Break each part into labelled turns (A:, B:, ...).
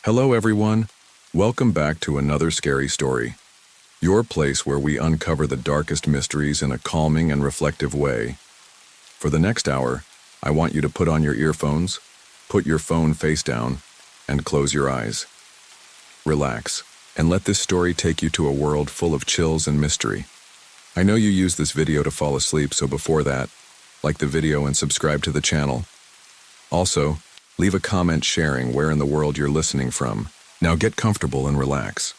A: Hello, everyone. Welcome back to another scary story. Your place where we uncover the darkest mysteries in a calming and reflective way. For the next hour, I want you to put on your earphones, put your phone face down, and close your eyes. Relax, and let this story take you to a world full of chills and mystery. I know you use this video to fall asleep, so before that, like the video and subscribe to the channel. Also, leave a comment sharing where in the world you're listening from. Now get comfortable and relax.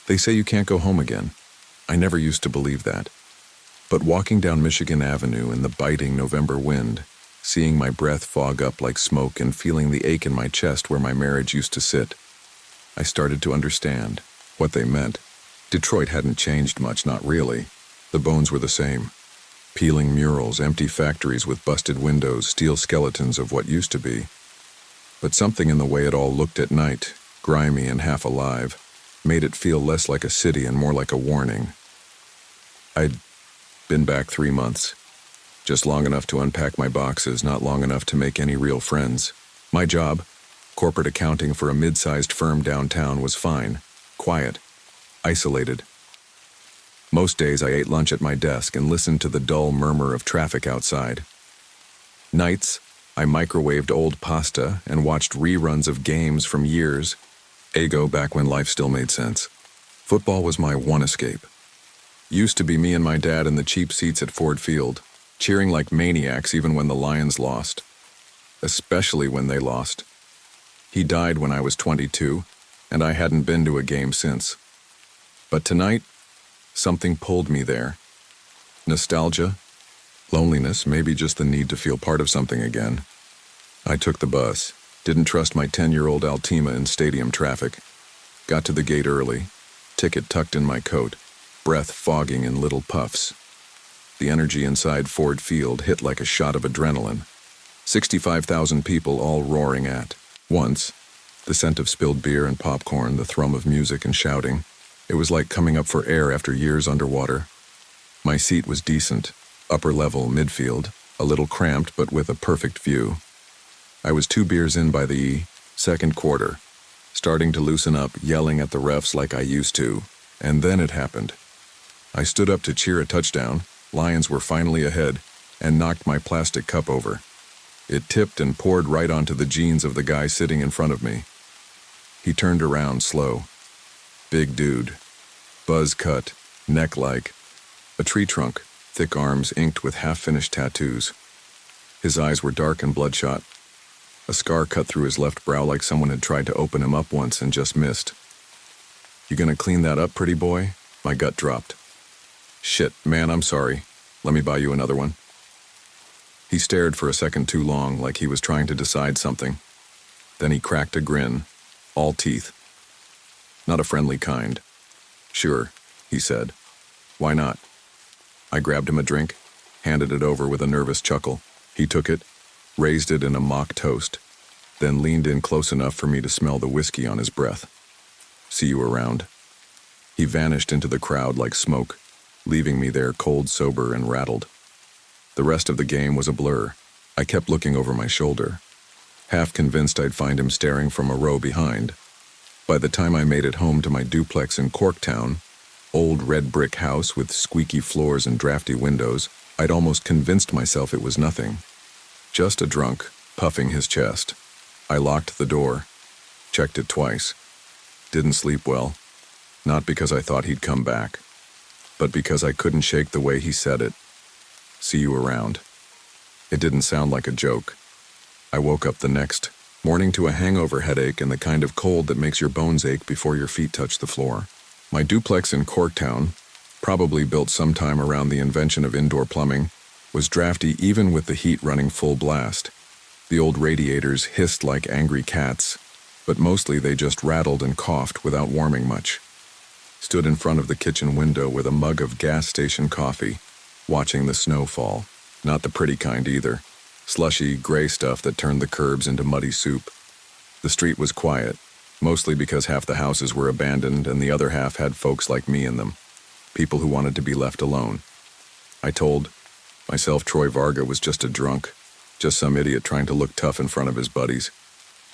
A: They say you can't go home again. I never used to believe that. But walking down Michigan Avenue in the biting November wind, seeing my breath fog up like smoke and feeling the ache in my chest where my marriage used to sit, I started to understand what they meant. Detroit hadn't changed much, not really. The bones were the same. Peeling murals, empty factories with busted windows, steel skeletons of what used to be. But something in the way it all looked at night, grimy and half alive, made it feel less like a city and more like a warning. I'd been back 3 months. Just long enough to unpack my boxes, not long enough to make any real friends. My job, corporate accounting for a mid-sized firm downtown, was fine, quiet, isolated. Most days I ate lunch at my desk and listened to the dull murmur of traffic outside. Nights, I microwaved old pasta and watched reruns of games from years ago, back when life still made sense. Football was my one escape. Used to be me and my dad in the cheap seats at Ford Field, cheering like maniacs even when the Lions lost. Especially when they lost. He died when I was 22, and I hadn't been to a game since. But tonight, something pulled me there. Nostalgia, loneliness, maybe just the need to feel part of something again. I took the bus, didn't trust my 10-year-old Altima in stadium traffic. Got to the gate early, ticket tucked in my coat, breath fogging in little puffs. The energy inside Ford Field hit like a shot of adrenaline. 65,000 people all roaring at once. The scent of spilled beer and popcorn, the thrum of music and shouting. It was like coming up for air after years underwater. My seat was decent, upper level, midfield, a little cramped but with a perfect view. I was 2 beers in by the second quarter, starting to loosen up, yelling at the refs like I used to, and then it happened. I stood up to cheer a touchdown, Lions were finally ahead, and knocked my plastic cup over. It tipped and poured right onto the jeans of the guy sitting in front of me. He turned around slow. Big dude. Buzz cut, neck-like. A tree trunk, thick arms inked with half-finished tattoos. His eyes were dark and bloodshot. A scar cut through his left brow like someone had tried to open him up once and just missed. "You gonna clean that up, pretty boy?" My gut dropped. "Shit, man, I'm sorry. Let me buy you another one." He stared for a second too long, like he was trying to decide something. Then he cracked a grin, all teeth. Not a friendly kind. "Sure," he said. "Why not?" I grabbed him a drink, handed it over with a nervous chuckle. He took it, raised it in a mock toast, then leaned in close enough for me to smell the whiskey on his breath. "See you around." He vanished into the crowd like smoke, leaving me there cold, sober, and rattled. The rest of the game was a blur. I kept looking over my shoulder, half convinced I'd find him staring from a row behind. By the time I made it home to my duplex in Corktown, old red brick house with squeaky floors and drafty windows, I'd almost convinced myself it was nothing. Just a drunk, puffing his chest. I locked the door, checked it twice. Didn't sleep well. Not because I thought he'd come back, but because I couldn't shake the way he said it. "See you around." It didn't sound like a joke. I woke up the next morning to a hangover headache and the kind of cold that makes your bones ache before your feet touch the floor. My duplex in Corktown, probably built sometime around the invention of indoor plumbing, was drafty even with the heat running full blast. The old radiators hissed like angry cats, but mostly they just rattled and coughed without warming much. Stood in front of the kitchen window with a mug of gas station coffee, watching the snow fall. Not the pretty kind either. Slushy, gray stuff that turned the curbs into muddy soup. The street was quiet, mostly because half the houses were abandoned and the other half had folks like me in them. People who wanted to be left alone. I told myself Troy Varga was just a drunk, just some idiot trying to look tough in front of his buddies.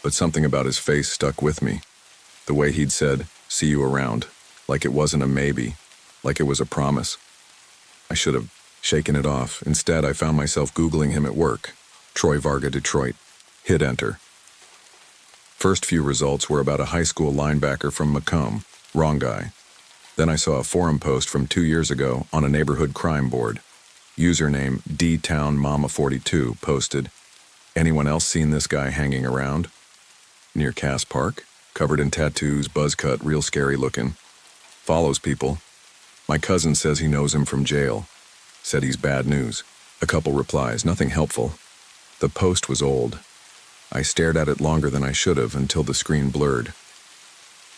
A: But something about his face stuck with me. The way he'd said, "See you around," like it wasn't a maybe, like it was a promise. I should have shaken it off. Instead, I found myself Googling him at work. Troy Varga, Detroit. Hit enter. First few results were about a high school linebacker from Macomb. Wrong guy. Then I saw a forum post from 2 years ago on a neighborhood crime board. Username DTownMama42 posted, "Anyone else seen this guy hanging around? Near Cass Park? Covered in tattoos, buzz cut, real scary looking. Follows people. My cousin says he knows him from jail. Said he's bad news." A couple replies, nothing helpful. The post was old. I stared at it longer than I should have until the screen blurred.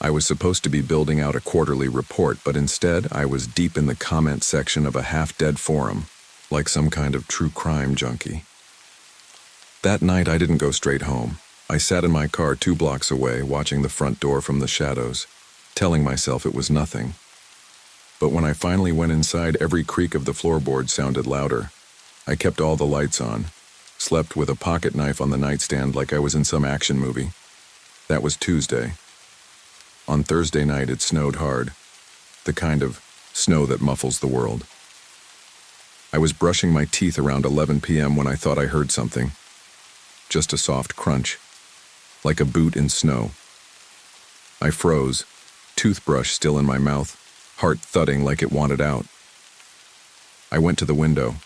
A: I was supposed to be building out a quarterly report, but instead I was deep in the comment section of a half-dead forum, like some kind of true crime junkie. That night I didn't go straight home. I sat in my car 2 blocks away, watching the front door from the shadows, telling myself it was nothing. But when I finally went inside, every creak of the floorboard sounded louder. I kept all the lights on, slept with a pocket knife on the nightstand like I was in some action movie. That was Tuesday. On Thursday night it snowed hard, the kind of snow that muffles the world. I was brushing my teeth around 11 p.m. when I thought I heard something. Just a soft crunch, like a boot in snow. I froze, toothbrush still in my mouth, heart thudding like it wanted out. I went to the window,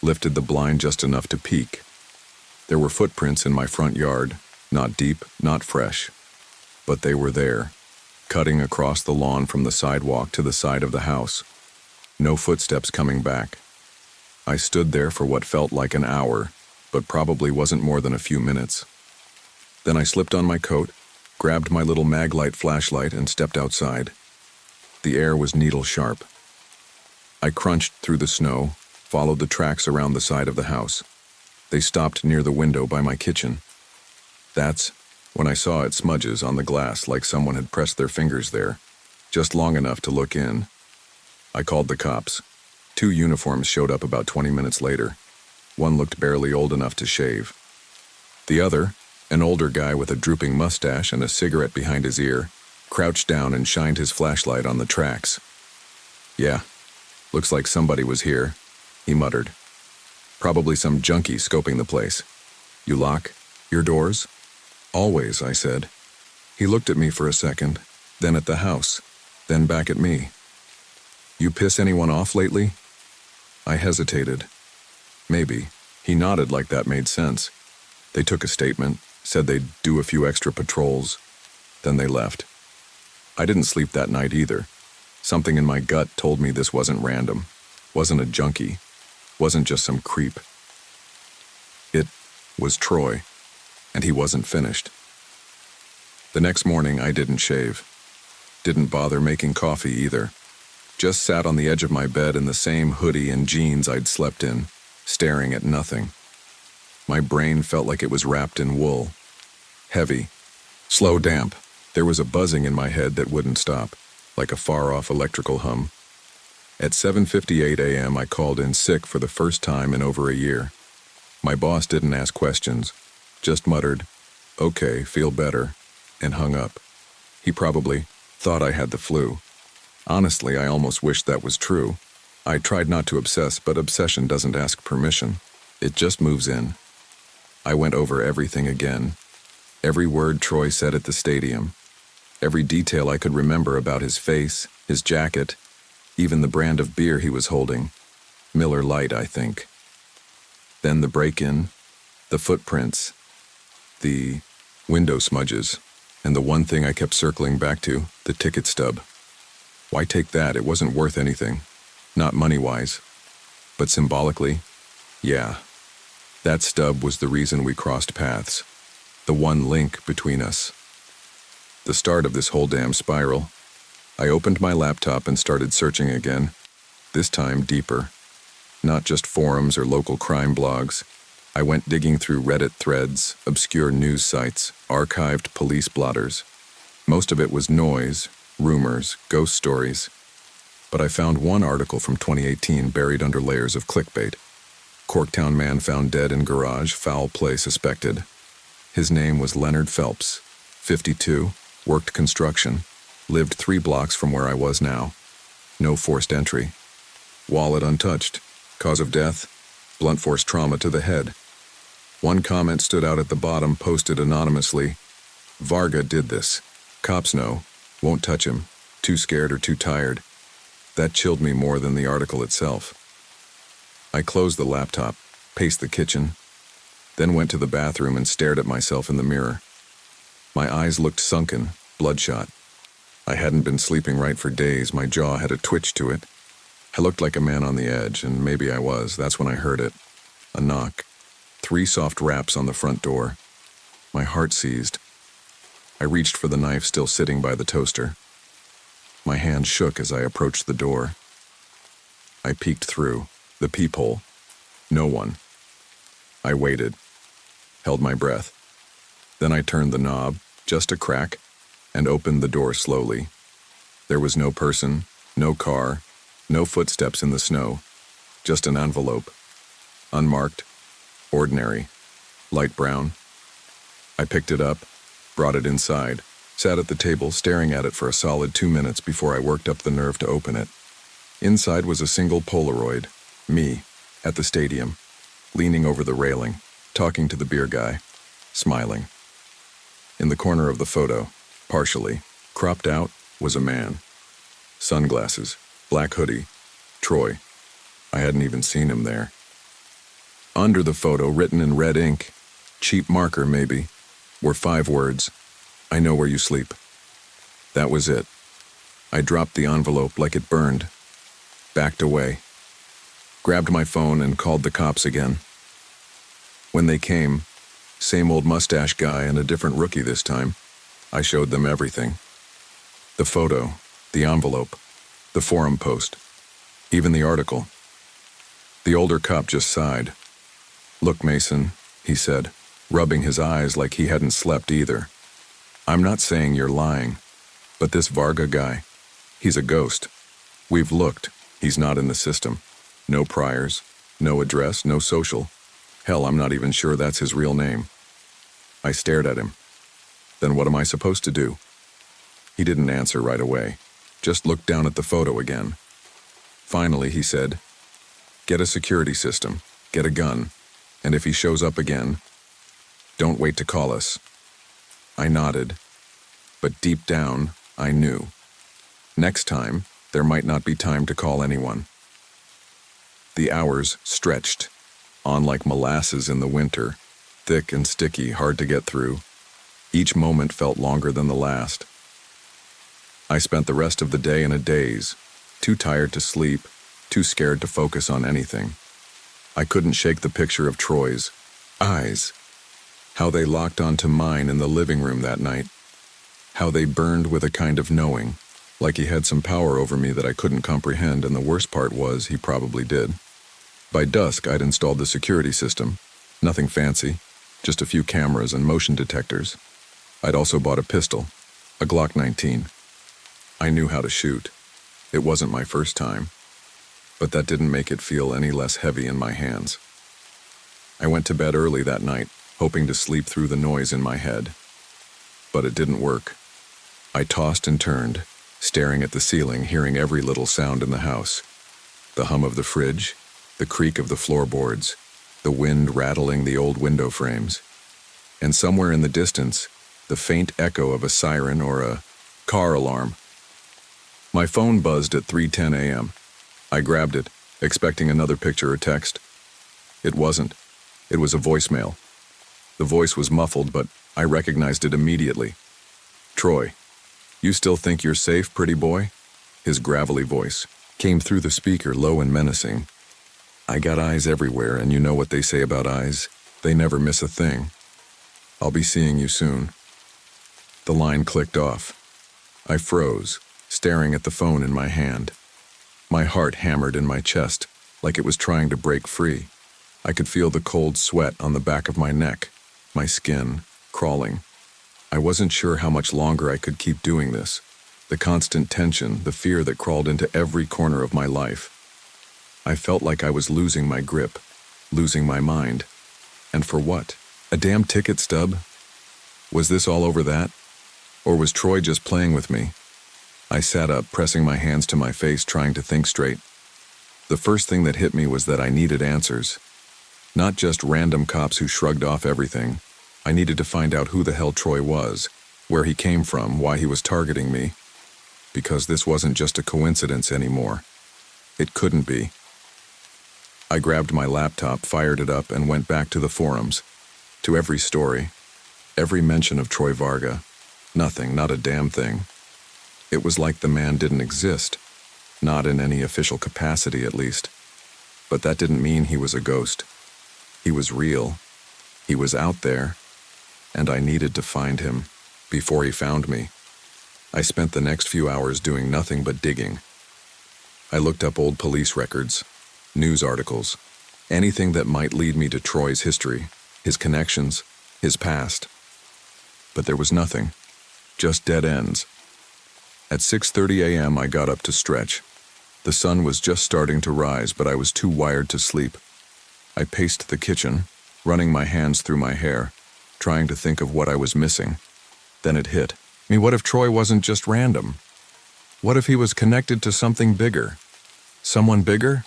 A: lifted the blind just enough to peek. There were footprints in my front yard, not deep, not fresh, but they were there, cutting across the lawn from the sidewalk to the side of the house. No footsteps coming back. I stood there for what felt like an hour, but probably wasn't more than a few minutes. Then I slipped on my coat, grabbed my little Maglite flashlight, and stepped outside. The air was needle sharp. I crunched through the snow, followed the tracks around the side of the house. They stopped near the window by my kitchen. That's when I saw its smudges on the glass, like someone had pressed their fingers there, just long enough to look in. I called the cops. 2 uniforms showed up about 20 minutes later. One looked barely old enough to shave. The other, an older guy with a drooping mustache and a cigarette behind his ear, crouched down and shined his flashlight on the tracks. "Yeah, looks like somebody was here," he muttered. "Probably some junkie scoping the place. You lock your doors?" "Always," I said. He looked at me for a second, then at the house, then back at me. "You piss anyone off lately?" I hesitated. Maybe. He nodded like that made sense. They took a statement, said they'd do a few extra patrols, then they left. I didn't sleep that night either. Something in my gut told me this wasn't random, wasn't a junkie, wasn't just some creep. It was Troy, and he wasn't finished. The next morning I didn't shave. Didn't bother making coffee either. Just sat on the edge of my bed in the same hoodie and jeans I'd slept in, staring at nothing. My brain felt like it was wrapped in wool. Heavy. Slow damp. There was a buzzing in my head that wouldn't stop, like a far-off electrical hum. At 7:58 a.m. I called in sick for the first time in over a year. My boss didn't ask questions, just muttered, "Okay, feel better," and hung up. He probably thought I had the flu. Honestly, I almost wished that was true. I tried not to obsess, but obsession doesn't ask permission. It just moves in. I went over everything again. Every word Troy said at the stadium. Every detail I could remember about his face, his jacket, even the brand of beer he was holding. Miller Lite, I think. Then the break-in, the footprints, the window smudges, and the one thing I kept circling back to, the ticket stub. Why take that? It wasn't worth anything. Not money-wise. But symbolically, yeah. That stub was the reason we crossed paths. The one link between us. The start of this whole damn spiral. I opened my laptop and started searching again. This time deeper. Not just forums or local crime blogs. I went digging through Reddit threads, obscure news sites, archived police blotters. Most of it was noise, rumors, ghost stories. But I found one article from 2018 buried under layers of clickbait. Corktown man found dead in garage, foul play suspected. His name was Leonard Phelps, 52, worked construction, lived 3 blocks from where I was now. No forced entry. Wallet untouched. Cause of death, blunt force trauma to the head. One comment stood out at the bottom, posted anonymously. Varga did this. Cops know. Won't touch him. Too scared or too tired. That chilled me more than the article itself. I closed the laptop, paced the kitchen, then went to the bathroom and stared at myself in the mirror. My eyes looked sunken, bloodshot. I hadn't been sleeping right for days. My jaw had a twitch to it. I looked like a man on the edge, and maybe I was. That's when I heard it. A knock. 3 soft raps on the front door. My heart seized. I reached for the knife still sitting by the toaster. My hand shook as I approached the door. I peeked through the peephole. No one. I waited, held my breath. Then I turned the knob, just a crack, and opened the door slowly. There was no person, no car, no footsteps in the snow, just an envelope. Unmarked, ordinary, light brown. I picked it up, brought it inside, sat at the table staring at it for a solid 2 minutes before I worked up the nerve to open it. Inside was a single Polaroid, me, at the stadium, leaning over the railing, talking to the beer guy, smiling. In the corner of the photo, partially, cropped out, was a man. Sunglasses, black hoodie, Troy. I hadn't even seen him there. Under the photo, written in red ink, cheap marker maybe, were 5 words, "I know where you sleep." That was it. I dropped the envelope like it burned, backed away, grabbed my phone and called the cops again. When they came, same old mustache guy and a different rookie this time, I showed them everything. The photo, the envelope, the forum post, even the article. The older cop just sighed. "Look, Mason," he said, rubbing his eyes like he hadn't slept either. "I'm not saying you're lying, but this Varga guy, he's a ghost. We've looked, he's not in the system. No priors, no address, no social. Hell, I'm not even sure that's his real name." I stared at him. Then what am I supposed to do? He didn't answer right away, just looked down at the photo again. Finally, he said, "Get a security system, get a gun, and if he shows up again, don't wait to call us." I nodded, but deep down, I knew. Next time, there might not be time to call anyone. The hours stretched, on like molasses in the winter, thick and sticky, hard to get through. Each moment felt longer than the last. I spent the rest of the day in a daze, too tired to sleep, too scared to focus on anything. I couldn't shake the picture of Troy's eyes, how they locked onto mine in the living room that night, how they burned with a kind of knowing, like he had some power over me that I couldn't comprehend, and the worst part was he probably did. By dusk, I'd installed the security system. Nothing fancy, just a few cameras and motion detectors. I'd also bought a pistol, a Glock 19. I knew how to shoot. It wasn't my first time, but that didn't make it feel any less heavy in my hands. I went to bed early that night, hoping to sleep through the noise in my head. But it didn't work. I tossed and turned, staring at the ceiling, hearing every little sound in the house. The hum of the fridge, the creak of the floorboards, the wind rattling the old window frames. And somewhere in the distance, the faint echo of a siren or a car alarm. My phone buzzed at 3:10 a.m. I grabbed it, expecting another picture or text. It wasn't. It was a voicemail. The voice was muffled, but I recognized it immediately. "Troy, you still think you're safe, pretty boy?" His gravelly voice came through the speaker, low and menacing. "I got eyes everywhere, and you know what they say about eyes. They never miss a thing. I'll be seeing you soon." The line clicked off. I froze, staring at the phone in my hand. My heart hammered in my chest, like it was trying to break free. I could feel the cold sweat on the back of my neck, my skin crawling. I wasn't sure how much longer I could keep doing this. The constant tension, the fear that crawled into every corner of my life. I felt like I was losing my grip, losing my mind. And for what? A damn ticket stub? Was this all over that? Or was Troy just playing with me? I sat up, pressing my hands to my face, trying to think straight. The first thing that hit me was that I needed answers. Not just random cops who shrugged off everything. I needed to find out who the hell Troy was, where he came from, why he was targeting me. Because this wasn't just a coincidence anymore. It couldn't be. I grabbed my laptop, fired it up, and went back to the forums. To every story. Every mention of Troy Varga. Nothing, not a damn thing. It was like the man didn't exist. Not in any official capacity, at least. But that didn't mean he was a ghost. He was real. He was out there. And I needed to find him before he found me. I spent the next few hours doing nothing but digging. I looked up old police records, news articles, anything that might lead me to Troy's history, his connections, his past. But there was nothing, just dead ends. At 6:30 a.m. I got up to stretch. The sun was just starting to rise, but I was too wired to sleep. I paced the kitchen, running my hands through my hair, trying to think of what I was missing. Then it hit me. What if Troy wasn't just random? What if he was connected to something bigger? Someone bigger?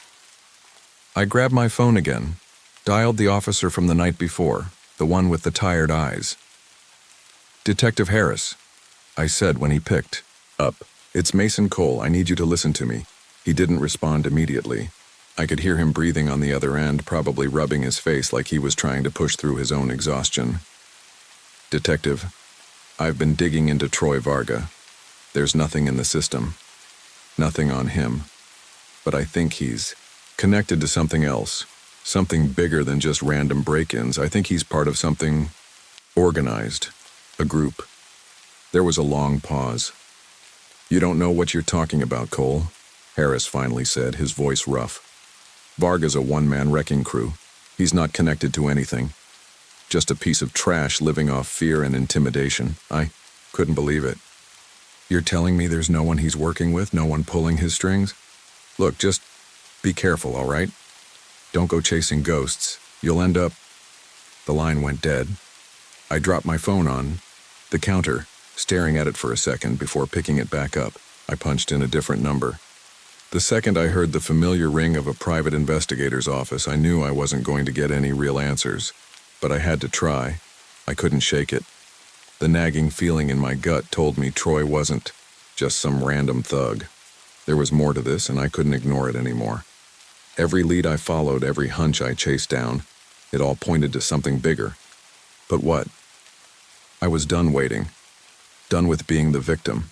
A: I grabbed my phone again, dialed the officer from the night before, the one with the tired eyes. "Detective Harris," I said when he picked up. "It's Mason Cole. I need you to listen to me." He didn't respond immediately. I could hear him breathing on the other end, probably rubbing his face like he was trying to push through his own exhaustion. "Detective, I've been digging into Troy Varga. There's nothing in the system. Nothing on him. But I think he's connected to something else. Something bigger than just random break-ins. I think he's part of something organized. A group." There was a long pause. "You don't know what you're talking about, Cole," Harris finally said, his voice rough. "Varga's a one-man wrecking crew. He's not connected to anything. Just a piece of trash living off fear and intimidation." I couldn't believe it. "You're telling me there's no one he's working with, no one pulling his strings? Look, just be careful, all right? Don't go chasing ghosts. You'll end up..." The line went dead. I dropped my phone on the counter, staring at it for a second before picking it back up. I punched in a different number. The second I heard the familiar ring of a private investigator's office, I knew I wasn't going to get any real answers. But I had to try. I couldn't shake it. The nagging feeling in my gut told me Troy wasn't just some random thug. There was more to this, and I couldn't ignore it anymore. Every lead I followed, every hunch I chased down, it all pointed to something bigger. But what? I was done waiting. Done with being the victim.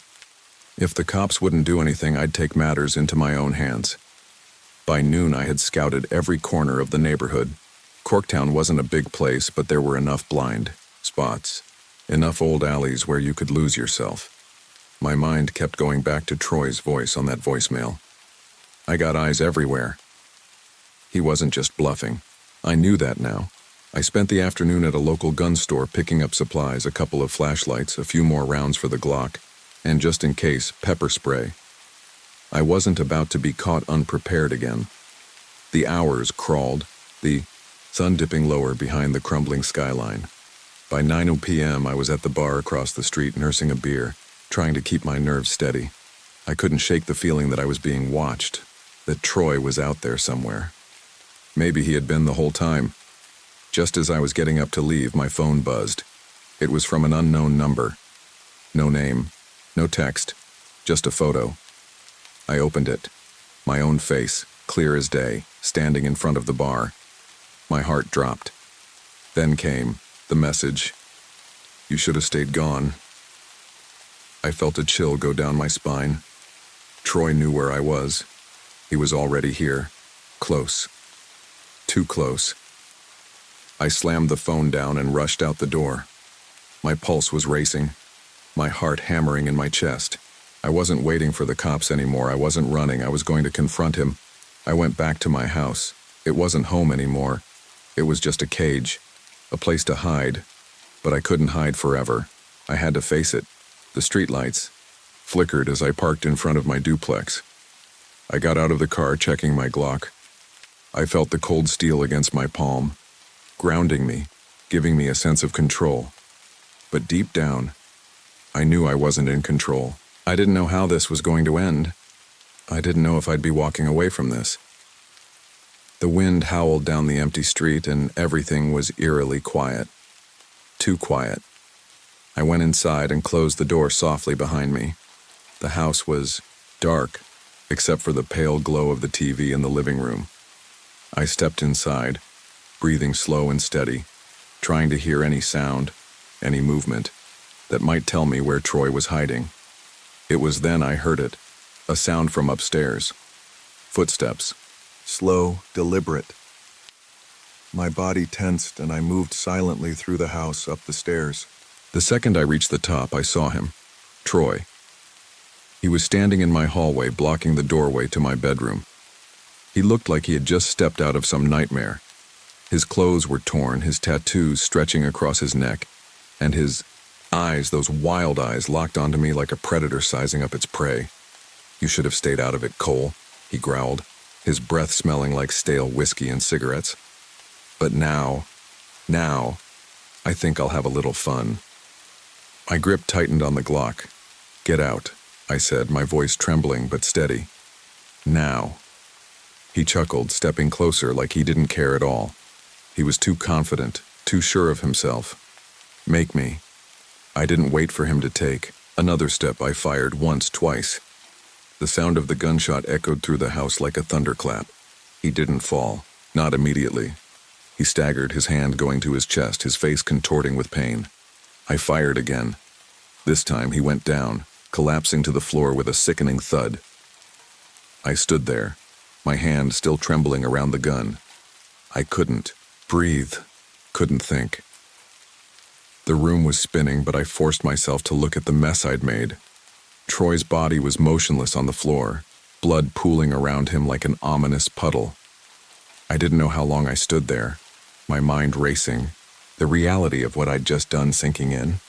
A: If the cops wouldn't do anything, I'd take matters into my own hands. By noon, I had scouted every corner of the neighborhood. Corktown wasn't a big place, but there were enough blind spots, enough old alleys where you could lose yourself. My mind kept going back to Troy's voice on that voicemail. I got eyes everywhere. He wasn't just bluffing. I knew that now. I spent the afternoon at a local gun store picking up supplies, a couple of flashlights, a few more rounds for the Glock, and just in case, pepper spray. I wasn't about to be caught unprepared again. The hours crawled, the sun dipping lower behind the crumbling skyline. By 9 p.m., I was at the bar across the street nursing a beer, trying to keep my nerves steady. I couldn't shake the feeling that I was being watched, that Troy was out there somewhere. Maybe he had been the whole time. Just as I was getting up to leave, my phone buzzed. It was from an unknown number. No name, no text, just a photo. I opened it. My own face, clear as day, standing in front of the bar. My heart dropped. Then came the message. "You should have stayed gone." I felt a chill go down my spine. Troy knew where I was. He was already here. Close. Too close. I slammed the phone down and rushed out the door. My pulse was racing, my heart hammering in my chest. I wasn't waiting for the cops anymore. I wasn't running. I was going to confront him. I went back to my house. It wasn't home anymore. It was just a cage, a place to hide. But I couldn't hide forever. I had to face it. The streetlights flickered as I parked in front of my duplex. I got out of the car, checking my Glock. I felt the cold steel against my palm, grounding me, giving me a sense of control. But deep down, I knew I wasn't in control. I didn't know how this was going to end. I didn't know if I'd be walking away from this. The wind howled down the empty street and everything was eerily quiet. Too quiet. I went inside and closed the door softly behind me. The house was dark, except for the pale glow of the TV in the living room. I stepped inside, breathing slow and steady, trying to hear any sound, any movement, that might tell me where Troy was hiding. It was then I heard it, a sound from upstairs. Footsteps. Slow, deliberate. My body tensed and I moved silently through the house up the stairs. The second I reached the top, I saw him. Troy. He was standing in my hallway, blocking the doorway to my bedroom. He looked like he had just stepped out of some nightmare. His clothes were torn, his tattoos stretching across his neck, and his eyes, those wild eyes, locked onto me like a predator sizing up its prey. "You should have stayed out of it, Cole," he growled, his breath smelling like stale whiskey and cigarettes. But now, I think I'll have a little fun. My grip tightened on the Glock. "Get out," I said, my voice trembling but steady. "Now." He chuckled, stepping closer like he didn't care at all. He was too confident, too sure of himself. "Make me." I didn't wait for him to take. Another step I fired once, twice. The sound of the gunshot echoed through the house like a thunderclap. He didn't fall, not immediately. He staggered, his hand going to his chest, his face contorting with pain. I fired again. This time he went down, collapsing to the floor with a sickening thud. I stood there, my hand still trembling around the gun. I couldn't breathe, couldn't think. The room was spinning, but I forced myself to look at the mess I'd made. Troy's body was motionless on the floor, blood pooling around him like an ominous puddle. I didn't know how long I stood there, my mind racing, the reality of what I'd just done sinking in.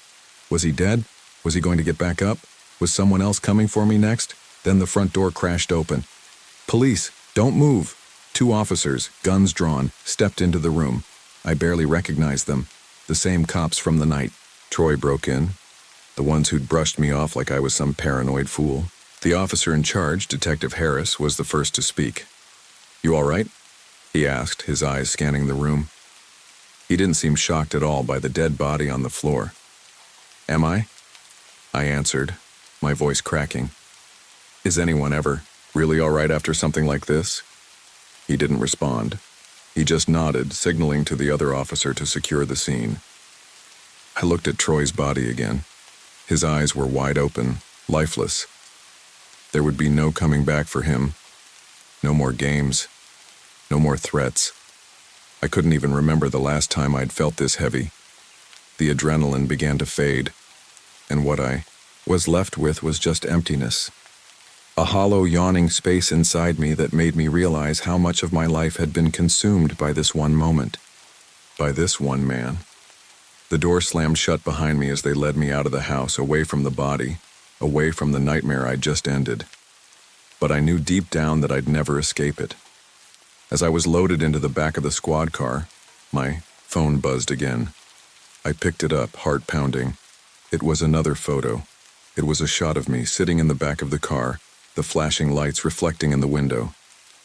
A: Was he dead? Was he going to get back up? Was someone else coming for me next? Then the front door crashed open. "Police, don't move!" 2 officers, guns drawn, stepped into the room. I barely recognized them. The same cops from the night. Troy broke in, the ones who'd brushed me off like I was some paranoid fool. The officer in charge, Detective Harris, was the first to speak. "You all right?" he asked, his eyes scanning the room. He didn't seem shocked at all by the dead body on the floor. "Am I?" I answered, my voice cracking. "Is anyone ever really all right after something like this?" He didn't respond. He just nodded, signaling to the other officer to secure the scene. I looked at Troy's body again. His eyes were wide open, lifeless. There would be no coming back for him. No more games. No more threats. I couldn't even remember the last time I'd felt this heavy. The adrenaline began to fade, and what I was left with was just emptiness. A hollow, yawning space inside me that made me realize how much of my life had been consumed by this one moment, by this one man. The door slammed shut behind me as they led me out of the house, away from the body, away from the nightmare I'd just ended. But I knew deep down that I'd never escape it. As I was loaded into the back of the squad car, my phone buzzed again. I picked it up, heart pounding. It was another photo. It was a shot of me sitting in the back of the car, the flashing lights reflecting in the window.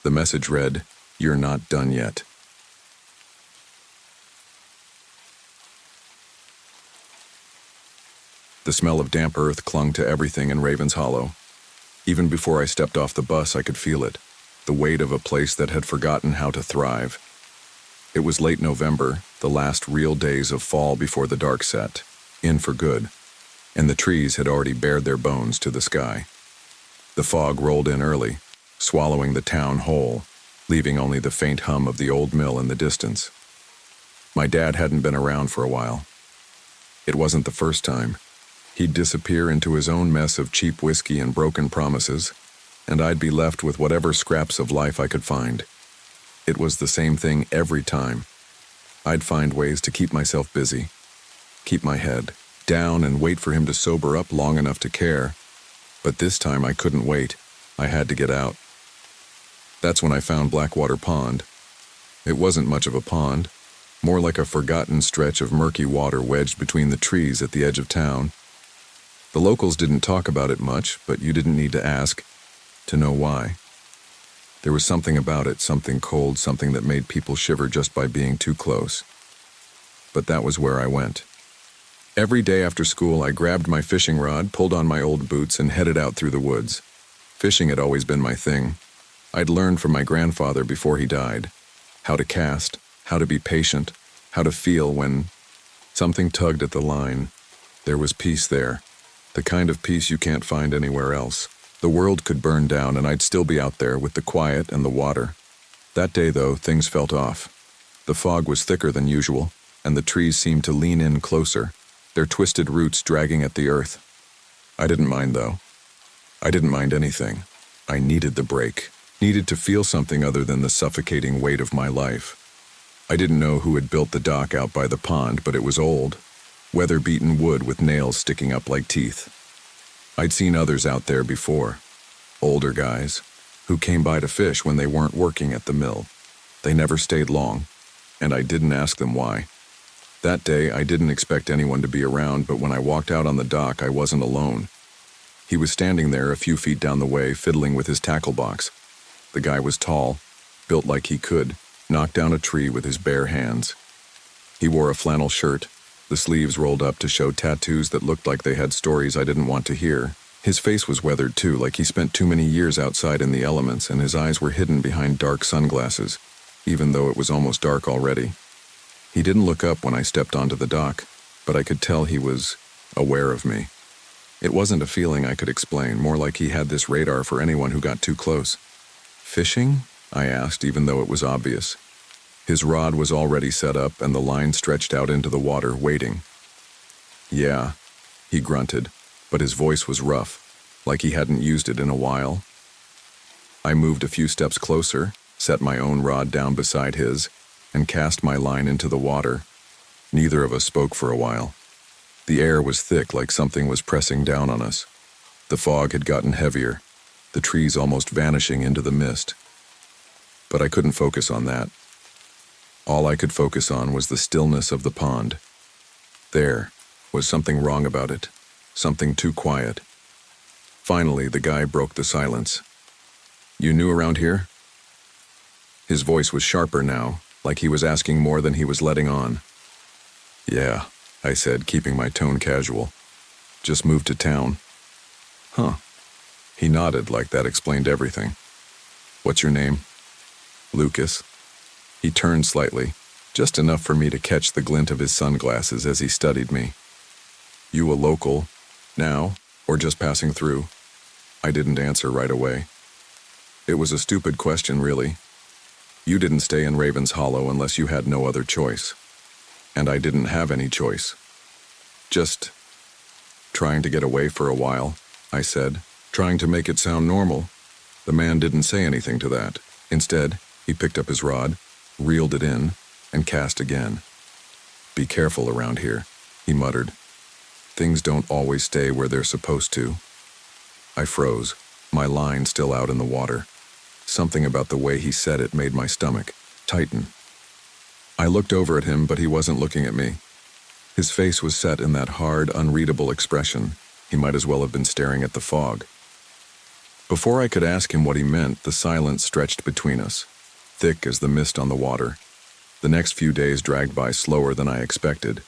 A: The message read, "You're not done yet." The smell of damp earth clung to everything in Ravens Hollow. Even before I stepped off the bus, I could feel it, the weight of a place that had forgotten how to thrive. It was late November, the last real days of fall before the dark set, in for good, and the trees had already bared their bones to the sky. The fog rolled in early, swallowing the town whole, leaving only the faint hum of the old mill in the distance. My dad hadn't been around for a while. It wasn't the first time. He'd disappear into his own mess of cheap whiskey and broken promises, and I'd be left with whatever scraps of life I could find. It was the same thing every time. I'd find ways to keep myself busy, keep my head down and wait for him to sober up long enough to care. But this time I couldn't wait. I had to get out. That's when I found Blackwater Pond, It wasn't much of a pond, more like a forgotten stretch of murky water wedged between the trees at the edge of town. The locals didn't talk about it much, but you didn't need to ask to know why. There was something about it, something cold, something that made people shiver just by being too close. But that was where I went. Every day after school, I grabbed my fishing rod, pulled on my old boots, and headed out through the woods. Fishing had always been my thing. I'd learned from my grandfather before he died how to cast, how to be patient, how to feel when something tugged at the line. There was peace there, the kind of peace you can't find anywhere else. The world could burn down and I'd still be out there with the quiet and the water. That day, though, things felt off. The fog was thicker than usual, and the trees seemed to lean in closer, their twisted roots dragging at the earth. I didn't mind, though. I didn't mind anything. I needed the break, needed to feel something other than the suffocating weight of my life. I didn't know who had built the dock out by the pond, but it was old, weather-beaten wood with nails sticking up like teeth. I'd seen others out there before, older guys, who came by to fish when they weren't working at the mill. They never stayed long, and I didn't ask them why. That day, I didn't expect anyone to be around, but when I walked out on the dock, I wasn't alone. He was standing there a few feet down the way, fiddling with his tackle box. The guy was tall, built like he could knock down a tree with his bare hands. He wore a flannel shirt, the sleeves rolled up to show tattoos that looked like they had stories I didn't want to hear. His face was weathered too, like he spent too many years outside in the elements, and his eyes were hidden behind dark sunglasses, even though it was almost dark already. He didn't look up when I stepped onto the dock, but I could tell he was aware of me. It wasn't a feeling I could explain, more like he had this radar for anyone who got too close. "Fishing?" I asked, even though it was obvious. His rod was already set up, and the line stretched out into the water, waiting. "Yeah," he grunted, but his voice was rough, like he hadn't used it in a while. I moved a few steps closer, set my own rod down beside his, and cast my line into the water. Neither of us spoke for a while. The air was thick, like something was pressing down on us. The fog had gotten heavier, the trees almost vanishing into the mist. But I couldn't focus on that. All I could focus on was the stillness of the pond. There was something wrong about it, something too quiet. Finally, the guy broke the silence. "You new around here?" His voice was sharper now, like he was asking more than he was letting on. "Yeah," I said, keeping my tone casual. "Just moved to town." "Huh." He nodded like that explained everything. "What's your name?" "Lucas." He turned slightly, just enough for me to catch the glint of his sunglasses as he studied me. "You a local, now, or just passing through?" I didn't answer right away. It was a stupid question, really. You didn't stay in Raven's Hollow unless you had no other choice. And I didn't have any choice. "Just trying to get away for a while," I said, trying to make it sound normal. The man didn't say anything to that. Instead, he picked up his rod, reeled it in, and cast again. "Be careful around here," he muttered. "Things don't always stay where they're supposed to." I froze, my line still out in the water. Something about the way he said it made my stomach tighten. I looked over at him, but he wasn't looking at me. His face was set in that hard, unreadable expression. He might as well have been staring at the fog. Before I could ask him what he meant, the silence stretched between us, thick as the mist on the water. The next few days dragged by slower than I expected.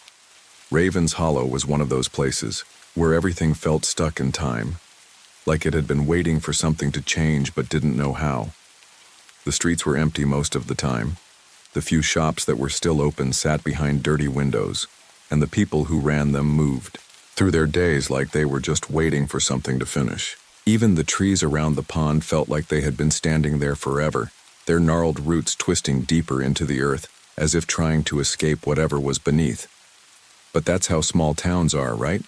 A: Raven's Hollow was one of those places where everything felt stuck in time, like it had been waiting for something to change but didn't know how. The streets were empty most of the time. The few shops that were still open sat behind dirty windows, and the people who ran them moved through their days like they were just waiting for something to finish. Even the trees around the pond felt like they had been standing there forever, their gnarled roots twisting deeper into the earth, as if trying to escape whatever was beneath. But that's how small towns are, right?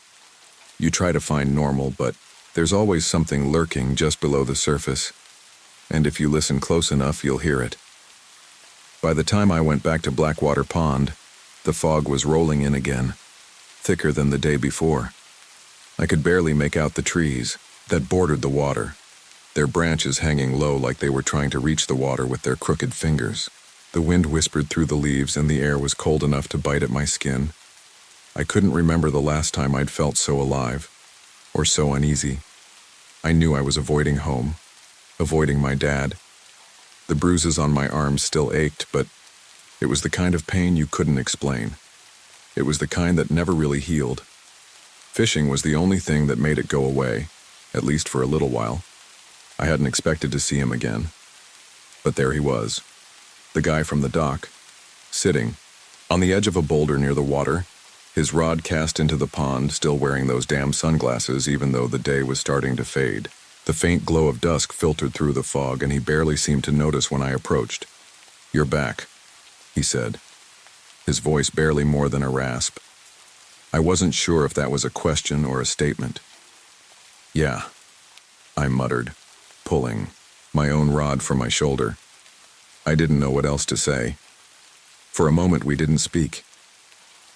A: You try to find normal, but there's always something lurking just below the surface. And if you listen close enough, you'll hear it. By the time I went back to Blackwater Pond, the fog was rolling in again, thicker than the day before. I could barely make out the trees that bordered the water, their branches hanging low like they were trying to reach the water with their crooked fingers. The wind whispered through the leaves and the air was cold enough to bite at my skin. I couldn't remember the last time I'd felt so alive, or so uneasy. I knew I was avoiding home, avoiding my dad. The bruises on my arms still ached, but it was the kind of pain you couldn't explain. It was the kind that never really healed. Fishing was the only thing that made it go away, at least for a little while. I hadn't expected to see him again. But there he was, the guy from the dock, sitting on the edge of a boulder near the water, his rod cast into the pond, still wearing those damn sunglasses even though the day was starting to fade. The faint glow of dusk filtered through the fog, and he barely seemed to notice when I approached. "You're back," he said, his voice barely more than a rasp. I wasn't sure if that was a question or a statement. "Yeah," I muttered, pulling my own rod from my shoulder. I didn't know what else to say. For a moment we didn't speak.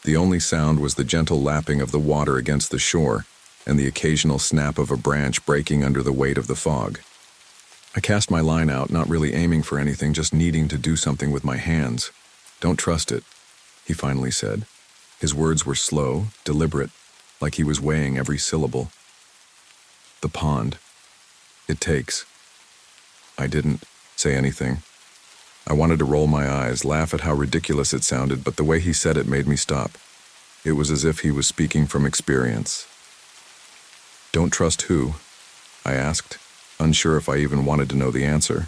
A: The only sound was the gentle lapping of the water against the shore and the occasional snap of a branch breaking under the weight of the fog. I cast my line out, not really aiming for anything, just needing to do something with my hands. "Don't trust it," he finally said. His words were slow, deliberate, like he was weighing every syllable. "The pond. It takes." I didn't say anything. I wanted to roll my eyes, laugh at how ridiculous it sounded, but the way he said it made me stop. It was as if he was speaking from experience. "Don't trust who?" I asked, unsure if I even wanted to know the answer.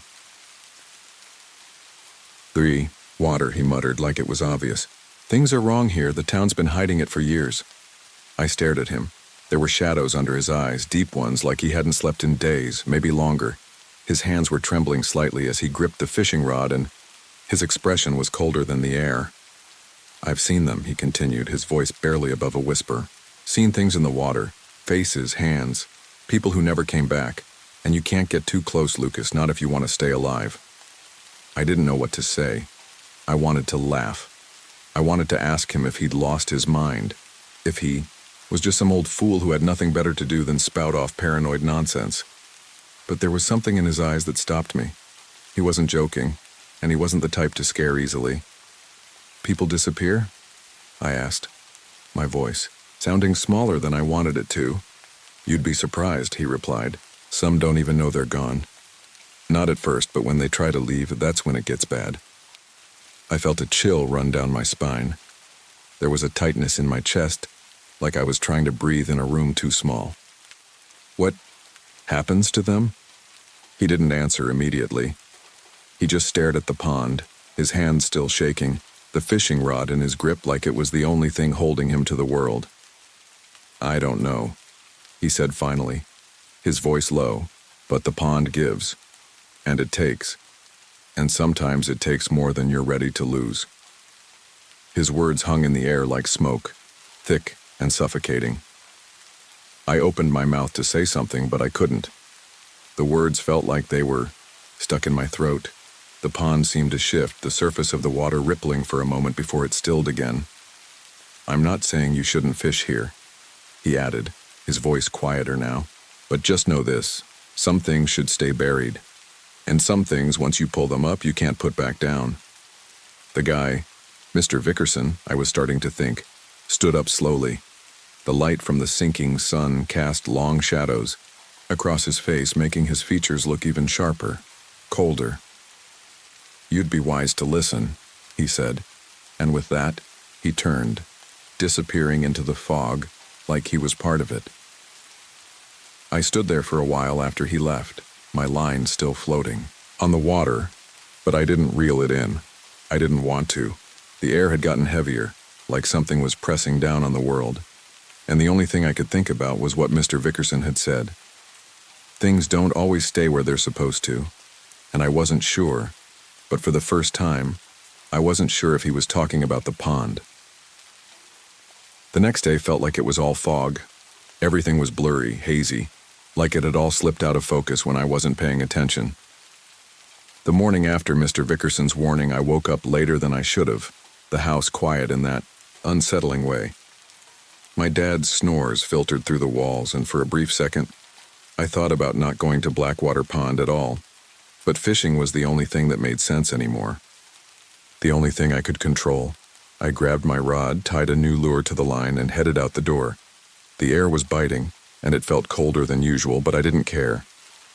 A: "3. Water," he muttered, like it was obvious. "Things are wrong here. The town's been hiding it for years." I stared at him. There were shadows under his eyes, deep ones, like he hadn't slept in days, maybe longer. His hands were trembling slightly as he gripped the fishing rod, and his expression was colder than the air. "I've seen them," he continued, his voice barely above a whisper. "Seen things in the water. Faces, hands, people who never came back. And you can't get too close, Lucas, not if you want to stay alive." I didn't know what to say. I wanted to laugh. I wanted to ask him if he'd lost his mind, if he was just some old fool who had nothing better to do than spout off paranoid nonsense. But there was something in his eyes that stopped me. He wasn't joking, and he wasn't the type to scare easily. "People disappear?" I asked, my voice sounding smaller than I wanted it to. "You'd be surprised," he replied. "Some don't even know they're gone. Not at first, but when they try to leave, that's when it gets bad." I felt a chill run down my spine. There was a tightness in my chest, like I was trying to breathe in a room too small. "What happens to them?" He didn't answer immediately. He just stared at the pond, his hands still shaking, the fishing rod in his grip like it was the only thing holding him to the world. "I don't know," he said finally, his voice low. "But the pond gives. And it takes. And sometimes it takes more than you're ready to lose." His words hung in the air like smoke, thick and suffocating. I opened my mouth to say something, but I couldn't. The words felt like they were stuck in my throat. The pond seemed to shift, the surface of the water rippling for a moment before it stilled again. "I'm not saying you shouldn't fish here," he added, his voice quieter now. "But just know this, some things should stay buried. And some things, once you pull them up, you can't put back down." The guy, Mr. Vickerson, I was starting to think, stood up slowly. The light from the sinking sun cast long shadows across his face, making his features look even sharper, colder. "You'd be wise to listen," he said, and with that, he turned, disappearing into the fog like he was part of it. I stood there for a while after he left, my line still floating on the water, but I didn't reel it in. I didn't want to. The air had gotten heavier, like something was pressing down on the world, and the only thing I could think about was what Mr. Vickerson had said. Things don't always stay where they're supposed to, and I wasn't sure, but for the first time, I wasn't sure if he was talking about the pond. The next day felt like it was all fog. Everything was blurry, hazy, like it had all slipped out of focus when I wasn't paying attention. The morning after Mr. Vickerson's warning, I woke up later than I should have, the house quiet in that unsettling way. My dad's snores filtered through the walls, and for a brief second, I thought about not going to Blackwater Pond at all, but fishing was the only thing that made sense anymore. the only thing I could control. I grabbed my rod, tied a new lure to the line, and headed out the door. The air was biting, and it felt colder than usual, but I didn't care.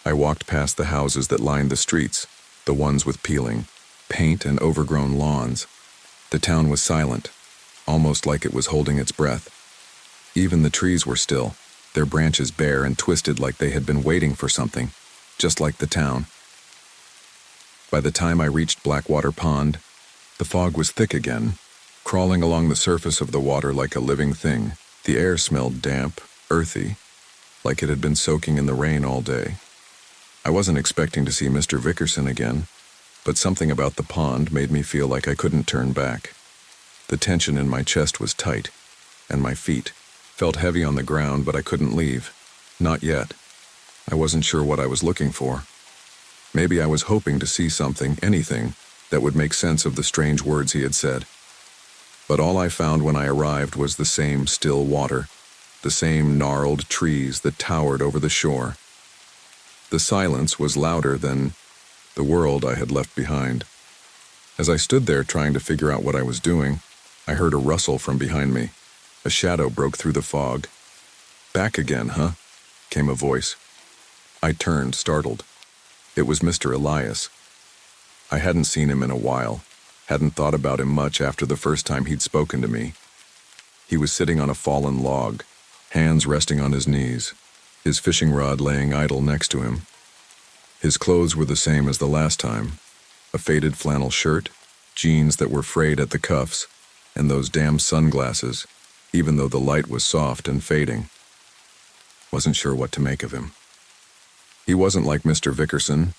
A: I walked past the houses that lined the streets, the ones with peeling paint and overgrown lawns. The town was silent, almost like it was holding its breath. Even the trees were still, their branches bare and twisted like they had been waiting for something, just like the town. By the time I reached Blackwater Pond, the fog was thick again, crawling along the surface of the water like a living thing. The air smelled damp, earthy, like it had been soaking in the rain all day. I wasn't expecting to see Mr. Vickerson again, but something about the pond made me feel like I couldn't turn back. The tension in my chest was tight, and my feet felt heavy on the ground, but I couldn't leave. Not yet. I wasn't sure what I was looking for. Maybe I was hoping to see something, anything, that would make sense of the strange words he had said. But all I found when I arrived was the same still water, the same gnarled trees that towered over the shore. The silence was louder than the world I had left behind. As I stood there trying to figure out what I was doing, I heard a rustle from behind me. A shadow broke through the fog. "Back again, huh?" came a voice. I turned, startled. It was Mr. Elias. I hadn't seen him in a while, hadn't thought about him much after the first time he'd spoken to me. He was sitting on a fallen log, hands resting on his knees, his fishing rod laying idle next to him. His clothes were the same as the last time, a faded flannel shirt, jeans that were frayed at the cuffs, and those damn sunglasses, even though the light was soft and fading. Wasn't sure what to make of him. He wasn't like Mr. Vickerson.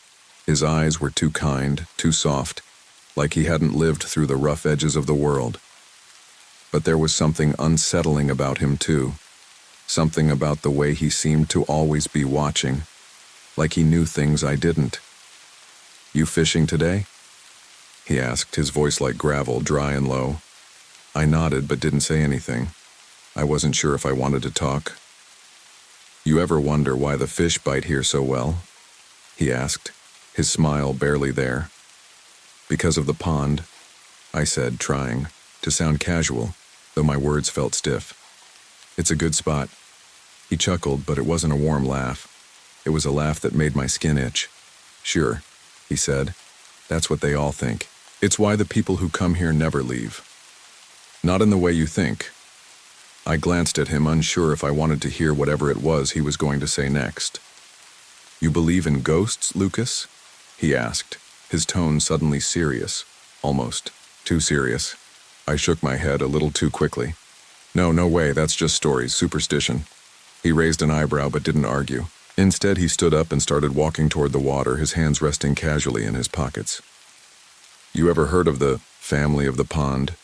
A: His eyes were too kind, too soft, like he hadn't lived through the rough edges of the world. But there was something unsettling about him too, something about the way he seemed to always be watching, like he knew things I didn't. "You fishing today?" he asked, his voice like gravel, dry and low. I nodded but didn't say anything. I wasn't sure if I wanted to talk. "You ever wonder why the fish bite here so well?" he asked, his smile barely there. "Because of the pond," I said, trying to sound casual, though my words felt stiff. "It's a good spot." He chuckled, but it wasn't a warm laugh. It was a laugh that made my skin itch. "Sure," he said. "That's what they all think. It's why the people who come here never leave. Not in the way you think." I glanced at him, unsure if I wanted to hear whatever it was he was going to say next. "You believe in ghosts, Lucas?" he asked, his tone suddenly serious, almost too serious. I shook my head a little too quickly. No way, that's just stories, superstition." He raised an eyebrow but didn't argue. Instead, he stood up and started walking toward the water, his hands resting casually in his pockets. "You ever heard of the family of the pond?"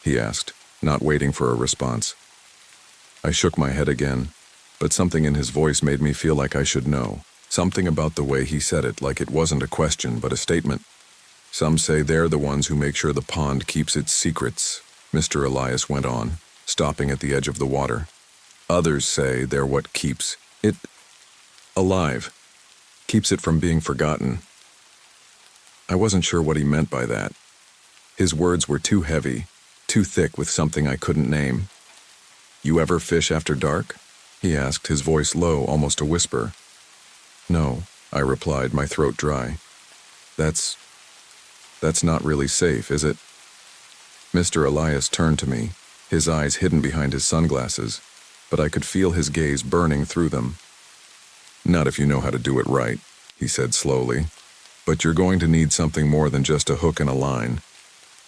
A: he asked, not waiting for a response. I shook my head again, but something in his voice made me feel like I should know. Something about the way he said it, like it wasn't a question but a statement. "Some say they're the ones who make sure the pond keeps its secrets," Mr. Elias went on, stopping at the edge of the water. "Others say they're what keeps it alive, keeps it from being forgotten." I wasn't sure what he meant by that. His words were too heavy, too thick with something I couldn't name. "You ever fish after dark?" he asked, his voice low, almost a whisper. "No," I replied, my throat dry. That's not really safe, is it?" Mr. Elias turned to me, his eyes hidden behind his sunglasses, but I could feel his gaze burning through them. "Not if you know how to do it right," he said slowly. "But you're going to need something more than just a hook and a line."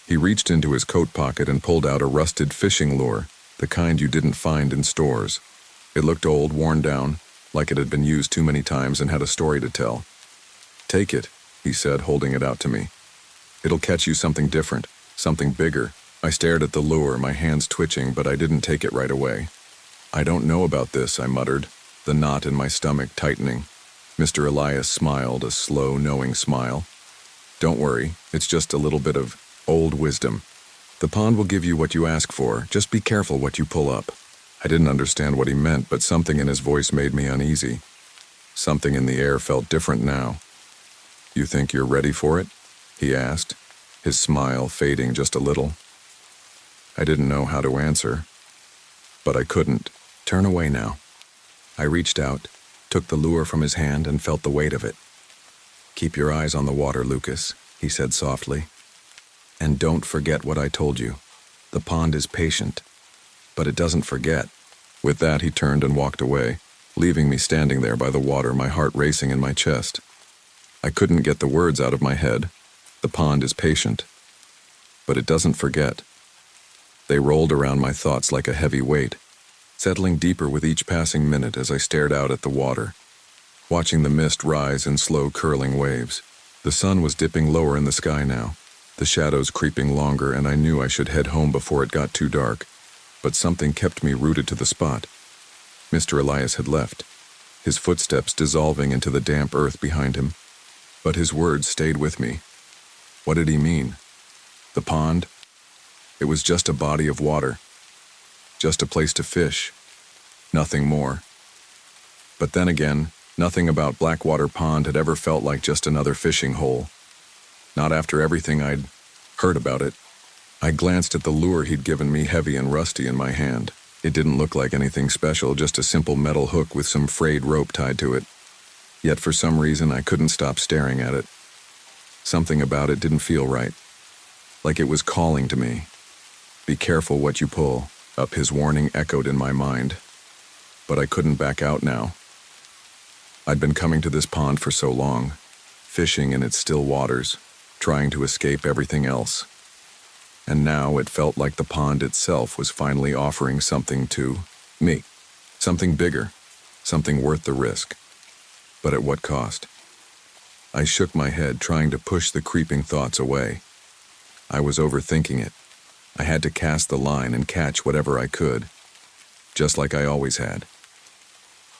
A: He reached into his coat pocket and pulled out a rusted fishing lure, the kind you didn't find in stores. It looked old, worn down, like it had been used too many times and had a story to tell. "Take it," he said, holding it out to me. "It'll catch you something different, something bigger." I stared at the lure, my hands twitching, but I didn't take it right away. "I don't know about this," I muttered, the knot in my stomach tightening. Mr. Elias smiled, a slow, knowing smile. "Don't worry, it's just a little bit of old wisdom. The pond will give you what you ask for, just be careful what you pull up." I didn't understand what he meant, but something in his voice made me uneasy. Something in the air felt different now. "You think you're ready for it?" he asked, his smile fading just a little. I didn't know how to answer, but I couldn't turn away now. I reached out, took the lure from his hand, and felt the weight of it. "Keep your eyes on the water, Lucas," he said softly. "And don't forget what I told you. The pond is patient, but it doesn't forget." With that, he turned and walked away, leaving me standing there by the water, my heart racing in my chest. I couldn't get the words out of my head. The pond is patient, but it doesn't forget. They rolled around my thoughts like a heavy weight, settling deeper with each passing minute as I stared out at the water, watching the mist rise in slow curling waves. The sun was dipping lower in the sky now, the shadows creeping longer, and I knew I should head home before it got too dark. But something kept me rooted to the spot. Mr. Elias had left, his footsteps dissolving into the damp earth behind him. But his words stayed with me. What did he mean? The pond? It was just a body of water, just a place to fish, nothing more. But then again, nothing about Blackwater Pond had ever felt like just another fishing hole. Not after everything I'd heard about it. I glanced at the lure he'd given me, heavy and rusty in my hand. It didn't look like anything special, just a simple metal hook with some frayed rope tied to it. Yet for some reason I couldn't stop staring at it. Something about it didn't feel right, like it was calling to me. "Be careful what you pull," up his warning echoed in my mind. But I couldn't back out now. I'd been coming to this pond for so long, fishing in its still waters, trying to escape everything else. And now it felt like the pond itself was finally offering something to me. Something bigger, something worth the risk. But at what cost? I shook my head, trying to push the creeping thoughts away. I was overthinking it. I had to cast the line and catch whatever I could, just like I always had.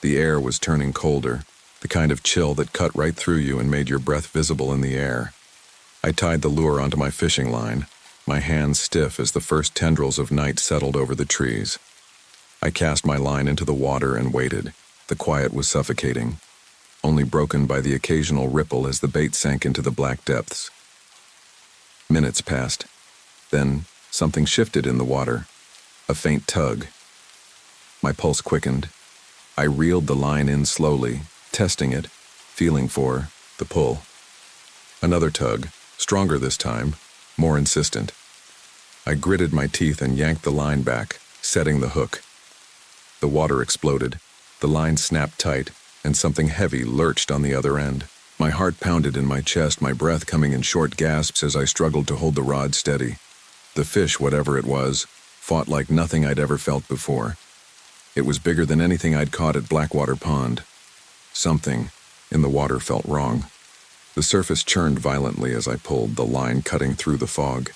A: The air was turning colder, the kind of chill that cut right through you and made your breath visible in the air. I tied the lure onto my fishing line, my hands stiff as the first tendrils of night settled over the trees. I cast my line into the water and waited. The quiet was suffocating, only broken by the occasional ripple as the bait sank into the black depths. Minutes passed. Then something shifted in the water, a faint tug. My pulse quickened. I reeled the line in slowly, testing it, feeling for the pull. Another tug, stronger this time, more insistent. I gritted my teeth and yanked the line back, setting the hook. The water exploded, the line snapped tight, and something heavy lurched on the other end. My heart pounded in my chest, my breath coming in short gasps as I struggled to hold the rod steady. The fish, whatever it was, fought like nothing I'd ever felt before. It was bigger than anything I'd caught at Blackwater Pond. Something in the water felt wrong. The surface churned violently as I pulled, the line cutting through the fog.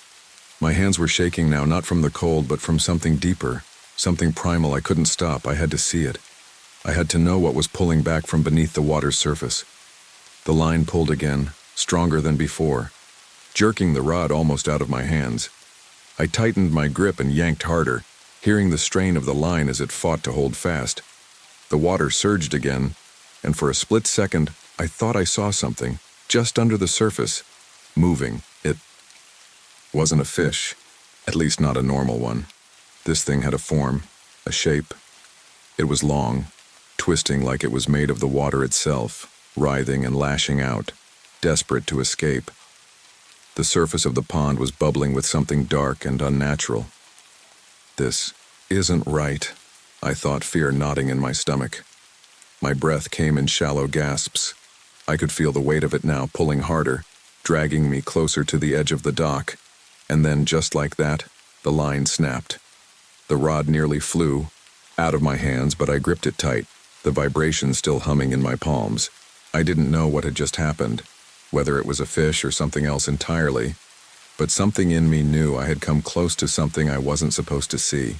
A: My hands were shaking now, not from the cold, but from something deeper, something primal. I couldn't stop. I had to see it. I had to know what was pulling back from beneath the water's surface. The line pulled again, stronger than before, jerking the rod almost out of my hands. I tightened my grip and yanked harder, hearing the strain of the line as it fought to hold fast. The water surged again, and for a split second, I thought I saw something, just under the surface, moving. It wasn't a fish, at least not a normal one. This thing had a form, a shape. It was long, twisting like it was made of the water itself, writhing and lashing out, desperate to escape. The surface of the pond was bubbling with something dark and unnatural. This isn't right, I thought, fear knotting in my stomach. My breath came in shallow gasps. I could feel the weight of it now, pulling harder, dragging me closer to the edge of the dock. And then, just like that, the line snapped. The rod nearly flew out of my hands, but I gripped it tight, the vibration still humming in my palms. I didn't know what had just happened, whether it was a fish or something else entirely, but something in me knew I had come close to something I wasn't supposed to see,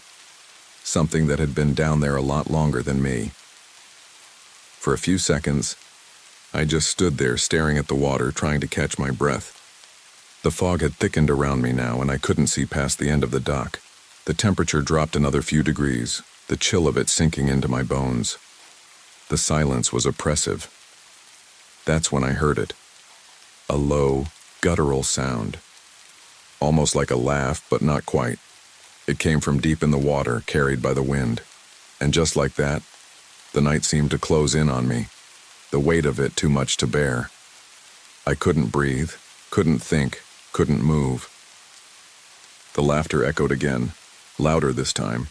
A: something that had been down there a lot longer than me. For a few seconds, I just stood there staring at the water, trying to catch my breath. The fog had thickened around me now, and I couldn't see past the end of the dock. The temperature dropped another few degrees, the chill of it sinking into my bones. The silence was oppressive. That's when I heard it. A low, guttural sound. almost like a laugh, but not quite. It came from deep in the water, carried by the wind. And just like that, the night seemed to close in on me, the weight of it too much to bear. I couldn't breathe, couldn't think, couldn't move. The laughter echoed again, louder this time.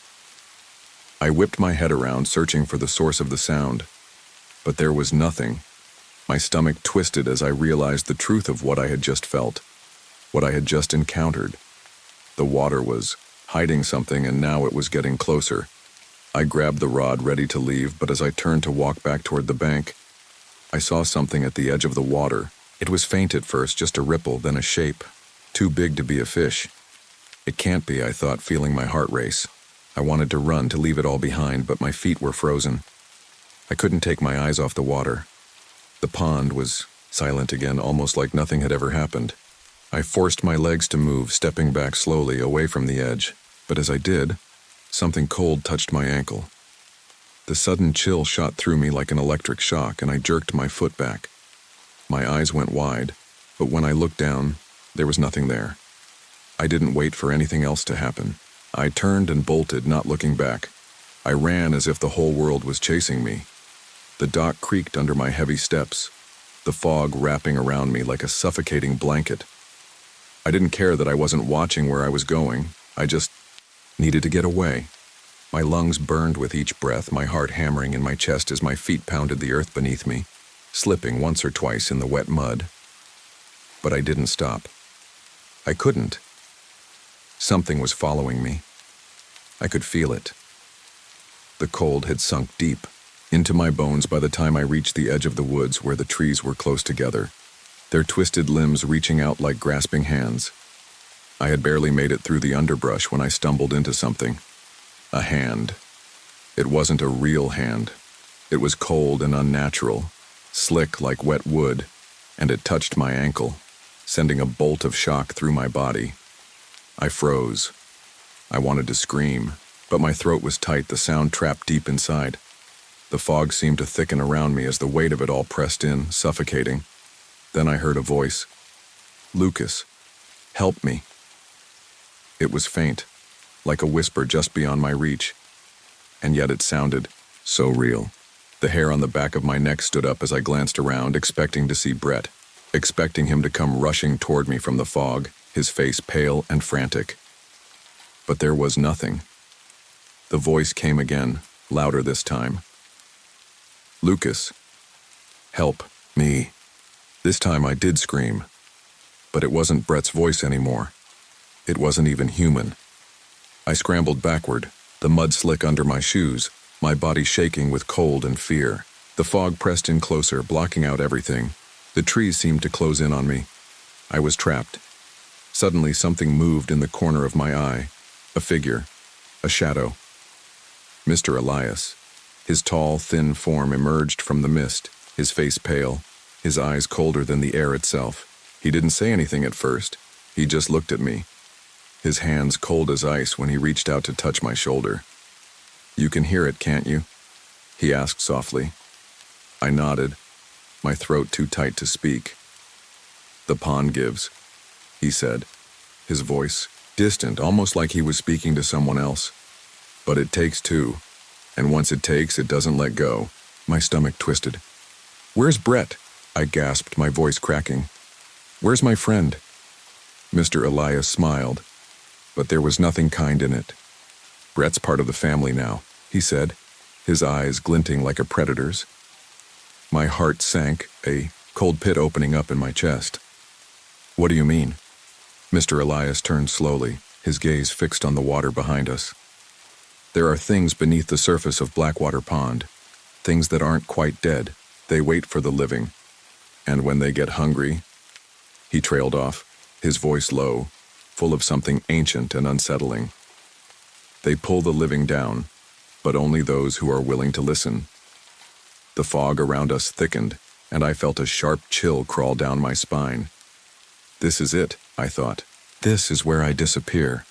A: I whipped my head around, searching for the source of the sound, but there was nothing. My stomach twisted as I realized the truth of what I had just felt, what I had just encountered. The water was hiding something, and now it was getting closer. I grabbed the rod, ready to leave, but as I turned to walk back toward the bank, I saw something at the edge of the water. It was faint at first, just a ripple, then a shape, too big to be a fish. It can't be, I thought, feeling my heart race. I wanted to run, to leave it all behind, but my feet were frozen. I couldn't take my eyes off the water. The pond was silent again, almost like nothing had ever happened. I forced my legs to move, stepping back slowly, away from the edge. But as I did, something cold touched my ankle. The sudden chill shot through me like an electric shock, and I jerked my foot back. My eyes went wide, but when I looked down, there was nothing there. I didn't wait for anything else to happen. I turned and bolted, not looking back. I ran as if the whole world was chasing me. The dock creaked under my heavy steps, the fog wrapping around me like a suffocating blanket. I didn't care that I wasn't watching where I was going. I just needed to get away. My lungs burned with each breath, my heart hammering in my chest as my feet pounded the earth beneath me, slipping once or twice in the wet mud. But I didn't stop. I couldn't. Something was following me. I could feel it. The cold had sunk deep into my bones by the time I reached the edge of the woods where the trees were close together, their twisted limbs reaching out like grasping hands. I had barely made it through the underbrush when I stumbled into something. A hand. It wasn't a real hand. It was cold and unnatural, slick like wet wood, and it touched my ankle, sending a bolt of shock through my body. I froze. I wanted to scream, but my throat was tight, the sound trapped deep inside. The fog seemed to thicken around me as the weight of it all pressed in, suffocating. Then I heard a voice. "Lucas, help me." It was faint, like a whisper just beyond my reach, and yet it sounded so real. The hair on the back of my neck stood up as I glanced around, expecting to see Brett, expecting him to come rushing toward me from the fog, his face pale and frantic. But there was nothing. The voice came again, louder this time. "Lucas, help me." This time I did scream, but it wasn't Brett's voice anymore. It wasn't even human. I scrambled backward, the mud slick under my shoes, my body shaking with cold and fear. The fog pressed in closer, blocking out everything. The trees seemed to close in on me. I was trapped. Suddenly something moved in the corner of my eye. A figure, a shadow. Mr. Elias. His tall, thin form emerged from the mist, his face pale, his eyes colder than the air itself. He didn't say anything at first. He just looked at me, his hands cold as ice when he reached out to touch my shoulder. "You can hear it, can't you?" he asked softly. I nodded, my throat too tight to speak. "The pond gives," he said, his voice distant, almost like he was speaking to someone else. "But it takes two, and once it takes, it doesn't let go." My stomach twisted. "Where's Brett?" I gasped, my voice cracking. "Where's my friend?" Mr. Elias smiled, but there was nothing kind in it. "Brett's part of the family now," he said, his eyes glinting like a predator's. My heart sank, a cold pit opening up in my chest. "What do you mean?" Mr. Elias turned slowly, his gaze fixed on the water behind us. "There are things beneath the surface of Blackwater Pond, things that aren't quite dead. They wait for the living. And when they get hungry..." He trailed off, his voice low, full of something ancient and unsettling. "They pull the living down, but only those who are willing to listen." The fog around us thickened, and I felt a sharp chill crawl down my spine. This is it, I thought. This is where I disappear.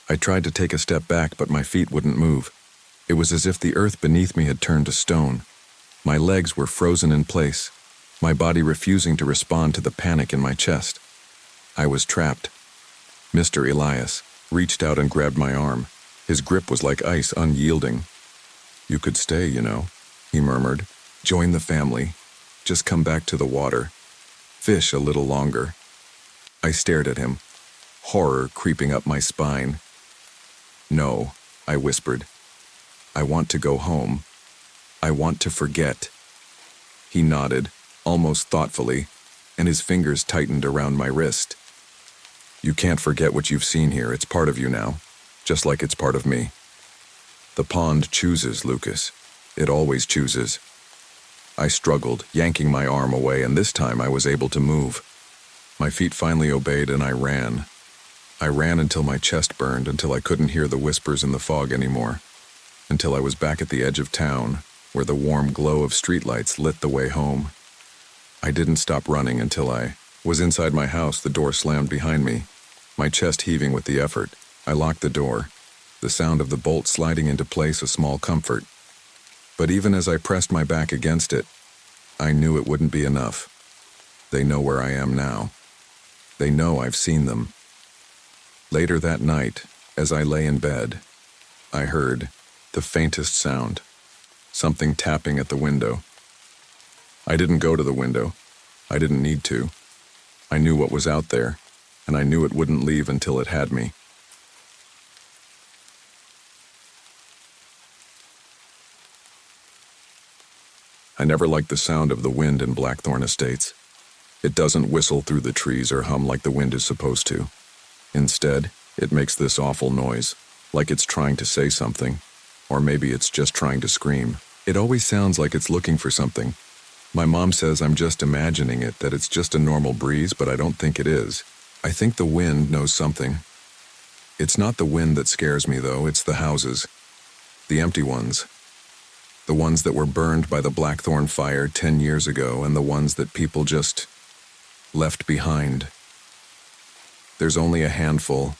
A: I tried to take a step back, but my feet wouldn't move. It was as if the earth beneath me had turned to stone. My legs were frozen in place, my body refusing to respond to the panic in my chest. I was trapped. Mr. Elias reached out and grabbed my arm. His grip was like ice, unyielding. "You could stay, you know," he murmured. "Join the family. Just come back to the water. Fish a little longer." I stared at him, horror creeping up my spine. "No," I whispered. "I want to go home. I want to forget." He nodded, almost thoughtfully, and his fingers tightened around my wrist. "You can't forget what you've seen here. It's part of you now, just like it's part of me. The pond chooses, Lucas. It always chooses." I struggled, yanking my arm away, and this time I was able to move. My feet finally obeyed, and I ran. I ran until my chest burned, until I couldn't hear the whispers in the fog anymore, until I was back at the edge of town, where the warm glow of streetlights lit the way home. I didn't stop running until I was inside my house. The door slammed behind me, my chest heaving with the effort. I locked the door, the sound of the bolt sliding into place a small comfort. But even as I pressed my back against it, I knew it wouldn't be enough. They know where I am now. They know I've seen them. Later that night, as I lay in bed, I heard the faintest sound, something tapping at the window. I didn't go to the window. I didn't need to. I knew what was out there, and I knew it wouldn't leave until it had me. I never liked the sound of the wind in Blackthorn Estates. It doesn't whistle through the trees or hum like the wind is supposed to. Instead, it makes this awful noise, like it's trying to say something, or maybe it's just trying to scream. It always sounds like it's looking for something. My mom says I'm just imagining it, that it's just a normal breeze, but I don't think it is. I think the wind knows something. It's not the wind that scares me, though. It's the houses. The empty ones. The ones that were burned by the Blackthorn fire 10 years ago, and the ones that people just left behind. There's only a handful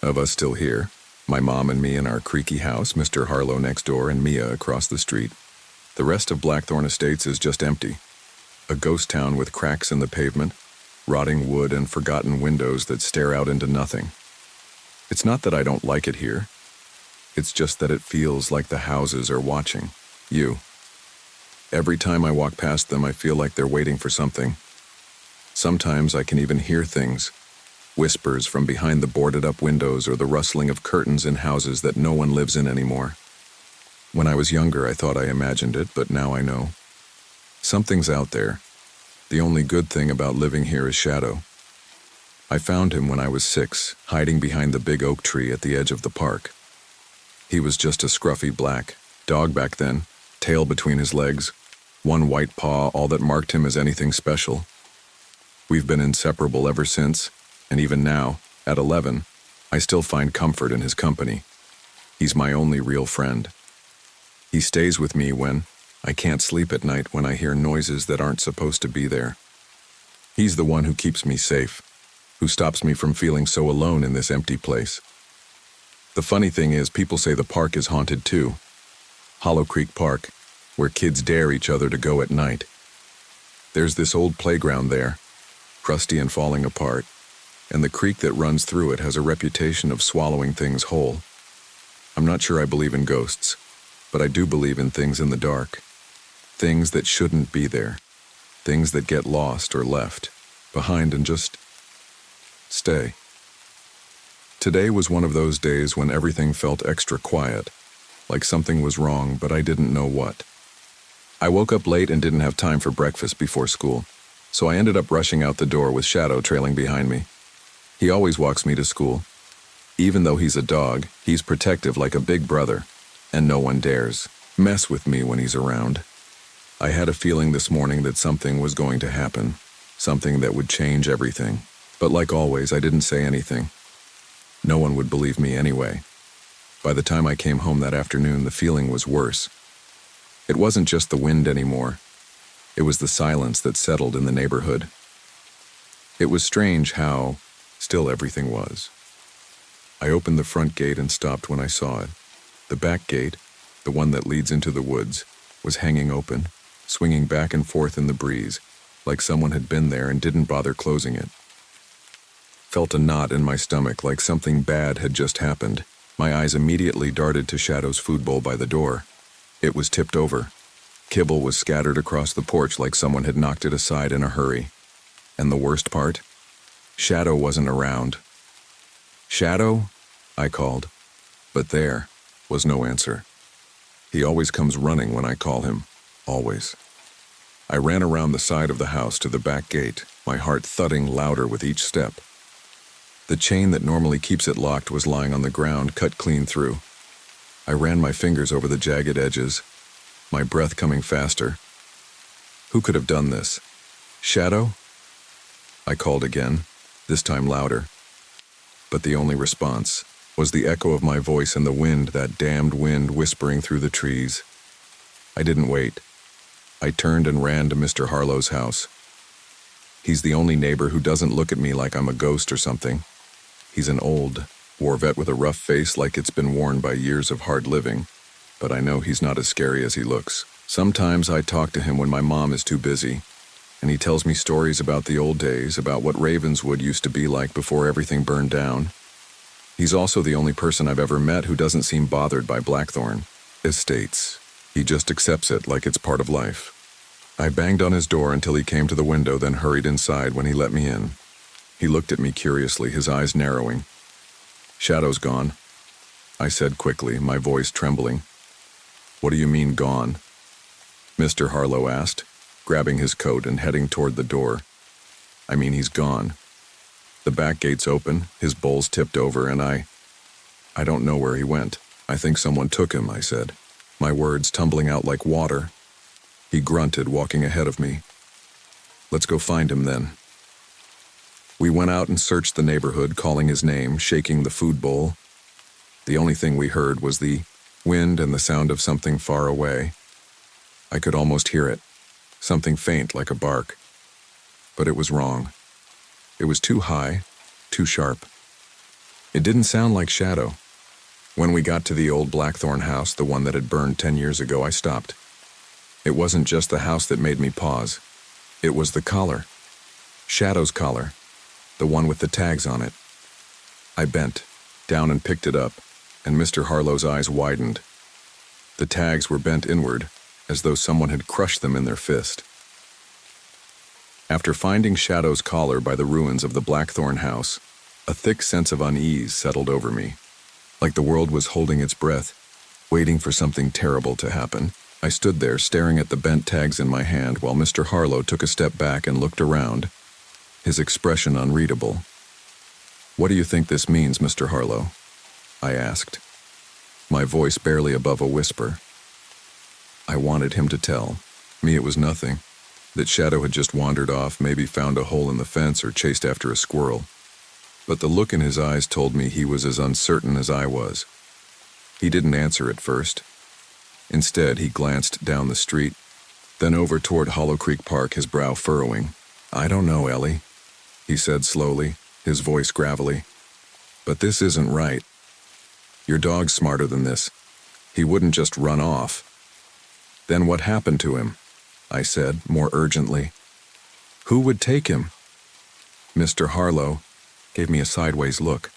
A: of us still here. My mom and me in our creaky house, Mr. Harlow next door, and Mia across the street. The rest of Blackthorn Estates is just empty. A ghost town with cracks in the pavement, rotting wood, and forgotten windows that stare out into nothing. It's not that I don't like it here. It's just that it feels like the houses are watching you. Every time I walk past them, I feel like they're waiting for something. Sometimes I can even hear things, whispers from behind the boarded-up windows or the rustling of curtains in houses that no one lives in anymore. When I was younger, I thought I imagined it, but now I know. Something's out there. The only good thing about living here is Shadow. I found him when I was 6, hiding behind the big oak tree at the edge of the park. He was just a scruffy black dog back then, tail between his legs, one white paw, all that marked him as anything special. We've been inseparable ever since, and even now, at 11, I still find comfort in his company. He's my only real friend. He stays with me when I can't sleep at night, when I hear noises that aren't supposed to be there. He's the one who keeps me safe, who stops me from feeling so alone in this empty place. The funny thing is, people say the park is haunted too. Hollow Creek Park, where kids dare each other to go at night. There's this old playground there, crusty and falling apart, and the creek that runs through it has a reputation of swallowing things whole. I'm not sure I believe in ghosts, but I do believe in things in the dark. Things that shouldn't be there. Things that get lost or left behind and just stay. Today was one of those days when everything felt extra quiet, like something was wrong, but I didn't know what. I woke up late and didn't have time for breakfast before school, so I ended up rushing out the door with Shadow trailing behind me. He always walks me to school. Even though he's a dog, he's protective like a big brother, and no one dares mess with me when he's around. I had a feeling this morning that something was going to happen, something that would change everything. But like always, I didn't say anything. No one would believe me anyway. By the time I came home that afternoon, the feeling was worse. It wasn't just the wind anymore. It was the silence that settled in the neighborhood. It was strange how still everything was. I opened the front gate and stopped when I saw it. The back gate, the one that leads into the woods, was hanging open, swinging back and forth in the breeze, like someone had been there and didn't bother closing it. felt a knot in my stomach like something bad had just happened. My eyes immediately darted to Shadow's food bowl by the door. It was tipped over. Kibble was scattered across the porch like someone had knocked it aside in a hurry. And the worst part? Shadow wasn't around. "Shadow?" I called. But there was no answer. He always comes running when I call him. Always. I ran around the side of the house to the back gate, my heart thudding louder with each step. The chain that normally keeps it locked was lying on the ground, cut clean through. I ran my fingers over the jagged edges, my breath coming faster. Who could have done this? Shadow? I called again, this time louder. But the only response was the echo of my voice and the wind, that damned wind whispering through the trees. I didn't wait. I turned and ran to Mr. Harlow's house. He's the only neighbor who doesn't look at me like I'm a ghost or something. He's an old war vet with a rough face like it's been worn by years of hard living, but I know he's not as scary as he looks. Sometimes I talk to him when my mom is too busy, and he tells me stories about the old days, about what Ravenswood used to be like before everything burned down. He's also the only person I've ever met who doesn't seem bothered by Blackthorn Estates. He just accepts it like it's part of life. I banged on his door until he came to the window, then hurried inside when he let me in. He looked at me curiously, his eyes narrowing. "Shadow's gone," I said quickly, my voice trembling. "What do you mean, gone?" Mr. Harlow asked, grabbing his coat and heading toward the door. "I mean, he's gone. The back gate's open, his bowl's tipped over, and I don't know where he went. I think someone took him," I said, my words tumbling out like water. He grunted, walking ahead of me. "Let's go find him then." We went out and searched the neighborhood, calling his name, shaking the food bowl. The only thing we heard was the wind and the sound of something far away. I could almost hear it, something faint like a bark. But it was wrong. It was too high, too sharp. It didn't sound like Shadow. When we got to the old Blackthorn house, the one that had burned 10 years ago, I stopped. It wasn't just the house that made me pause. It was the collar. Shadow's collar, the one with the tags on it. I bent down and picked it up, and Mr. Harlow's eyes widened. The tags were bent inward, as though someone had crushed them in their fist. After finding Shadow's collar by the ruins of the Blackthorn house, a thick sense of unease settled over me, like the world was holding its breath, waiting for something terrible to happen. I stood there staring at the bent tags in my hand while Mr. Harlow took a step back and looked around, his expression unreadable. "What do you think this means, Mr. Harlow?" I asked, my voice barely above a whisper. I wanted him to tell me it was nothing, that Shadow had just wandered off, maybe found a hole in the fence or chased after a squirrel. But the look in his eyes told me he was as uncertain as I was. He didn't answer at first. Instead, he glanced down the street, then over toward Hollow Creek Park, his brow furrowing. "I don't know, Ellie," he said slowly, his voice gravelly. "But this isn't right. Your dog's smarter than this. He wouldn't just run off." "Then what happened to him?" I said, more urgently. "Who would take him?" Mr. Harlow gave me a sideways look.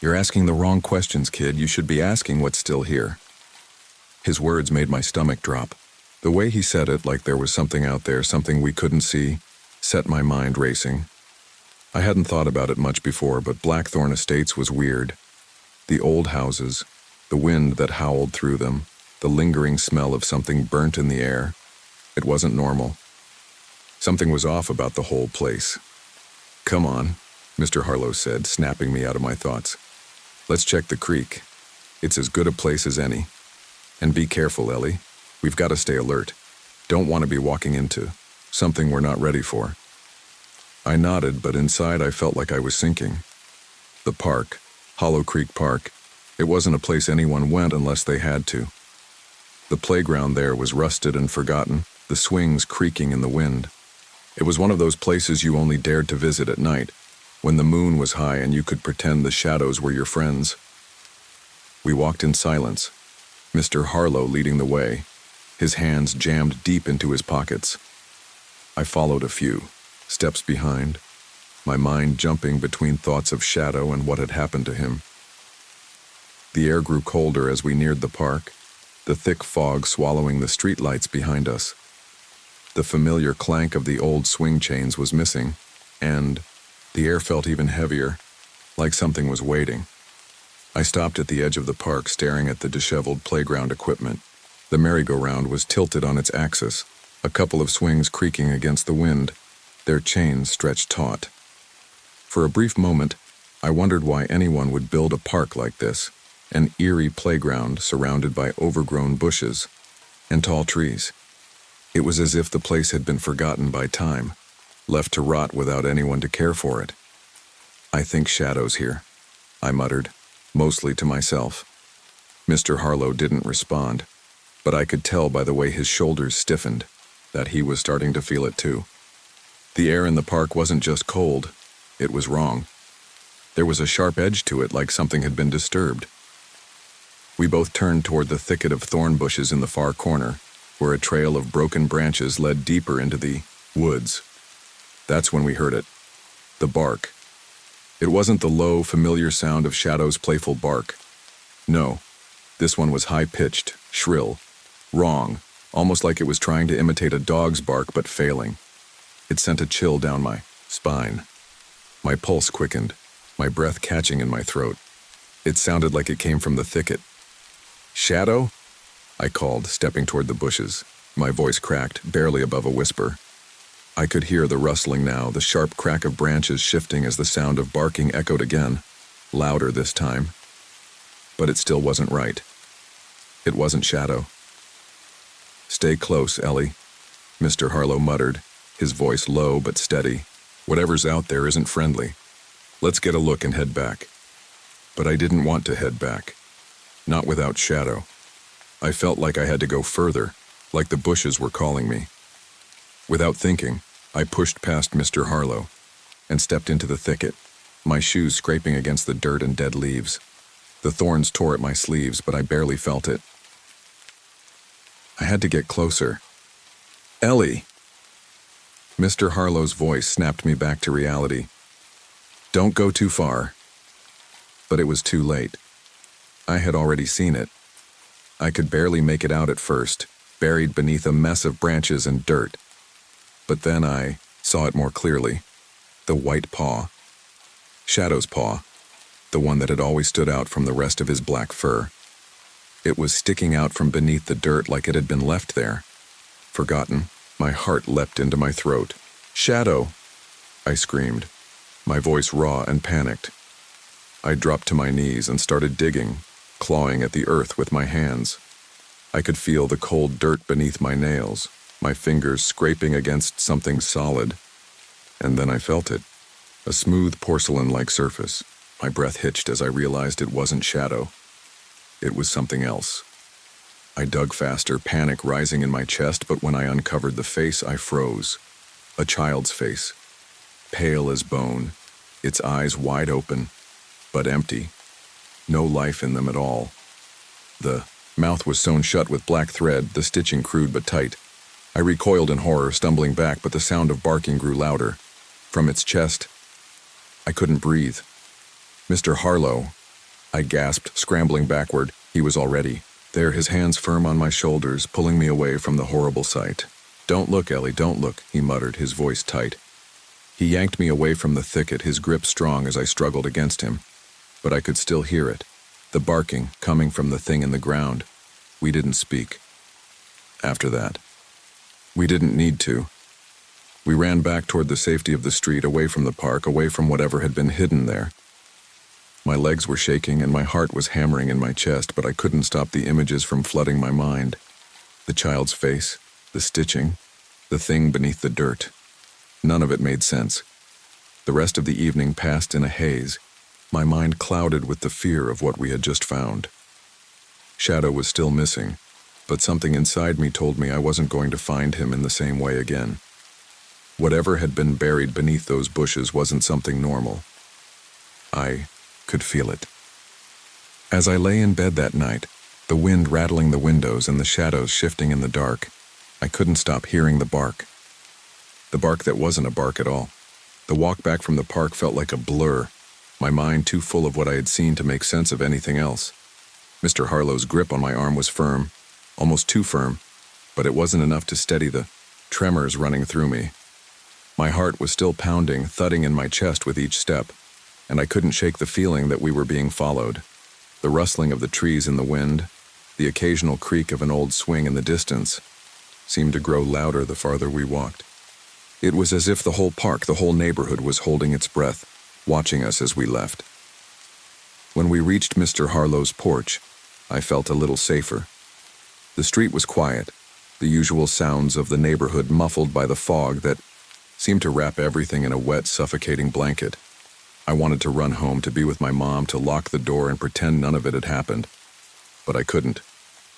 A: "You're asking the wrong questions, kid. You should be asking what's still here." His words made my stomach drop. The way he said it, like there was something out there, something we couldn't see, set my mind racing. I hadn't thought about it much before, but Blackthorn Estates was weird. The old houses, the wind that howled through them, the lingering smell of something burnt in the air. It wasn't normal. Something was off about the whole place. "Come on," Mr. Harlow said, snapping me out of my thoughts. "Let's check the creek. It's as good a place as any. And be careful, Ellie. We've got to stay alert. Don't want to be walking into something we're not ready for." I nodded, but inside I felt like I was sinking. The park, Hollow Creek Park, it wasn't a place anyone went unless they had to. The playground there was rusted and forgotten, the swings creaking in the wind. It was one of those places you only dared to visit at night, when the moon was high and you could pretend the shadows were your friends. We walked in silence, Mr. Harlow leading the way, his hands jammed deep into his pockets. I followed a few steps behind. my mind jumping between thoughts of Shadow and what had happened to him. The air grew colder as we neared the park, the thick fog swallowing the streetlights behind us. The familiar clank of the old swing chains was missing, and the air felt even heavier, like something was waiting. I stopped at the edge of the park, staring at the disheveled playground equipment. The merry-go-round was tilted on its axis, a couple of swings creaking against the wind, their chains stretched taut. For a brief moment, I wondered why anyone would build a park like this, an eerie playground surrounded by overgrown bushes and tall trees. It was as if the place had been forgotten by time, left to rot without anyone to care for it. "I think Shadow's here," I muttered, mostly to myself. Mr. Harlow didn't respond, but I could tell by the way his shoulders stiffened that he was starting to feel it too. The air in the park wasn't just cold, it was wrong. There was a sharp edge to it, like something had been disturbed. We both turned toward the thicket of thorn bushes in the far corner, where a trail of broken branches led deeper into the woods. That's when we heard it. The bark. It wasn't the low, familiar sound of Shadow's playful bark. No, this one was high-pitched, shrill, wrong, almost like it was trying to imitate a dog's bark but failing. It sent a chill down my spine. My pulse quickened, my breath catching in my throat. It sounded like it came from the thicket. "Shadow?" I called, stepping toward the bushes. My voice cracked, barely above a whisper. I could hear the rustling now, the sharp crack of branches shifting as the sound of barking echoed again, louder this time. But it still wasn't right. It wasn't Shadow. "Stay close, Ellie," Mr. Harlow muttered, his voice low but steady. "Whatever's out there isn't friendly. Let's get a look and head back." But I didn't want to head back. Not without Shadow. I felt like I had to go further, like the bushes were calling me. Without thinking, I pushed past Mr. Harlow and stepped into the thicket, my shoes scraping against the dirt and dead leaves. The thorns tore at my sleeves, but I barely felt it. I had to get closer. "Ellie!" Mr. Harlow's voice snapped me back to reality. "Don't go too far." But it was too late. I had already seen it. I could barely make it out at first, buried beneath a mess of branches and dirt. But then I saw it more clearly. The white paw. Shadow's paw. The one that had always stood out from the rest of his black fur. It was sticking out from beneath the dirt like it had been left there. Forgotten, my heart leapt into my throat. "Shadow!" I screamed, my voice raw and panicked. I dropped to my knees and started digging, clawing at the earth with my hands. I could feel the cold dirt beneath my nails, my fingers scraping against something solid. And then I felt it, a smooth porcelain-like surface. My breath hitched as I realized it wasn't Shadow. It was something else. I dug faster, panic rising in my chest, but when I uncovered the face, I froze. A child's face, pale as bone, its eyes wide open, but empty. No life in them at all. The mouth was sewn shut with black thread, the stitching crude but tight. I recoiled in horror, stumbling back, but the sound of barking grew louder. From its chest, I couldn't breathe. "Mr. Harlow," I gasped, scrambling backward. He was already there, his hands firm on my shoulders, pulling me away from the horrible sight. "Don't look, Ellie, don't look," he muttered, his voice tight. He yanked me away from the thicket, his grip strong as I struggled against him. But I could still hear it, the barking coming from the thing in the ground. We didn't speak. After that, we didn't need to. We ran back toward the safety of the street, away from the park, away from whatever had been hidden there. My legs were shaking and my heart was hammering in my chest, but I couldn't stop the images from flooding my mind. The child's face, the stitching, the thing beneath the dirt. None of it made sense. The rest of the evening passed in a haze, my mind clouded with the fear of what we had just found. Shadow was still missing, but something inside me told me I wasn't going to find him in the same way again. Whatever had been buried beneath those bushes wasn't something normal. I could feel it. As I lay in bed that night, the wind rattling the windows and the shadows shifting in the dark, I couldn't stop hearing the bark. The bark that wasn't a bark at all. The walk back from the park felt like a blur, my mind too full of what I had seen to make sense of anything else. Mr. Harlow's grip on my arm was firm, almost too firm, but it wasn't enough to steady the tremors running through me. My heart was still pounding, thudding in my chest with each step, and I couldn't shake the feeling that we were being followed. The rustling of the trees in the wind, the occasional creak of an old swing in the distance, seemed to grow louder the farther we walked. It was as if the whole park, the whole neighborhood was holding its breath, watching us as we left. When we reached Mr. Harlow's porch, I felt a little safer. The street was quiet, the usual sounds of the neighborhood muffled by the fog that seemed to wrap everything in a wet, suffocating blanket. I wanted to run home, to be with my mom, to lock the door and pretend none of it had happened. But I couldn't.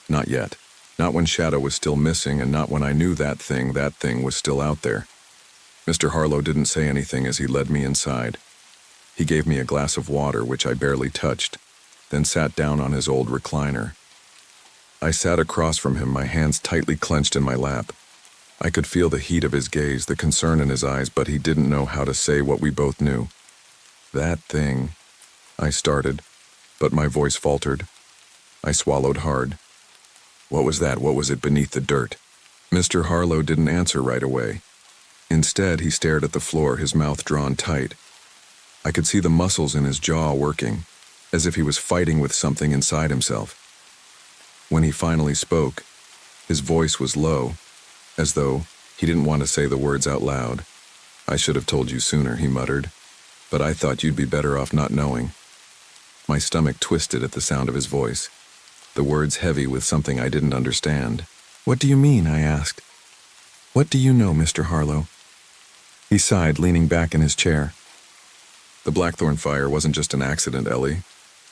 A: Not yet. Not when Shadow was still missing, and not when I knew that thing was still out there. Mr. Harlow didn't say anything as he led me inside. He gave me a glass of water, which I barely touched, then sat down on his old recliner. I sat across from him, my hands tightly clenched in my lap. I could feel the heat of his gaze, the concern in his eyes, but he didn't know how to say what we both knew. That thing, I started, but my voice faltered. I swallowed hard. What was that? What was it beneath the dirt? Mr. Harlow didn't answer right away. Instead, he stared at the floor, his mouth drawn tight. I could see the muscles in his jaw working, as if he was fighting with something inside himself. When he finally spoke, his voice was low, as though he didn't want to say the words out loud. "I should have told you sooner," he muttered, "but I thought you'd be better off not knowing." My stomach twisted at the sound of his voice, the words heavy with something I didn't understand. "What do you mean?" I asked. "What do you know, Mr. Harlow?" He sighed, leaning back in his chair. "The Blackthorn fire wasn't just an accident, Ellie.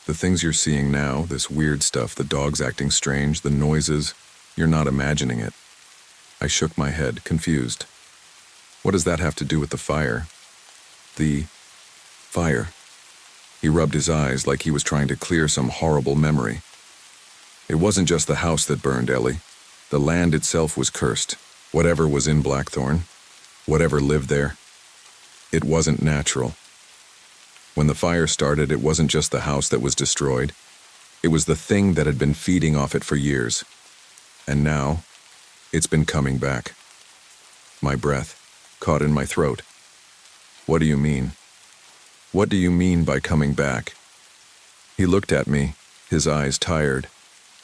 A: The things you're seeing now, this weird stuff, the dogs acting strange, the noises, you're not imagining it." I shook my head, confused. "What does that have to do with the fire?" "The fire." He rubbed his eyes like he was trying to clear some horrible memory. "It wasn't just the house that burned, Ellie. The land itself was cursed. Whatever was in Blackthorn, whatever lived there, it wasn't natural. When the fire started, it wasn't just the house that was destroyed. It was the thing that had been feeding off it for years. And now, it's been coming back." My breath caught in my throat. "What do you mean? What do you mean by coming back?" He looked at me, his eyes tired,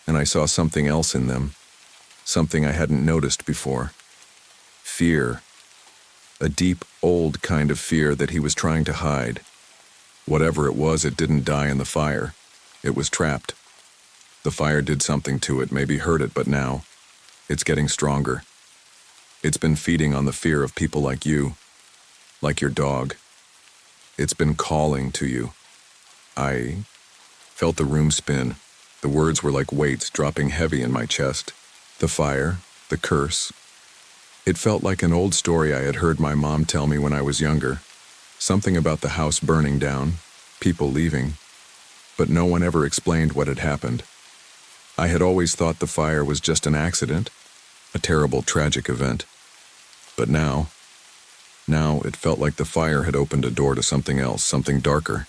A: and I saw something else in them, something I hadn't noticed before. Fear. A deep, old kind of fear that he was trying to hide. Whatever it was, it didn't die in the fire. It was trapped. The fire did something to it, maybe hurt it, but now, it's getting stronger. It's been feeding on the fear of people like you, like your dog. It's been calling to you. I felt the room spin. The words were like weights dropping heavy in my chest. The fire, the curse. It felt like an old story I had heard my mom tell me when I was younger. Something about the house burning down, people leaving, but no one ever explained what had happened. I had always thought the fire was just an accident, a terrible, tragic event. But now it felt like the fire had opened a door to something else, something darker.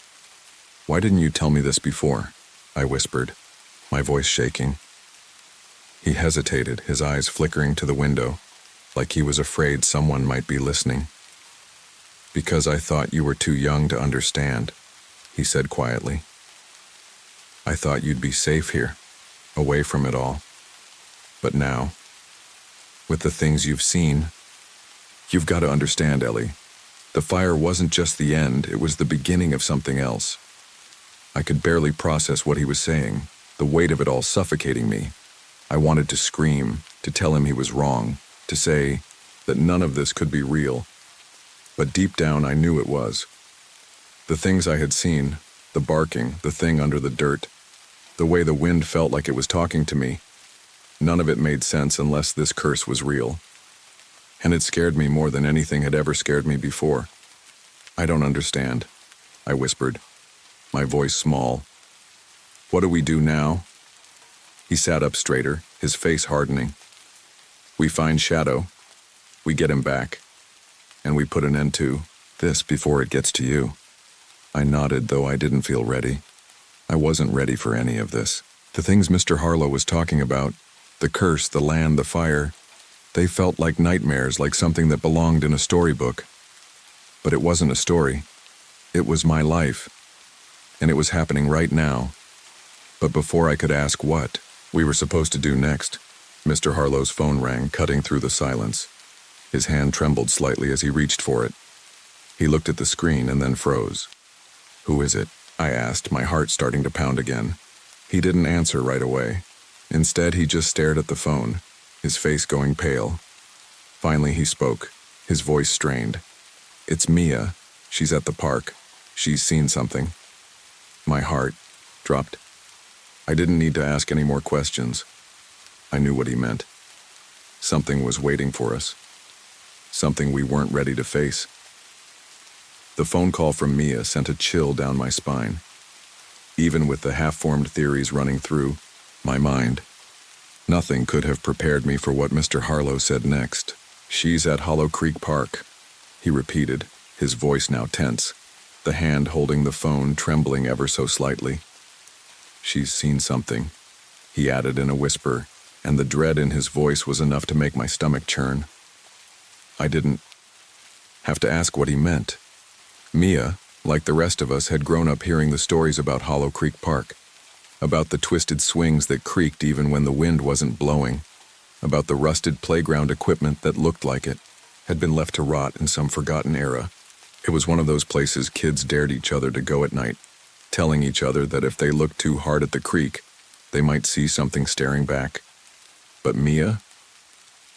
A: "Why didn't you tell me this before?" I whispered, my voice shaking. He hesitated, his eyes flickering to the window, like he was afraid someone might be listening. "Because I thought you were too young to understand," he said quietly. "I thought you'd be safe here, away from it all. But now, with the things you've seen, you've got to understand, Ellie. The fire wasn't just the end, it was the beginning of something else." I could barely process what he was saying, the weight of it all suffocating me. I wanted to scream, to tell him he was wrong, to say that none of this could be real. But deep down I knew it was. The things I had seen, the barking, the thing under the dirt, the way the wind felt like it was talking to me, none of it made sense unless this curse was real. And it scared me more than anything had ever scared me before. "I don't understand," I whispered, my voice small. "What do we do now?" He sat up straighter, his face hardening. "We find Shadow, we get him back, and we put an end to this before it gets to you." I nodded, though I didn't feel ready. I wasn't ready for any of this. The things Mr. Harlow was talking about, the curse, the land, the fire, they felt like nightmares, like something that belonged in a storybook. But it wasn't a story. It was my life. And it was happening right now. But before I could ask what we were supposed to do next, Mr. Harlow's phone rang, cutting through the silence. His hand trembled slightly as he reached for it. He looked at the screen and then froze. "Who is it?" I asked, my heart starting to pound again. He didn't answer right away. Instead, he just stared at the phone, his face going pale. Finally, he spoke, his voice strained. "It's Mia. She's at the park. She's seen something." My heart dropped. I didn't need to ask any more questions. I knew what he meant. Something was waiting for us. Something we weren't ready to face. The phone call from Mia sent a chill down my spine. Even with the half-formed theories running through my mind, nothing could have prepared me for what Mr. Harlow said next. "She's at Hollow Creek Park," he repeated, his voice now tense, the hand holding the phone trembling ever so slightly. "She's seen something," he added in a whisper, and the dread in his voice was enough to make my stomach churn. I didn't have to ask what he meant. Mia, like the rest of us, had grown up hearing the stories about Hollow Creek Park, about the twisted swings that creaked even when the wind wasn't blowing, about the rusted playground equipment that looked like it had been left to rot in some forgotten era. It was one of those places kids dared each other to go at night, telling each other that if they looked too hard at the creek, they might see something staring back. But Mia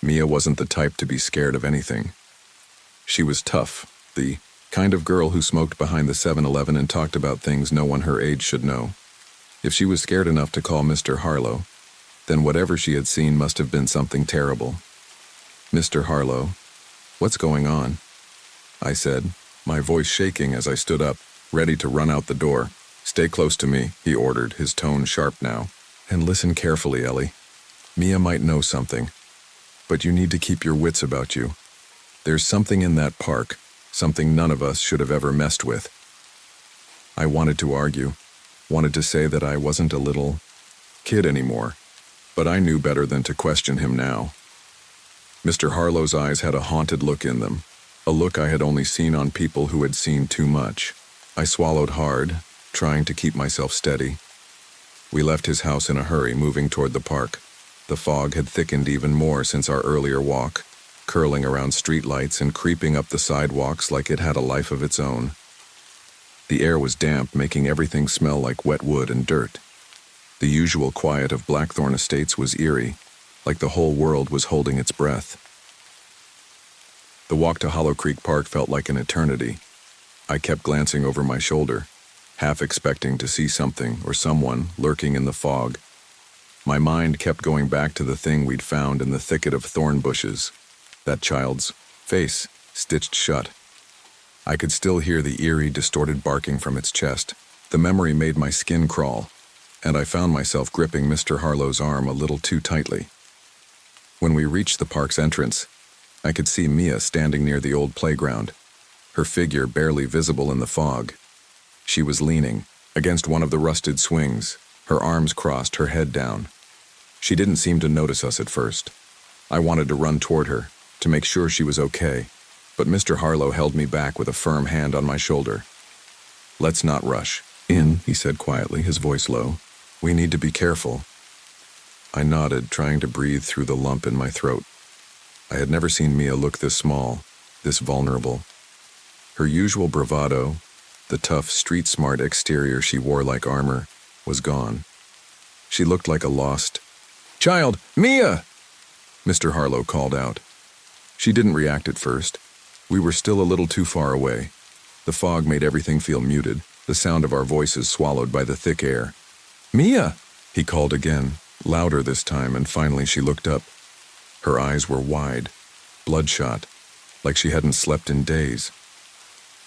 A: wasn't the type to be scared of anything. She was tough, the kind of girl who smoked behind the 7-Eleven and talked about things no one her age should know. If she was scared enough to call Mr. Harlow, then whatever she had seen must have been something terrible. "Mr. Harlow, what's going on?" I said, my voice shaking as I stood up, ready to run out the door. "Stay close to me," he ordered, his tone sharp now. "And listen carefully, Ellie. Mia might know something, but you need to keep your wits about you. There's something in that park, something none of us should have ever messed with." I wanted to argue, wanted to say that I wasn't a little kid anymore, but I knew better than to question him now. Mr. Harlow's eyes had a haunted look in them, a look I had only seen on people who had seen too much. I swallowed hard, trying to keep myself steady. We left his house in a hurry, moving toward the park. The fog had thickened even more since our earlier walk, curling around streetlights and creeping up the sidewalks like it had a life of its own. The air was damp, making everything smell like wet wood and dirt. The usual quiet of Blackthorn Estates was eerie, like the whole world was holding its breath. The walk to Hollow Creek Park felt like an eternity. I kept glancing over my shoulder, half expecting to see something or someone lurking in the fog. My mind kept going back to the thing we'd found in the thicket of thorn bushes, that child's face stitched shut. I could still hear the eerie, distorted barking from its chest. The memory made my skin crawl, and I found myself gripping Mr. Harlow's arm a little too tightly. When we reached the park's entrance, I could see Mia standing near the old playground, her figure barely visible in the fog. She was leaning against one of the rusted swings, her arms crossed, her head down. She didn't seem to notice us at first. I wanted to run toward her, to make sure she was okay, but Mr. Harlow held me back with a firm hand on my shoulder. "Let's not rush in," he said quietly, his voice low. "We need to be careful." I nodded, trying to breathe through the lump in my throat. I had never seen Mia look this small, this vulnerable. Her usual bravado, the tough, street-smart exterior she wore like armor, was gone. She looked like a lost child. "Mia!" Mr. Harlow called out. She didn't react at first. We were still a little too far away. The fog made everything feel muted, the sound of our voices swallowed by the thick air. "Mia!" he called again, louder this time, and finally she looked up. Her eyes were wide, bloodshot, like she hadn't slept in days.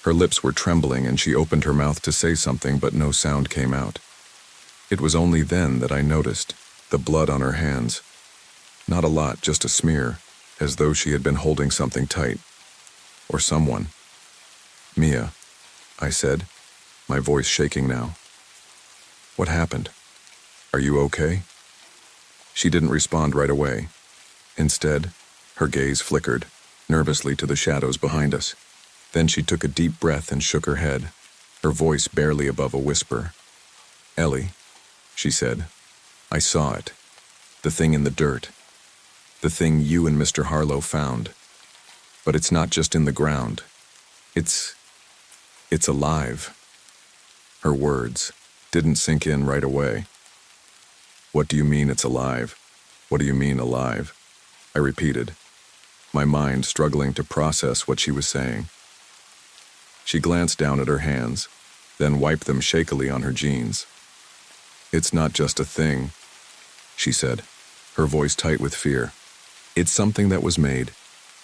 A: Her lips were trembling and she opened her mouth to say something, but no sound came out. It was only then that I noticed the blood on her hands. Not a lot, just a smear, as though she had been holding something tight. Or someone. Mia, I said, my voice shaking now. What happened? Are you okay? She didn't respond right away. Instead, her gaze flickered nervously to the shadows behind us. Then she took a deep breath and shook her head, her voice barely above a whisper. Ellie, she said, I saw it. The thing in the dirt. The thing you and Mr. Harlow found. But it's not just in the ground. It's alive. Her words didn't sink in right away. What do you mean it's alive? What do you mean alive? I repeated, my mind struggling to process what she was saying. She glanced down at her hands, then wiped them shakily on her jeans. It's not just a thing, she said, her voice tight with fear. It's something that was made,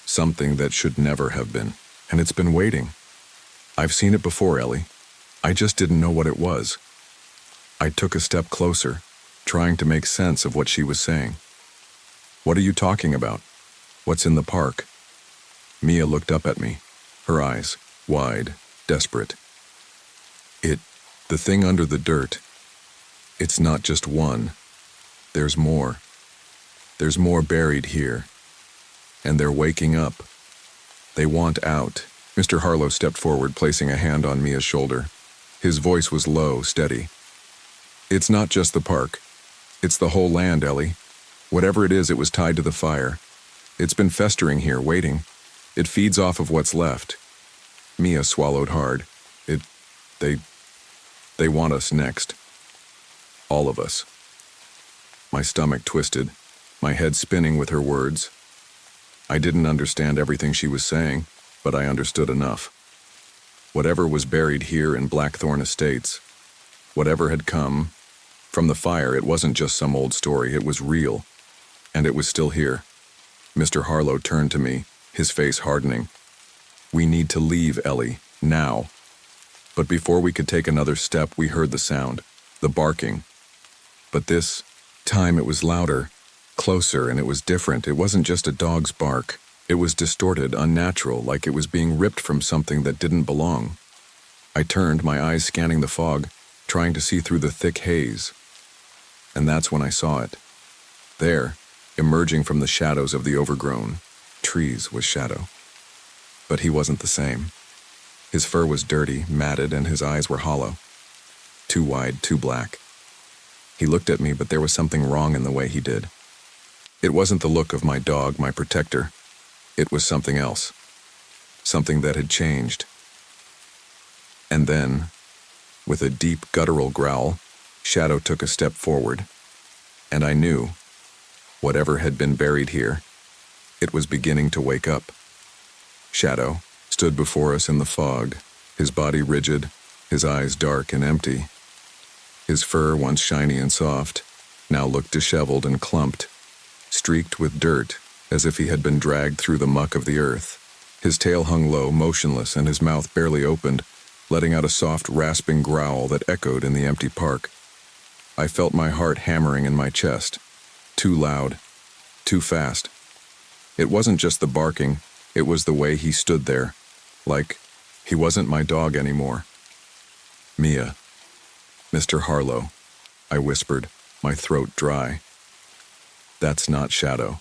A: something that should never have been, and it's been waiting. I've seen it before, Ellie. I just didn't know what it was. I took a step closer, trying to make sense of what she was saying. What are you talking about? What's in the park? Mia looked up at me, her eyes wide, desperate. The thing under the dirt. It's not just one. There's more. There's more buried here. And they're waking up. They want out. Mr. Harlow stepped forward, placing a hand on Mia's shoulder. His voice was low, steady. It's not just the park. It's the whole land, Ellie. Whatever it is, it was tied to the fire. It's been festering here, waiting. It feeds off of what's left. Mia swallowed hard. They want us next. All of us. My stomach twisted, my head spinning with her words. I didn't understand everything she was saying, but I understood enough. Whatever was buried here in Blackthorn Estates, whatever had come from the fire, it wasn't just some old story, it was real. And it was still here. Mr. Harlow turned to me, his face hardening. We need to leave, Ellie, now. But before we could take another step, we heard the sound, the barking. But this time it was louder, closer, and it was different. It wasn't just a dog's bark. It was distorted, unnatural, like it was being ripped from something that didn't belong. I turned, my eyes scanning the fog, trying to see through the thick haze. And that's when I saw it. There, emerging from the shadows of the overgrown trees, was Shadow. But he wasn't the same. His fur was dirty, matted, and his eyes were hollow. Too wide, too black. He looked at me, but there was something wrong in the way he did. It wasn't the look of my dog, my protector. It was something else. Something that had changed. And then, with a deep, guttural growl, Shadow took a step forward. And I knew, whatever had been buried here, it was beginning to wake up. Shadow stood before us in the fog, his body rigid, his eyes dark and empty. His fur, once shiny and soft, now looked disheveled and clumped, streaked with dirt, as if he had been dragged through the muck of the earth. His tail hung low, motionless, and his mouth barely opened, letting out a soft, rasping growl that echoed in the empty park. I felt my heart hammering in my chest. Too loud, too fast. It wasn't just the barking, it was the way he stood there, like he wasn't my dog anymore. Mia. Mr. Harlow, I whispered, my throat dry. That's not Shadow.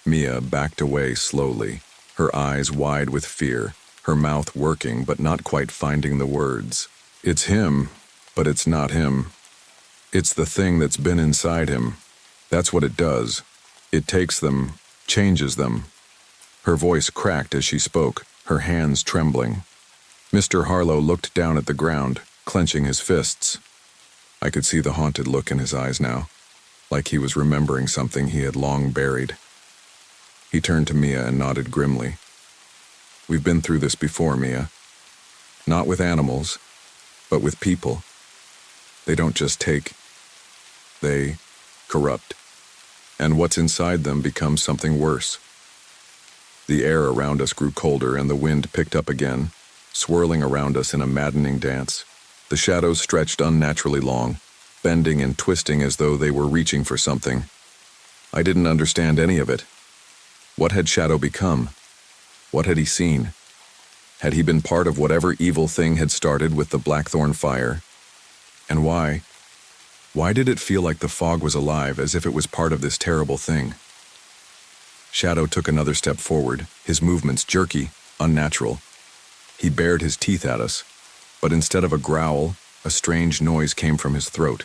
A: Mia backed away slowly, her eyes wide with fear, her mouth working but not quite finding the words. It's him, but it's not him. It's the thing that's been inside him. That's what it does. It takes them, changes them. Her voice cracked as she spoke, her hands trembling. Mr. Harlow looked down at the ground, clenching his fists. I could see the haunted look in his eyes now, like he was remembering something he had long buried. He turned to Mia and nodded grimly. We've been through this before, Mia. Not with animals, but with people. They don't just take, they corrupt. And what's inside them becomes something worse. The air around us grew colder and the wind picked up again, swirling around us in a maddening dance. The shadows stretched unnaturally long, bending and twisting as though they were reaching for something. I didn't understand any of it. What had Shadow become? What had he seen? Had he been part of whatever evil thing had started with the blackthorn fire? And why? Why did it feel like the fog was alive, as if it was part of this terrible thing? Shadow took another step forward, his movements jerky, unnatural. He bared his teeth at us, but instead of a growl, a strange noise came from his throat.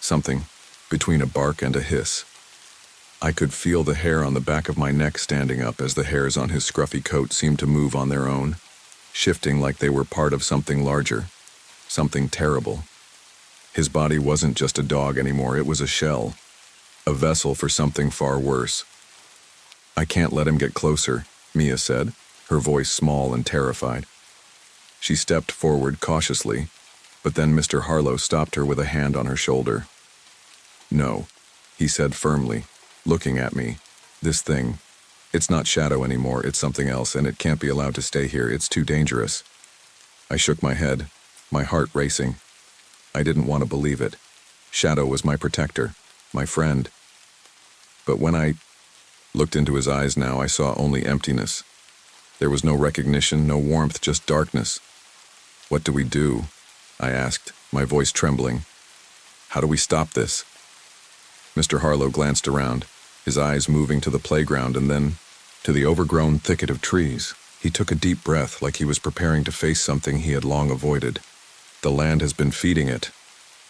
A: Something between a bark and a hiss. I could feel the hair on the back of my neck standing up as the hairs on his scruffy coat seemed to move on their own, shifting like they were part of something larger, something terrible. His body wasn't just a dog anymore, it was a shell, a vessel for something far worse. "I can't let him get closer," Mia said, her voice small and terrified. She stepped forward cautiously, but then Mr. Harlow stopped her with a hand on her shoulder. "No," he said firmly, looking at me. "This thing, it's not Shadow anymore, it's something else, and it can't be allowed to stay here, it's too dangerous." I shook my head, my heart racing. I didn't want to believe it. Shadow was my protector, my friend. But when I looked into his eyes now, I saw only emptiness. There was no recognition, no warmth, just darkness. "What do we do?" I asked, my voice trembling. "How do we stop this?" Mr. Harlow glanced around, his eyes moving to the playground and then to the overgrown thicket of trees. He took a deep breath, like he was preparing to face something he had long avoided. "The land has been feeding it.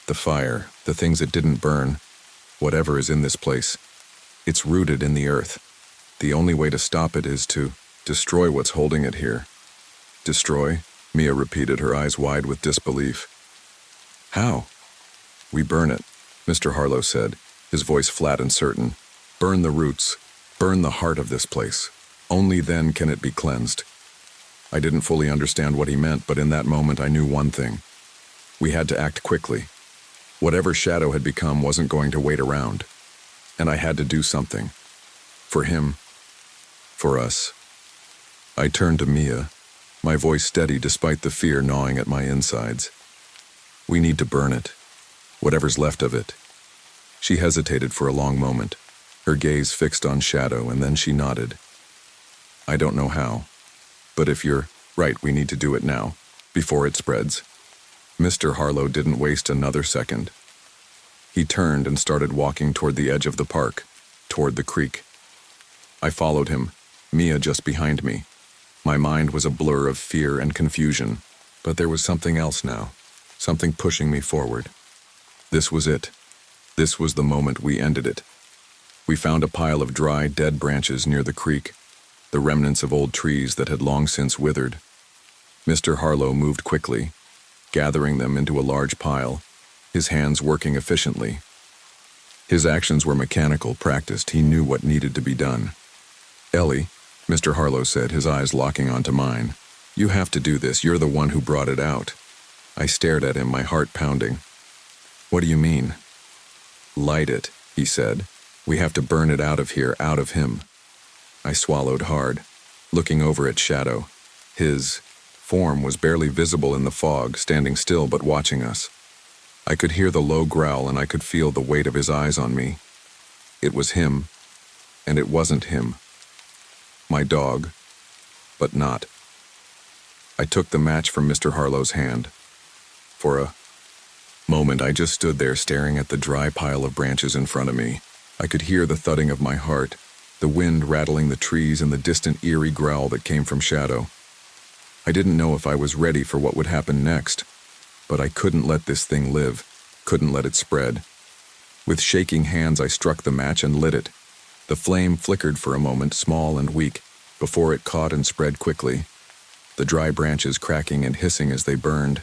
A: The fire, the things it didn't burn, whatever is in this place. It's rooted in the earth. The only way to stop it is to destroy what's holding it here." "Destroy?" Mia repeated, her eyes wide with disbelief. "How?" "We burn it," Mr. Harlow said, his voice flat and certain. "Burn the roots. Burn the heart of this place. Only then can it be cleansed." I didn't fully understand what he meant, but in that moment I knew one thing. We had to act quickly. Whatever Shadow had become wasn't going to wait around. And I had to do something. For him. For us. I turned to Mia, my voice steady despite the fear gnawing at my insides. "We need to burn it. Whatever's left of it." She hesitated for a long moment, her gaze fixed on Shadow, and then she nodded. "I don't know how. But if you're right, we need to do it now, before it spreads." Mr. Harlow didn't waste another second. He turned and started walking toward the edge of the park, toward the creek. I followed him, Mia just behind me. My mind was a blur of fear and confusion, but there was something else now, something pushing me forward. This was it. This was the moment we ended it. We found a pile of dry, dead branches near the creek, the remnants of old trees that had long since withered. Mr. Harlow moved quickly, gathering them into a large pile, his hands working efficiently. His actions were mechanical, practiced. He knew what needed to be done. "Ellie," Mr. Harlow said, his eyes locking onto mine, "you have to do this. You're the one who brought it out." I stared at him, my heart pounding. "What do you mean?" "Light it," he said. "We have to burn it out of here, out of him." I swallowed hard, looking over at Shadow. His form was barely visible in the fog, standing still but watching us. I could hear the low growl and I could feel the weight of his eyes on me. It was him, and it wasn't him. My dog, but not. I took the match from Mr. Harlow's hand. For a moment I just stood there staring at the dry pile of branches in front of me. I could hear the thudding of my heart, the wind rattling the trees and the distant eerie growl that came from Shadow. I didn't know if I was ready for what would happen next, but I couldn't let this thing live, couldn't let it spread. With shaking hands I struck the match and lit it. The flame flickered for a moment, small and weak, before it caught and spread quickly, the dry branches cracking and hissing as they burned.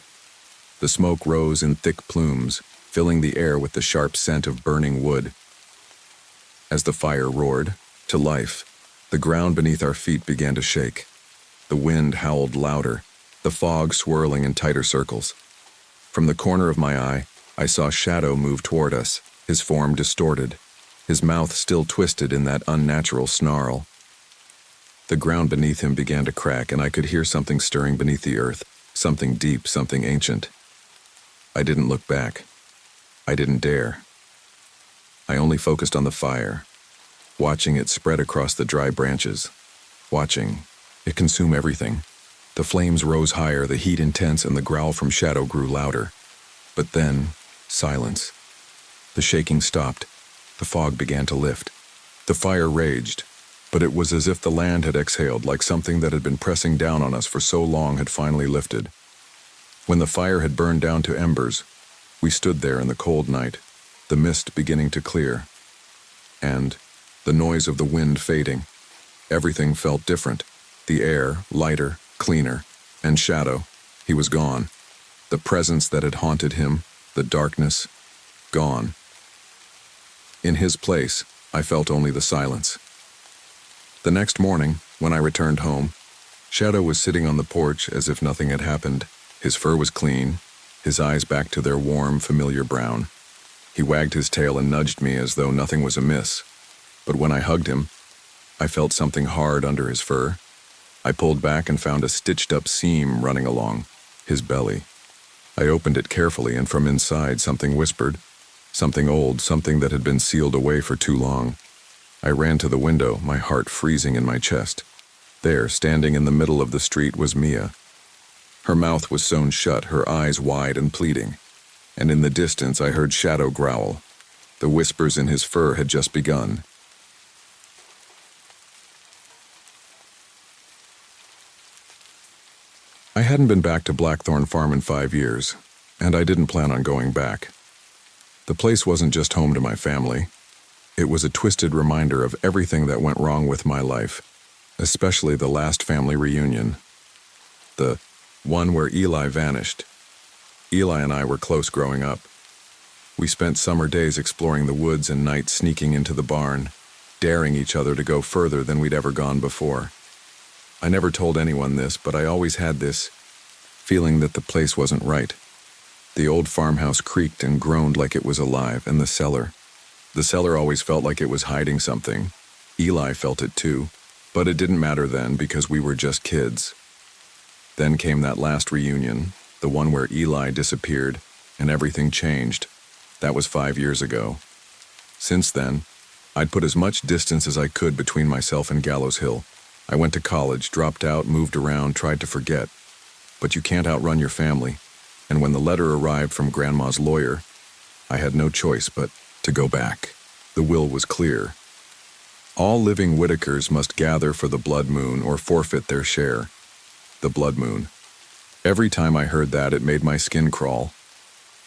A: The smoke rose in thick plumes, filling the air with the sharp scent of burning wood. As the fire roared, to life, the ground beneath our feet began to shake. The wind howled louder, the fog swirling in tighter circles. From the corner of my eye, I saw Shadow move toward us, his form distorted, his mouth still twisted in that unnatural snarl. The ground beneath him began to crack, and I could hear something stirring beneath the earth, something deep, something ancient. I didn't look back. I didn't dare. I only focused on the fire, watching it spread across the dry branches, watching it consume everything, The flames rose higher, the heat intense, and the growl from Shadow grew louder. But then, silence. The shaking stopped. The fog began to lift. The fire raged, but it was as if the land had exhaled, like something that had been pressing down on us for so long had finally lifted. When the fire had burned down to embers, we stood there in the cold night, the mist beginning to clear, and the noise of the wind fading. Everything felt different. The air, lighter, cleaner, and Shadow, he was gone. The presence that had haunted him, the darkness, gone. In his place, I felt only the silence. The next morning, when I returned home, Shadow was sitting on the porch as if nothing had happened. His fur was clean, his eyes back to their warm, familiar brown. He wagged his tail and nudged me as though nothing was amiss. But when I hugged him, I felt something hard under his fur. I pulled back and found a stitched-up seam running along his belly. I opened it carefully, and from inside something whispered. Something old, something that had been sealed away for too long. I ran to the window, my heart freezing in my chest. There, standing in the middle of the street, was Mia. Her mouth was sewn shut, her eyes wide and pleading. And in the distance I heard Shadow growl. The whispers in his fur had just begun. I hadn't been back to Blackthorn Farm in 5 years, and I didn't plan on going back. The place wasn't just home to my family. It was a twisted reminder of everything that went wrong with my life, especially the last family reunion. The one where Eli vanished. Eli and I were close growing up. We spent summer days exploring the woods and nights sneaking into the barn, daring each other to go further than we'd ever gone before. I never told anyone this, but I always had this feeling that the place wasn't right. The old farmhouse creaked and groaned like it was alive, and the cellar always felt like it was hiding something. Eli felt it too, but it didn't matter then because we were just kids. Then came that last reunion, the one where Eli disappeared, and everything changed. That was 5 years ago. Since then, I'd put as much distance as I could between myself and Gallows Hill. I went to college, dropped out, moved around, tried to forget. But you can't outrun your family. And when the letter arrived from Grandma's lawyer, I had no choice but to go back. The will was clear. All living Whitakers must gather for the blood moon or forfeit their share. The blood moon. Every time I heard that, it made my skin crawl.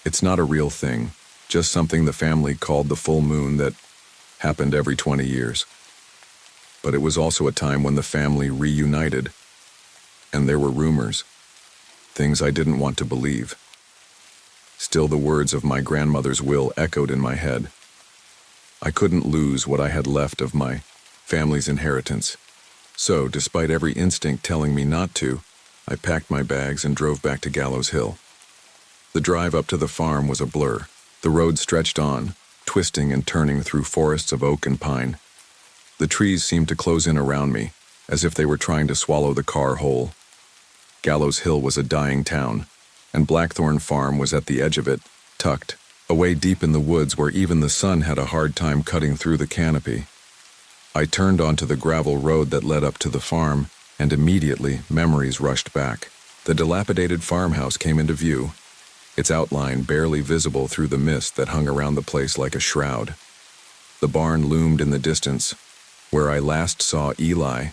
A: It's not a real thing, just something the family called the full moon that happened every 20 years. But it was also a time when the family reunited, and there were rumors. Things I didn't want to believe. Still, the words of my grandmother's will echoed in my head. I couldn't lose what I had left of my family's inheritance. So, despite every instinct telling me not to, I packed my bags and drove back to Gallows Hill. The drive up to the farm was a blur. The road stretched on, twisting and turning through forests of oak and pine. The trees seemed to close in around me, as if they were trying to swallow the car whole. Gallows Hill was a dying town, and Blackthorn Farm was at the edge of it, tucked, away deep in the woods where even the sun had a hard time cutting through the canopy. I turned onto the gravel road that led up to the farm, and immediately memories rushed back. The dilapidated farmhouse came into view, its outline barely visible through the mist that hung around the place like a shroud. The barn loomed in the distance, where I last saw Eli,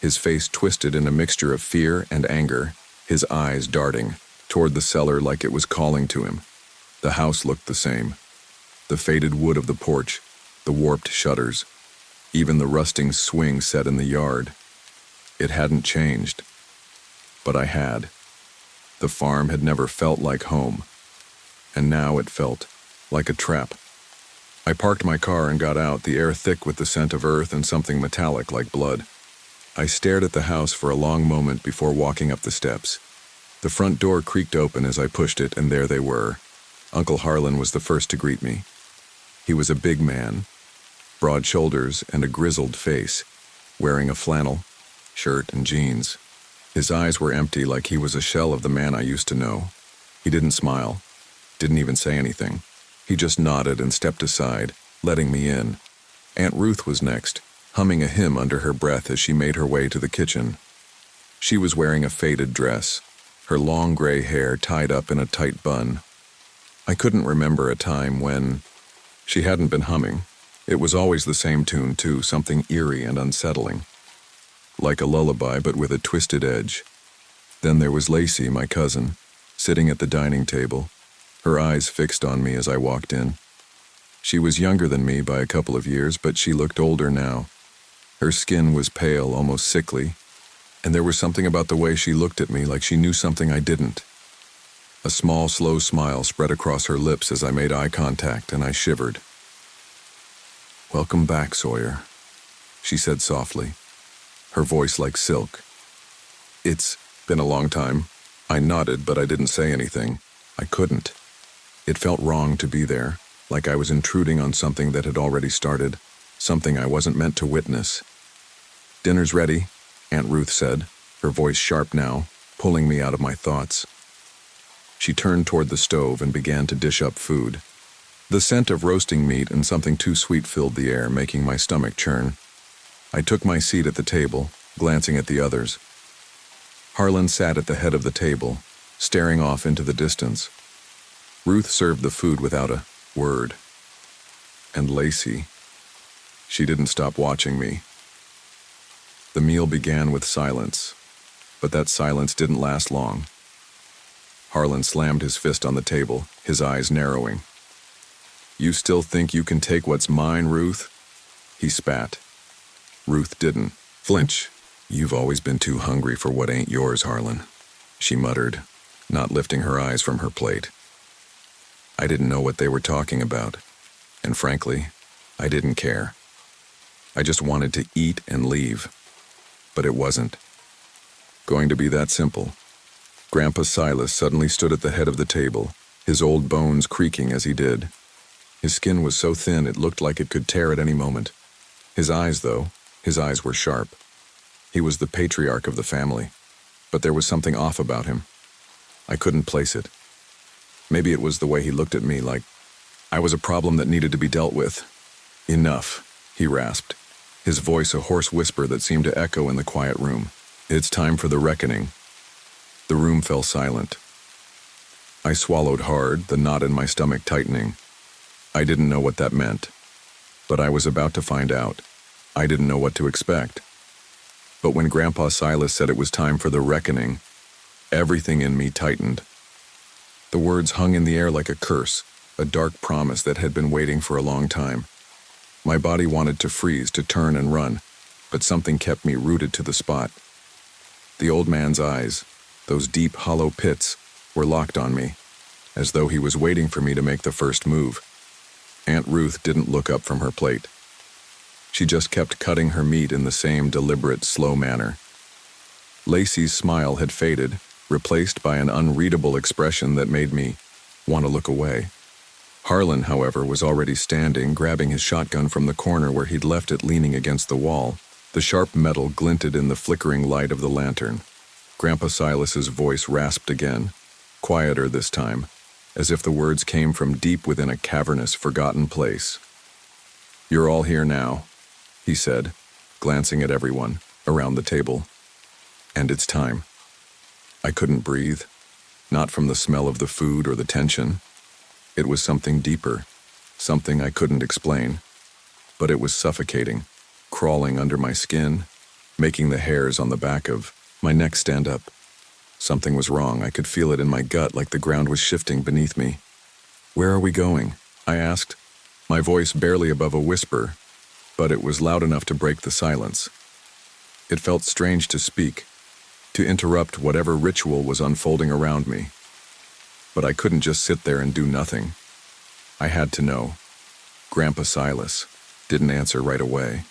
A: his face twisted in a mixture of fear and anger, his eyes darting toward the cellar like it was calling to him. The house looked the same. The faded wood of the porch, the warped shutters, even the rusting swing set in the yard. It hadn't changed, but I had. The farm had never felt like home, and now it felt like a trap. I parked my car and got out, the air thick with the scent of earth and something metallic like blood. I stared at the house for a long moment before walking up the steps. The front door creaked open as I pushed it, and there they were. Uncle Harlan was the first to greet me. He was a big man, broad shoulders and a grizzled face, wearing a flannel shirt and jeans. His eyes were empty, like he was a shell of the man I used to know. He didn't smile, didn't even say anything. He just nodded and stepped aside, letting me in. Aunt Ruth was next, humming a hymn under her breath as she made her way to the kitchen. She was wearing a faded dress, her long gray hair tied up in a tight bun. I couldn't remember a time when she hadn't been humming. It was always the same tune, too, something eerie and unsettling. Like a lullaby, but with a twisted edge. Then there was Lacey, my cousin, sitting at the dining table, her eyes fixed on me as I walked in. She was younger than me by a couple of years, but she looked older now. Her skin was pale, almost sickly, and there was something about the way she looked at me, like she knew something I didn't. A small, slow smile spread across her lips as I made eye contact, and I shivered. "Welcome back, Sawyer," she said softly, her voice like silk. "It's been a long time." I nodded, but I didn't say anything. I couldn't. It felt wrong to be there, like I was intruding on something that had already started, something I wasn't meant to witness. "Dinner's ready," Aunt Ruth said, her voice sharp now, pulling me out of my thoughts. She turned toward the stove and began to dish up food. The scent of roasting meat and something too sweet filled the air, making my stomach churn. I took my seat at the table, glancing at the others. Harlan sat at the head of the table, staring off into the distance. Ruth served the food without a word. And Lacey, she didn't stop watching me. The meal began with silence, but that silence didn't last long. Harlan slammed his fist on the table, his eyes narrowing. "You still think you can take what's mine, Ruth?" He spat. Ruth didn't flinch. "You've always been too hungry for what ain't yours, Harlan," she muttered, not lifting her eyes from her plate. I didn't know what they were talking about, and frankly, I didn't care. I just wanted to eat and leave, but it wasn't going to be that simple. Grandpa Silas suddenly stood at the head of the table, his old bones creaking as he did. His skin was so thin it looked like it could tear at any moment. His eyes were sharp. He was the patriarch of the family, but there was something off about him. I couldn't place it. Maybe it was the way he looked at me, like I was a problem that needed to be dealt with. "Enough," he rasped, his voice a hoarse whisper that seemed to echo in the quiet room. "It's time for the reckoning." The room fell silent. I swallowed hard, the knot in my stomach tightening. I didn't know what that meant, but I was about to find out. I didn't know what to expect. But when Grandpa Silas said it was time for the reckoning, everything in me tightened. The words hung in the air like a curse, a dark promise that had been waiting for a long time. My body wanted to freeze, to turn and run, but something kept me rooted to the spot. The old man's eyes, those deep, hollow pits, were locked on me, as though he was waiting for me to make the first move. Aunt Ruth didn't look up from her plate. She just kept cutting her meat in the same deliberate, slow manner. Lacey's smile had faded, replaced by an unreadable expression that made me want to look away. Harlan, however, was already standing, grabbing his shotgun from the corner where he'd left it leaning against the wall. The sharp metal glinted in the flickering light of the lantern. Grandpa Silas's voice rasped again, quieter this time, as if the words came from deep within a cavernous, forgotten place. "You're all here now," he said, glancing at everyone around the table. "And it's time." I couldn't breathe, not from the smell of the food or the tension. It was something deeper, something I couldn't explain, but it was suffocating, crawling under my skin, making the hairs on the back of my neck stand up. Something was wrong. I could feel it in my gut, like the ground was shifting beneath me. "Where are we going?" I asked, my voice barely above a whisper, but it was loud enough to break the silence. It felt strange to speak, to interrupt whatever ritual was unfolding around me. But I couldn't just sit there and do nothing. I had to know. Grandpa Silas didn't answer right away.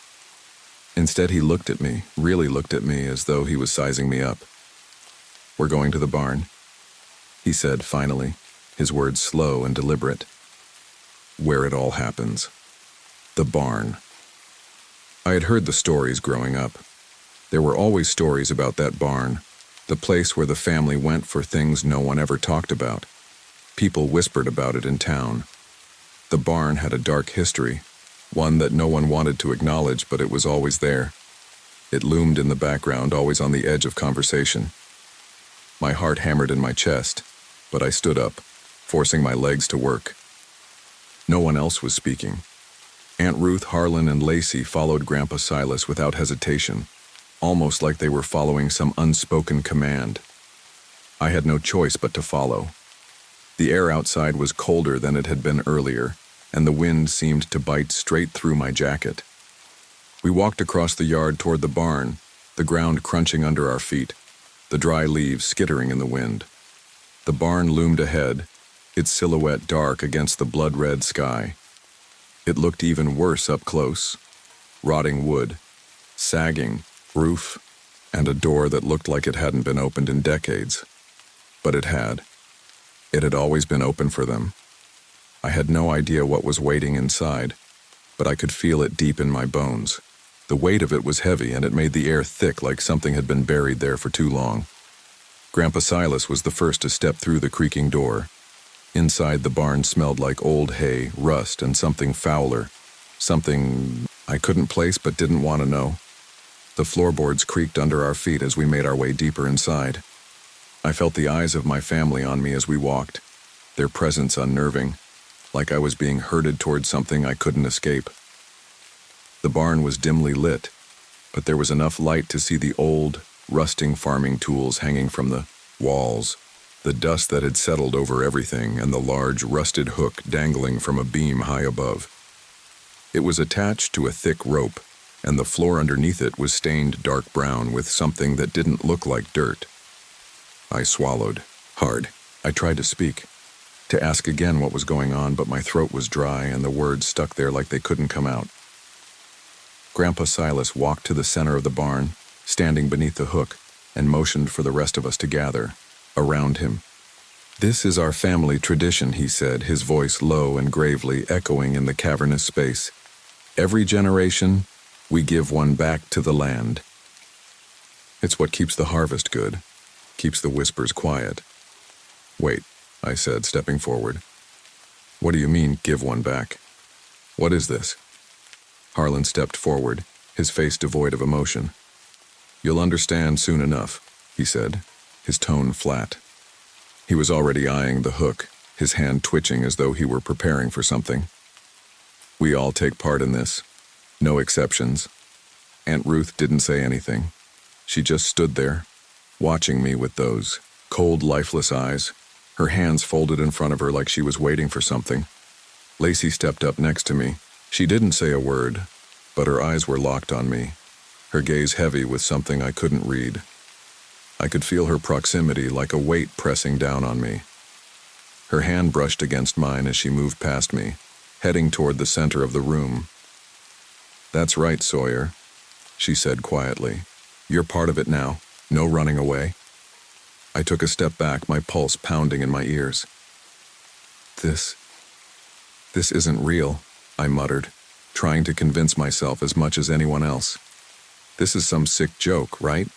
A: Instead, he looked at me, really looked at me, as though he was sizing me up. "We're going to the barn," he said finally, his words slow and deliberate. "Where it all happens. The barn." I had heard the stories growing up. There were always stories about that barn, the place where the family went for things no one ever talked about. People whispered about it in town. The barn had a dark history, one that no one wanted to acknowledge, but it was always there. It loomed in the background, always on the edge of conversation. My heart hammered in my chest, but I stood up, forcing my legs to work. No one else was speaking. Aunt Ruth, Harlan, and Lacey followed Grandpa Silas without hesitation, almost like they were following some unspoken command. I had no choice but to follow. The air outside was colder than it had been earlier, and the wind seemed to bite straight through my jacket. We walked across the yard toward the barn, the ground crunching under our feet, the dry leaves skittering in the wind. The barn loomed ahead, its silhouette dark against the blood-red sky. It looked even worse up close. Rotting wood, sagging roof, and a door that looked like it hadn't been opened in decades. But it had. It had always been open for them. I had no idea what was waiting inside, but I could feel it deep in my bones. The weight of it was heavy, and it made the air thick like something had been buried there for too long. Grandpa Silas was the first to step through the creaking door. Inside, the barn smelled like old hay, rust, and something fouler. Something I couldn't place but didn't want to know. The floorboards creaked under our feet as we made our way deeper inside. I felt the eyes of my family on me as we walked, their presence unnerving, like I was being herded toward something I couldn't escape. The barn was dimly lit, but there was enough light to see the old, rusting farming tools hanging from the walls, the dust that had settled over everything, and the large, rusted hook dangling from a beam high above. It was attached to a thick rope, and the floor underneath it was stained dark brown with something that didn't look like dirt. I swallowed, hard. I tried to speak, to ask again what was going on, but my throat was dry and the words stuck there like they couldn't come out. Grandpa Silas walked to the center of the barn, standing beneath the hook, and motioned for the rest of us to gather around him. "This is our family tradition," he said, his voice low and gravely echoing in the cavernous space. "Every generation, we give one back to the land. It's what keeps the harvest good, keeps the whispers quiet." "Wait," I said, stepping forward. "What do you mean, give one back? What is this?" Harlan stepped forward, his face devoid of emotion. "You'll understand soon enough," he said, his tone flat. He was already eyeing the hook, his hand twitching as though he were preparing for something. "We all take part in this. No exceptions." Aunt Ruth didn't say anything. She just stood there, watching me with those cold, lifeless eyes, her hands folded in front of her like she was waiting for something. Lacey stepped up next to me. She didn't say a word, but her eyes were locked on me, her gaze heavy with something I couldn't read. I could feel her proximity like a weight pressing down on me. Her hand brushed against mine as she moved past me, heading toward the center of the room. "That's right, Sawyer," she said quietly. "You're part of it now. No running away." I took a step back, my pulse pounding in my ears. This isn't real," I muttered, trying to convince myself as much as anyone else. "This is some sick joke, right?"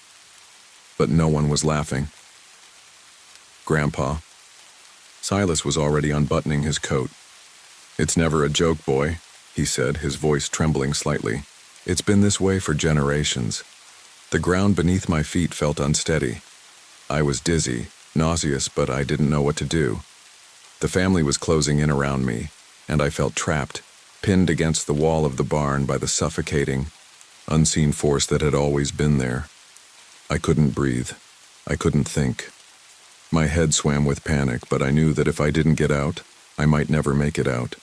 A: But no one was laughing. "Grandpa." Silas was already unbuttoning his coat. "It's never a joke, boy," he said, his voice trembling slightly. "It's been this way for generations." The ground beneath my feet felt unsteady. I was dizzy, nauseous, but I didn't know what to do. The family was closing in around me, and I felt trapped, pinned against the wall of the barn by the suffocating, unseen force that had always been there. I couldn't breathe. I couldn't think. My head swam with panic, but I knew that if I didn't get out, I might never make it out.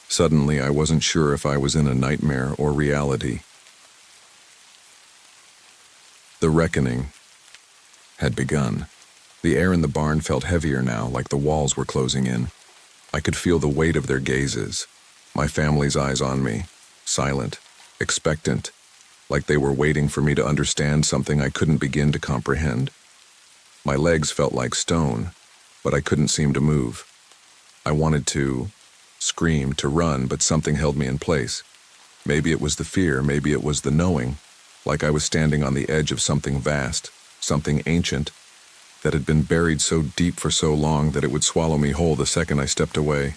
A: Suddenly, I wasn't sure if I was in a nightmare or reality. The reckoning had begun. The air in the barn felt heavier now, like the walls were closing in. I could feel the weight of their gazes, my family's eyes on me, silent, expectant, like they were waiting for me to understand something I couldn't begin to comprehend. My legs felt like stone, but I couldn't seem to move. I wanted to scream, to run, but something held me in place. Maybe it was the fear, maybe it was the knowing, like I was standing on the edge of something vast, something ancient, that had been buried so deep for so long that it would swallow me whole the second I stepped away.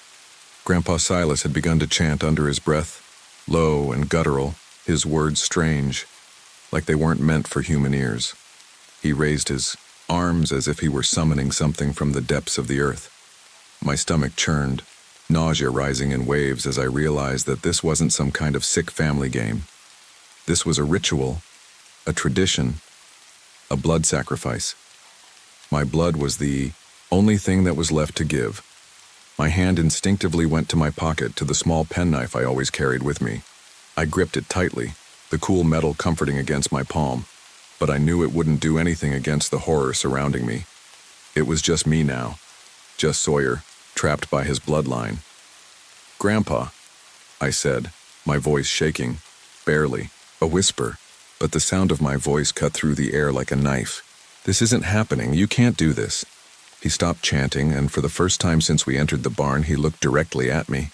A: Grandpa Silas had begun to chant under his breath, low and guttural, his words strange. like they weren't meant for human ears. He raised his arms as if he were summoning something from the depths of the earth. My stomach churned, nausea rising in waves as I realized that this wasn't some kind of sick family game. This was a ritual, a tradition, a blood sacrifice. My blood was the only thing that was left to give. My hand instinctively went to my pocket, to the small penknife I always carried with me. I gripped it tightly, the cool metal comforting against my palm, but I knew it wouldn't do anything against the horror surrounding me. It was just me now, just Sawyer, trapped by his bloodline. "Grandpa," I said, my voice shaking, barely, a whisper, but the sound of my voice cut through the air like a knife. "This isn't happening, you can't do this." He stopped chanting, and for the first time since we entered the barn, he looked directly at me.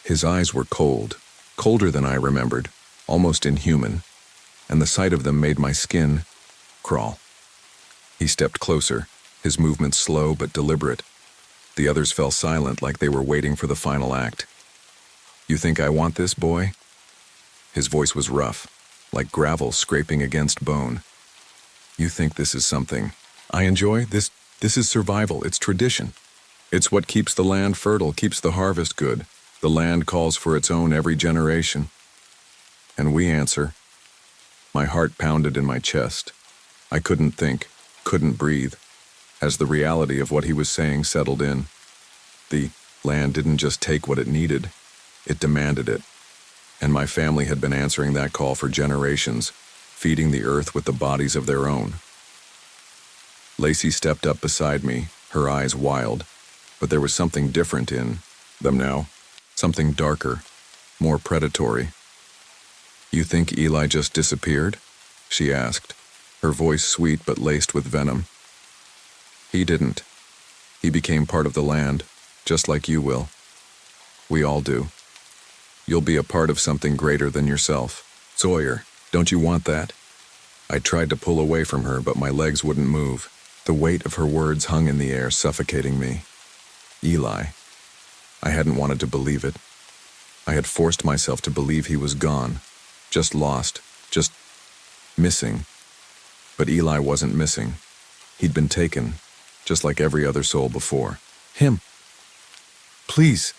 A: His eyes were cold, colder than I remembered, almost inhuman, and the sight of them made my skin crawl. He stepped closer, his movements slow but deliberate. The others fell silent like they were waiting for the final act. "You think I want this, boy?" His voice was rough, like gravel scraping against bone. "You think this is something I enjoy? This is survival, it's tradition. It's what keeps the land fertile, keeps the harvest good. The land calls for its own every generation. And we answer." My heart pounded in my chest. I couldn't think, couldn't breathe, as the reality of what he was saying settled in. The land didn't just take what it needed, it demanded it. And my family had been answering that call for generations, feeding the earth with the bodies of their own. Lacey stepped up beside me, her eyes wild, but there was something different in them now, something darker, more predatory. "You think Eli just disappeared?" she asked, her voice sweet but laced with venom. "He didn't. He became part of the land, just like you will. We all do. You'll be a part of something greater than yourself. Sawyer, don't you want that?" I tried to pull away from her, but my legs wouldn't move. The weight of her words hung in the air, suffocating me. Eli. I hadn't wanted to believe it. I had forced myself to believe he was gone, just lost, just missing. But Eli wasn't missing. He'd been taken, just like every other soul before. "Him. Please,"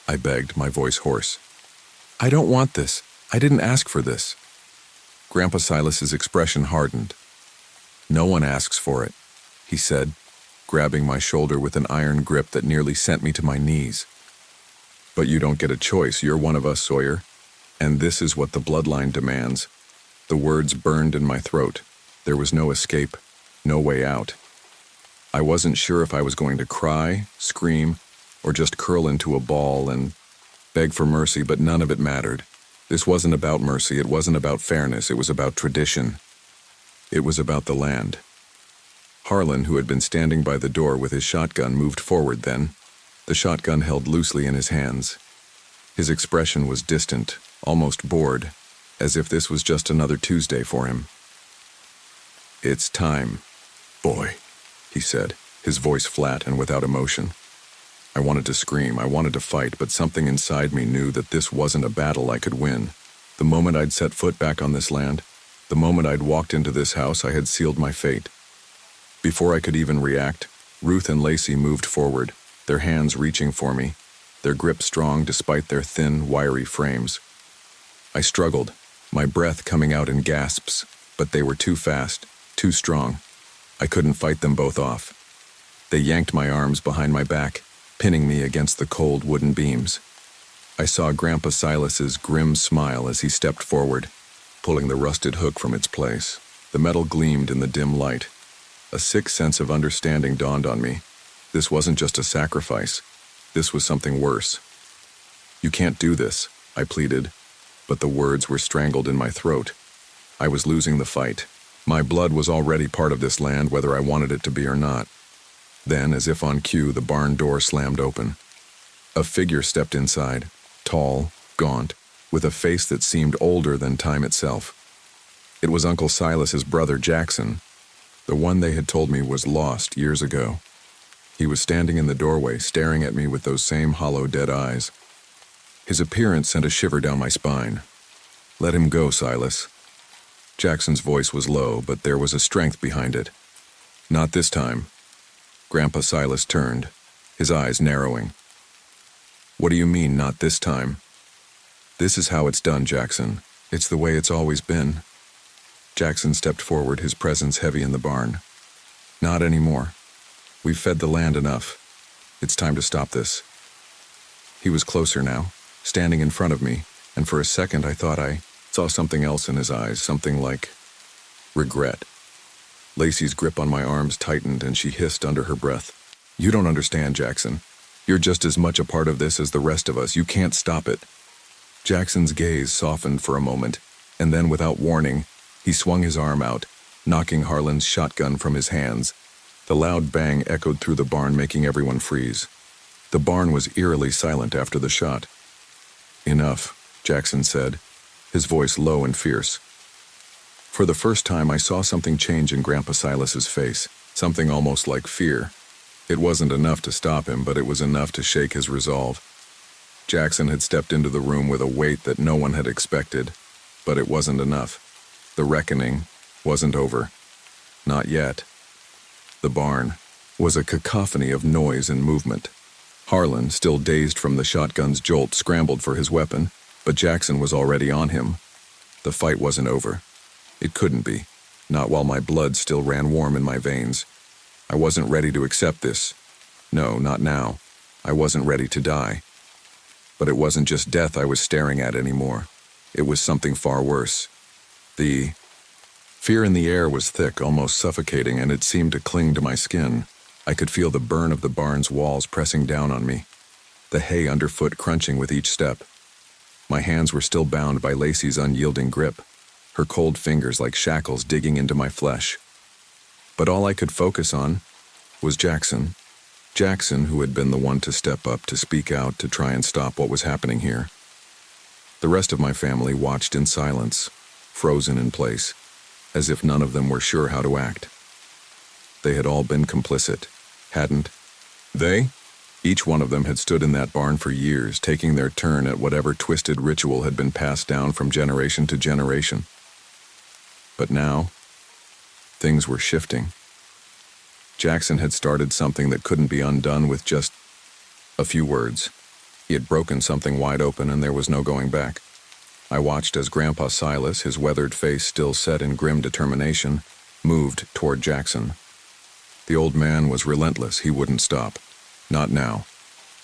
A: I begged, my voice hoarse. "I don't want this. I didn't ask for this." Grandpa Silas's expression hardened. "No one asks for it," he said, grabbing my shoulder with an iron grip that nearly sent me to my knees. "But you don't get a choice. You're one of us, Sawyer. And this is what the bloodline demands." The words burned in my throat. There was no escape, no way out. I wasn't sure if I was going to cry, scream, or just curl into a ball and beg for mercy, but none of it mattered. This wasn't about mercy, it wasn't about fairness, it was about tradition. It was about the land. Harlan, who had been standing by the door with his shotgun, moved forward then, the shotgun held loosely in his hands. His expression was distant, almost bored, as if this was just another Tuesday for him. "It's time, boy," he said, his voice flat and without emotion. I wanted to scream, I wanted to fight, but something inside me knew that this wasn't a battle I could win. The moment I'd set foot back on this land, the moment I'd walked into this house, I had sealed my fate. Before I could even react, Ruth and Lacey moved forward, their hands reaching for me, their grip strong despite their thin, wiry frames. I struggled, my breath coming out in gasps, but they were too fast, too strong. I couldn't fight them both off. They yanked my arms behind my back, pinning me against the cold wooden beams. I saw Grandpa Silas's grim smile as he stepped forward, pulling the rusted hook from its place. The metal gleamed in the dim light. A sick sense of understanding dawned on me. This wasn't just a sacrifice. This was something worse. "You can't do this," I pleaded, but the words were strangled in my throat. I was losing the fight. My blood was already part of this land, whether I wanted it to be or not. Then, as if on cue, the barn door slammed open. A figure stepped inside, tall, gaunt, with a face that seemed older than time itself. It was Uncle Silas's brother, Jackson, the one they had told me was lost years ago. He was standing in the doorway, staring at me with those same hollow, dead eyes. His appearance sent a shiver down my spine. "Let him go, Silas." Jackson's voice was low, but there was a strength behind it. Not this time. Grandpa Silas turned, his eyes narrowing. What do you mean, not this time? This is how it's done, Jackson. It's the way it's always been. Jackson stepped forward, his presence heavy in the barn. Not anymore. We've fed the land enough. It's time to stop this. He was closer now, standing in front of me, and for a second I thought I saw something else in his eyes, something like regret. Lacey's grip on my arms tightened and she hissed under her breath. You don't understand, Jackson. You're just as much a part of this as the rest of us. You can't stop it. Jackson's gaze softened for a moment, and then without warning, he swung his arm out, knocking Harlan's shotgun from his hands. The loud bang echoed through the barn, making everyone freeze. The barn was eerily silent after the shot. Enough, Jackson said, his voice low and fierce. For the first time, I saw something change in Grandpa Silas's face, something almost like fear. It wasn't enough to stop him, but it was enough to shake his resolve. Jackson had stepped into the room with a weight that no one had expected, but it wasn't enough. The reckoning wasn't over. Not yet. The barn was a cacophony of noise and movement. Harlan, still dazed from the shotgun's jolt, scrambled for his weapon, but Jackson was already on him. The fight wasn't over. It couldn't be, not while my blood still ran warm in my veins. I wasn't ready to accept this. No, not now. I wasn't ready to die. But it wasn't just death I was staring at anymore. It was something far worse. The fear in the air was thick, almost suffocating, and it seemed to cling to my skin. I could feel the burn of the barn's walls pressing down on me, the hay underfoot crunching with each step. My hands were still bound by Lacey's unyielding grip, her cold fingers like shackles digging into my flesh. But all I could focus on was Jackson. Jackson, who had been the one to step up, to speak out, to try and stop what was happening here. The rest of my family watched in silence, frozen in place, as if none of them were sure how to act. They had all been complicit, hadn't they? Each one of them had stood in that barn for years, taking their turn at whatever twisted ritual had been passed down from generation to generation. But now, things were shifting. Jackson had started something that couldn't be undone with just a few words. He had broken something wide open and there was no going back. I watched as Grandpa Silas, his weathered face still set in grim determination, moved toward Jackson. The old man was relentless. He wouldn't stop. Not now.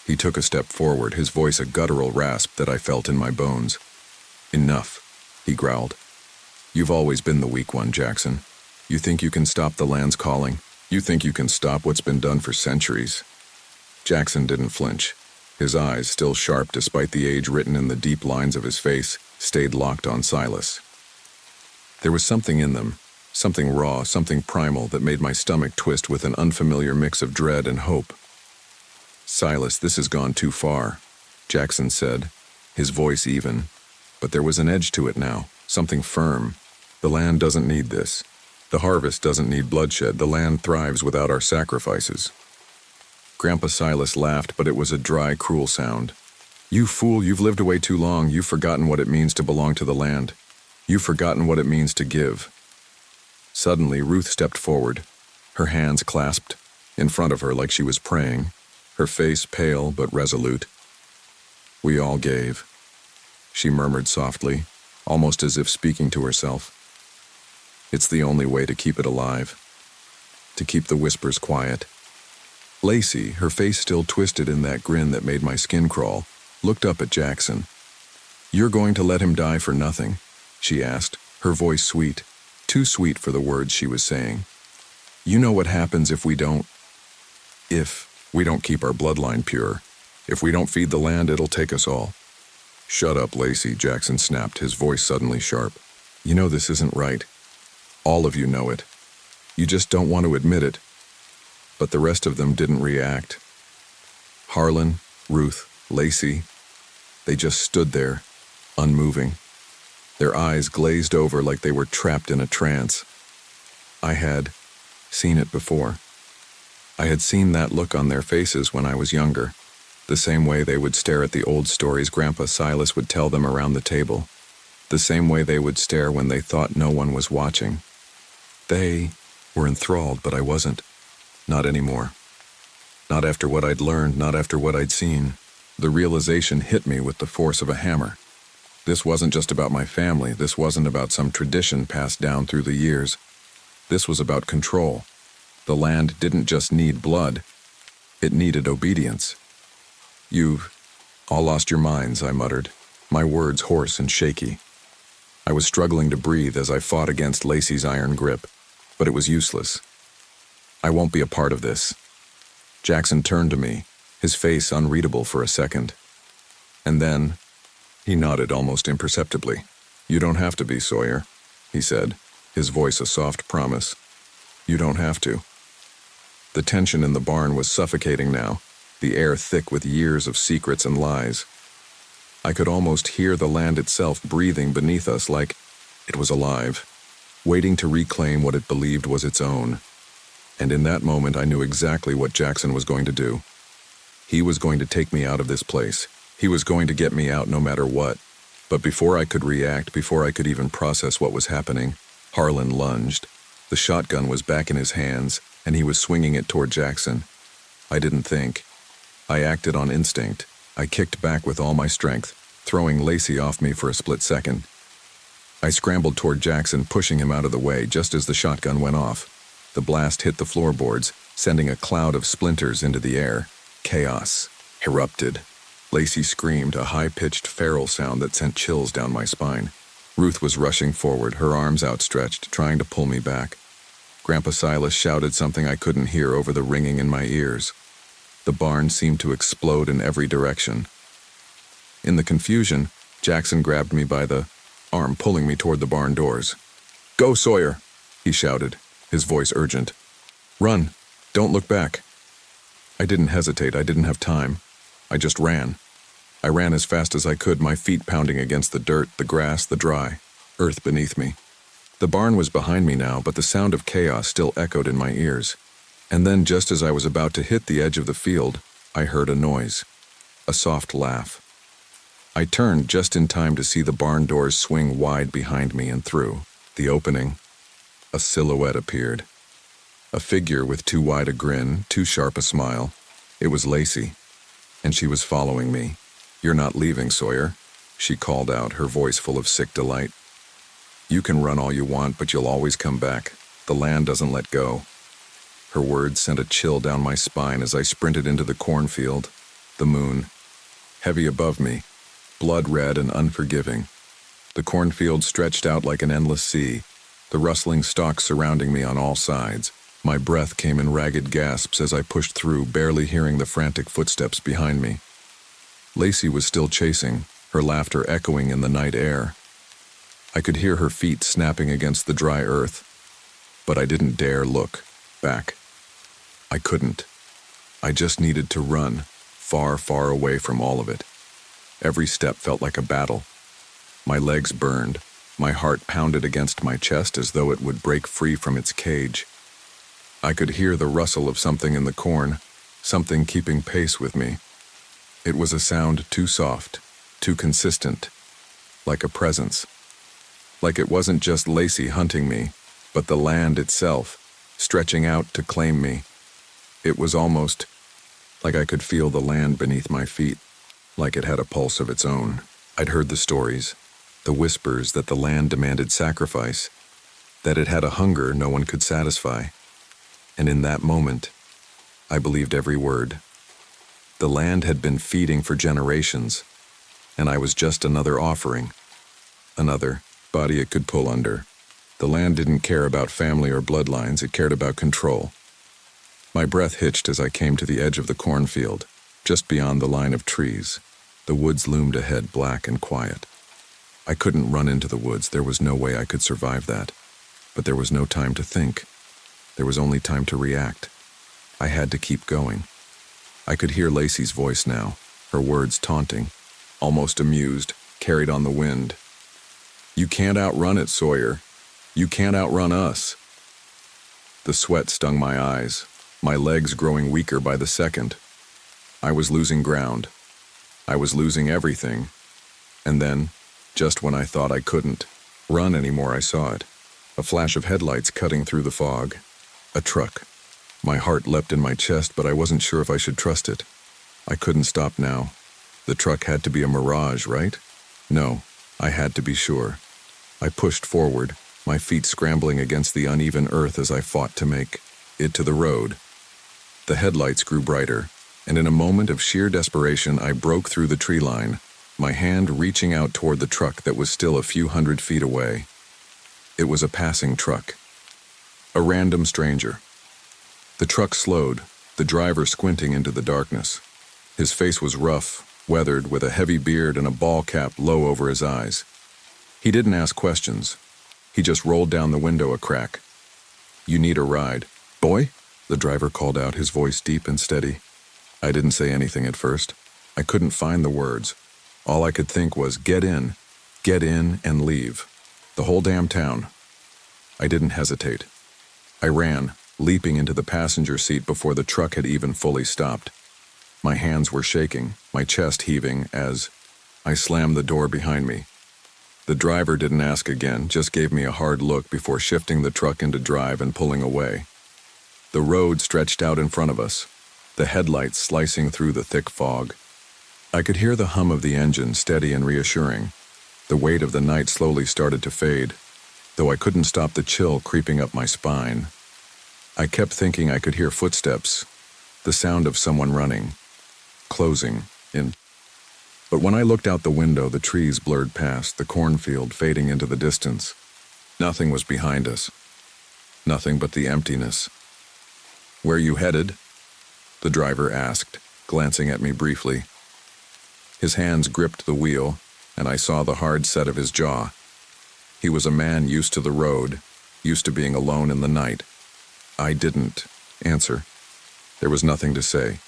A: He took a step forward, his voice a guttural rasp that I felt in my bones. Enough, he growled. You've always been the weak one, Jackson. You think you can stop the land's calling? You think you can stop what's been done for centuries? Jackson didn't flinch. His eyes, still sharp despite the age written in the deep lines of his face, stayed locked on Silas. There was something in them, something raw, something primal that made my stomach twist with an unfamiliar mix of dread and hope. Silas, this has gone too far, Jackson said, his voice even. But there was an edge to it now, something firm. The land doesn't need this. The harvest doesn't need bloodshed. The land thrives without our sacrifices. Grandpa Silas laughed, but it was a dry, cruel sound. You fool, you've lived away too long. You've forgotten what it means to belong to the land. You've forgotten what it means to give. Suddenly, Ruth stepped forward, her hands clasped in front of her like she was praying, her face pale but resolute. We all gave, she murmured softly, almost as if speaking to herself. It's the only way to keep it alive, to keep the whispers quiet. Lacey, her face still twisted in that grin that made my skin crawl, looked up at Jackson. You're going to let him die for nothing? She asked, her voice sweet, too sweet for the words she was saying. You know what happens if we don't keep our bloodline pure. If we don't feed the land, it'll take us all. Shut up, Lacey, Jackson snapped, his voice suddenly sharp. You know this isn't right. All of you know it. You just don't want to admit it. But the rest of them didn't react. Harlan, Ruth, Lacey, they just stood there, unmoving. Their eyes glazed over like they were trapped in a trance. I had seen it before. I had seen that look on their faces when I was younger, the same way they would stare at the old stories Grandpa Silas would tell them around the table. the same way they would stare when they thought no one was watching. They were enthralled, but I wasn't. Not anymore. Not after what I'd learned, not after what I'd seen. The realization hit me with the force of a hammer. This wasn't just about my family. This wasn't about some tradition passed down through the years. This was about control. The land didn't just need blood. It needed obedience. "You've all lost your minds," I muttered, my words hoarse and shaky. I was struggling to breathe as I fought against Lacey's iron grip, but it was useless. "I won't be a part of this." Jackson turned to me, his face unreadable for a second. And then, he nodded almost imperceptibly. "You don't have to be, Sawyer," he said, his voice a soft promise. "You don't have to." The tension in the barn was suffocating now, the air thick with years of secrets and lies. I could almost hear the land itself breathing beneath us like it was alive, waiting to reclaim what it believed was its own. And in that moment I knew exactly what Jackson was going to do. He was going to take me out of this place. He was going to get me out no matter what. But before I could react, before I could even process what was happening, Harlan lunged. The shotgun was back in his hands, and he was swinging it toward Jackson. I didn't think. I acted on instinct. I kicked back with all my strength, throwing Lacey off me for a split second. I scrambled toward Jackson, pushing him out of the way just as the shotgun went off. The blast hit the floorboards, sending a cloud of splinters into the air. Chaos erupted. Lacey screamed, a high-pitched feral sound that sent chills down my spine. Ruth was rushing forward, her arms outstretched, trying to pull me back. Grandpa Silas shouted something I couldn't hear over the ringing in my ears. The barn seemed to explode in every direction. In the confusion, Jackson grabbed me by the arm, pulling me toward the barn doors. "Go, Sawyer," he shouted, his voice urgent. "Run. Don't look back." I didn't hesitate. I didn't have time. I just ran. I ran as fast as I could, my feet pounding against the dirt, the grass, the dry earth beneath me. The barn was behind me now, but the sound of chaos still echoed in my ears. And then, just as I was about to hit the edge of the field, I heard a noise. A soft laugh. I turned just in time to see the barn doors swing wide behind me, and through the opening, a silhouette appeared. A figure with too wide a grin, too sharp a smile. It was Lacey, and she was following me. "You're not leaving, Sawyer," she called out, her voice full of sick delight. "You can run all you want, but you'll always come back. The land doesn't let go." Her words sent a chill down my spine as I sprinted into the cornfield. The moon, heavy above me, blood red and unforgiving. The cornfield stretched out like an endless sea, the rustling stalks surrounding me on all sides. My breath came in ragged gasps as I pushed through, barely hearing the frantic footsteps behind me. Lacey was still chasing, her laughter echoing in the night air. I could hear her feet snapping against the dry earth, but I didn't dare look back. I couldn't. I just needed to run, far, far away from all of it. Every step felt like a battle. My legs burned, my heart pounded against my chest as though it would break free from its cage. I could hear the rustle of something in the corn, something keeping pace with me. It was a sound too soft, too consistent, like a presence. Like it wasn't just Lacey hunting me, but the land itself, stretching out to claim me. It was almost like I could feel the land beneath my feet, like it had a pulse of its own. I'd heard the stories, the whispers that the land demanded sacrifice, that it had a hunger no one could satisfy. And in that moment, I believed every word. The land had been feeding for generations, and I was just another offering, another body it could pull under. The land didn't care about family or bloodlines, it cared about control. My breath hitched as I came to the edge of the cornfield, just beyond the line of trees. The woods loomed ahead, black and quiet. I couldn't run into the woods, there was no way I could survive that. But there was no time to think. There was only time to react. I had to keep going. I could hear Lacey's voice now, her words taunting, almost amused, carried on the wind. "You can't outrun it, Sawyer. You can't outrun us." The sweat stung my eyes, my legs growing weaker by the second. I was losing ground. I was losing everything. And then, Just when I thought I couldn't run anymore, I saw it. A flash of headlights cutting through the fog. A truck. My heart leapt in my chest, but I wasn't sure if I should trust it. I couldn't stop now. The truck had to be a mirage, right? No, I had to be sure. I pushed forward, my feet scrambling against the uneven earth as I fought to make it to the road. The headlights grew brighter, and in a moment of sheer desperation, I broke through the tree line, my hand reaching out toward the truck that was still a few hundred feet away. It was a passing truck. A random stranger. The truck slowed, the driver squinting into the darkness. His face was rough, weathered, with a heavy beard and a ball cap low over his eyes. He didn't ask questions. He just rolled down the window a crack. "You need a ride, boy?" the driver called out, his voice deep and steady. I didn't say anything at first. I couldn't find the words. All I could think was, get in and leave. The whole damn town. I didn't hesitate. I ran, leaping into the passenger seat before the truck had even fully stopped. My hands were shaking, my chest heaving as I slammed the door behind me. The driver didn't ask again, just gave me a hard look before shifting the truck into drive and pulling away. The road stretched out in front of us, the headlights slicing through the thick fog. I could hear the hum of the engine, steady and reassuring. The weight of the night slowly started to fade, though I couldn't stop the chill creeping up my spine. I kept thinking I could hear footsteps, the sound of someone running, closing in. But when I looked out the window, the trees blurred past, the cornfield fading into the distance. Nothing was behind us. Nothing but the emptiness. "Where you headed?" the driver asked, glancing at me briefly. His hands gripped the wheel, and I saw the hard set of his jaw. He was a man used to the road, used to being alone in the night. I didn't answer. There was nothing to say.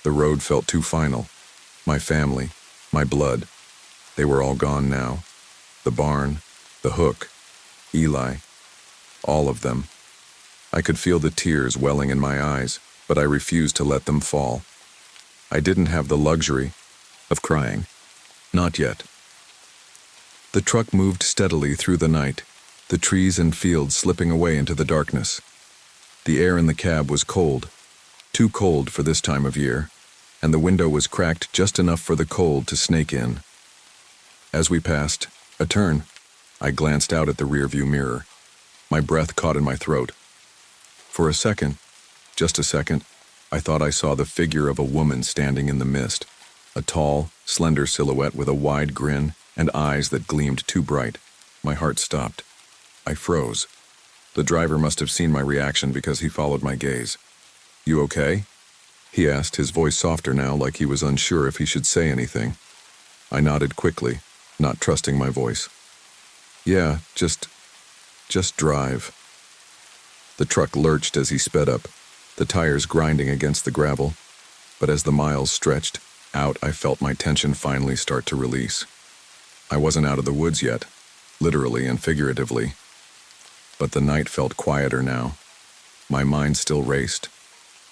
A: The road felt too final. My family, my blood, they were all gone now. The barn, the hook, Eli, all of them. I could feel the tears welling in my eyes, but I refused to let them fall. I didn't have the luxury of crying. Not yet. The truck moved steadily through the night, the trees and fields slipping away into the darkness. The air in the cab was cold, too cold for this time of year, and the window was cracked just enough for the cold to snake in. As we passed a turn, I glanced out at the rearview mirror. My breath caught in my throat. For a second, just a second, I thought I saw the figure of a woman standing in the mist, a tall, slender silhouette with a wide grin and eyes that gleamed too bright. My heart stopped. I froze. The driver must have seen my reaction because he followed my gaze. "You okay?" he asked, his voice softer now, like he was unsure if he should say anything. I nodded quickly, not trusting my voice. "Yeah, just drive." The truck lurched as he sped up, the tires grinding against the gravel. But as the miles stretched out, I felt my tension finally start to release. I wasn't out of the woods yet, literally and figuratively. But the night felt quieter now. My mind still raced.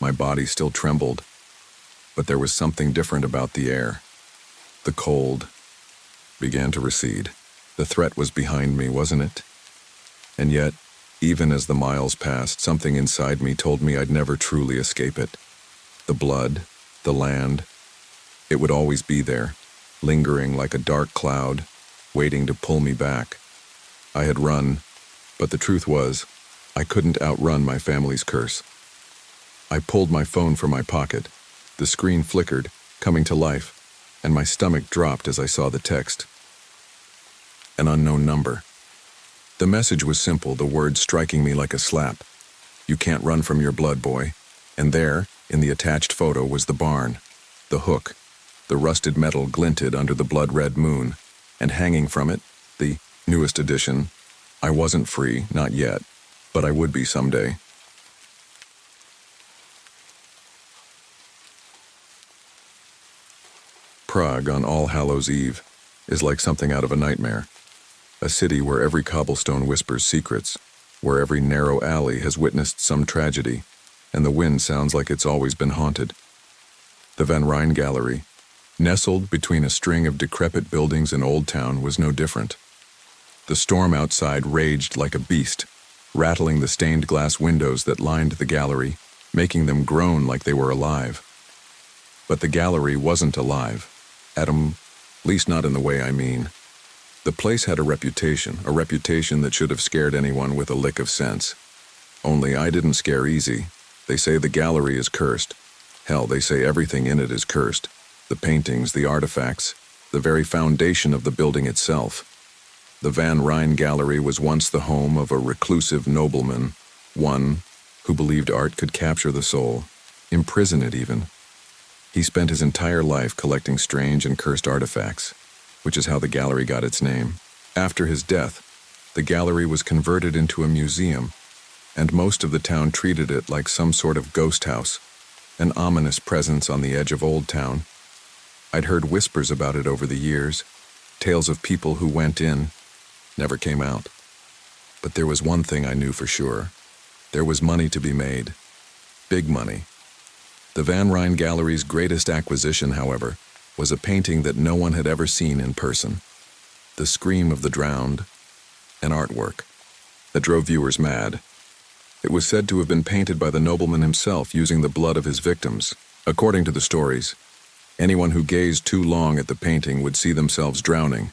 A: My body still trembled. But there was something different about the air. The cold began to recede. The threat was behind me, wasn't it? And yet, even as the miles passed, something inside me told me I'd never truly escape it. The blood, the land, it would always be there, lingering like a dark cloud, waiting to pull me back. I had run, but the truth was, I couldn't outrun my family's curse. I pulled my phone from my pocket. The screen flickered, coming to life, and my stomach dropped as I saw the text. An unknown number. The message was simple, the words striking me like a slap. "You can't run from your blood, boy." And there, in the attached photo, was the barn, the hook. The rusted metal glinted under the blood-red moon, and hanging from it, the newest edition. I wasn't free, not yet, but I would be someday. Prague on All Hallows' Eve is like something out of a nightmare. A city where every cobblestone whispers secrets, where every narrow alley has witnessed some tragedy, and the wind sounds like it's always been haunted. The Van Rijn Gallery, Nestled between a string of decrepit buildings in Old Town was no different. The storm outside raged like a beast, rattling the stained glass windows that lined the gallery, making them groan like they were alive. But the gallery wasn't alive. At least not in the way I mean. The place had a reputation that should have scared anyone with a lick of sense. Only I didn't scare easy. They say the gallery is cursed. Hell, they say everything in it is cursed. The paintings, the artifacts, the very foundation of the building itself. The Van Ryn Gallery was once the home of a reclusive nobleman, one who believed art could capture the soul, imprison it even. He spent his entire life collecting strange and cursed artifacts, which is how the gallery got its name. After his death, the gallery was converted into a museum, and most of the town treated it like some sort of ghost house, an ominous presence on the edge of Old Town. I'd heard whispers about it over the years, tales of people who went in, never came out. But there was one thing I knew for sure. There was money to be made. Big money. The Van Ryn Gallery's greatest acquisition, however, was a painting that no one had ever seen in person. The Scream of the Drowned, an artwork that drove viewers mad. It was said to have been painted by the nobleman himself using the blood of his victims. According to the stories, anyone who gazed too long at the painting would see themselves drowning,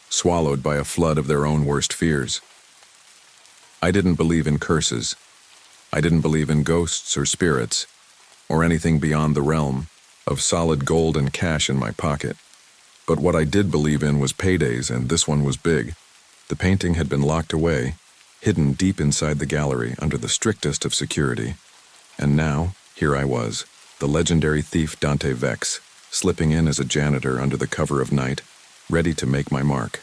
A: swallowed by a flood of their own worst fears. I didn't believe in curses. I didn't believe in ghosts or spirits, or anything beyond the realm of solid gold and cash in my pocket. But what I did believe in was paydays, and this one was big. The painting had been locked away, hidden deep inside the gallery under the strictest of security. And now, here I was, the legendary thief Dante Vex, slipping in as a janitor under the cover of night, ready to make my mark.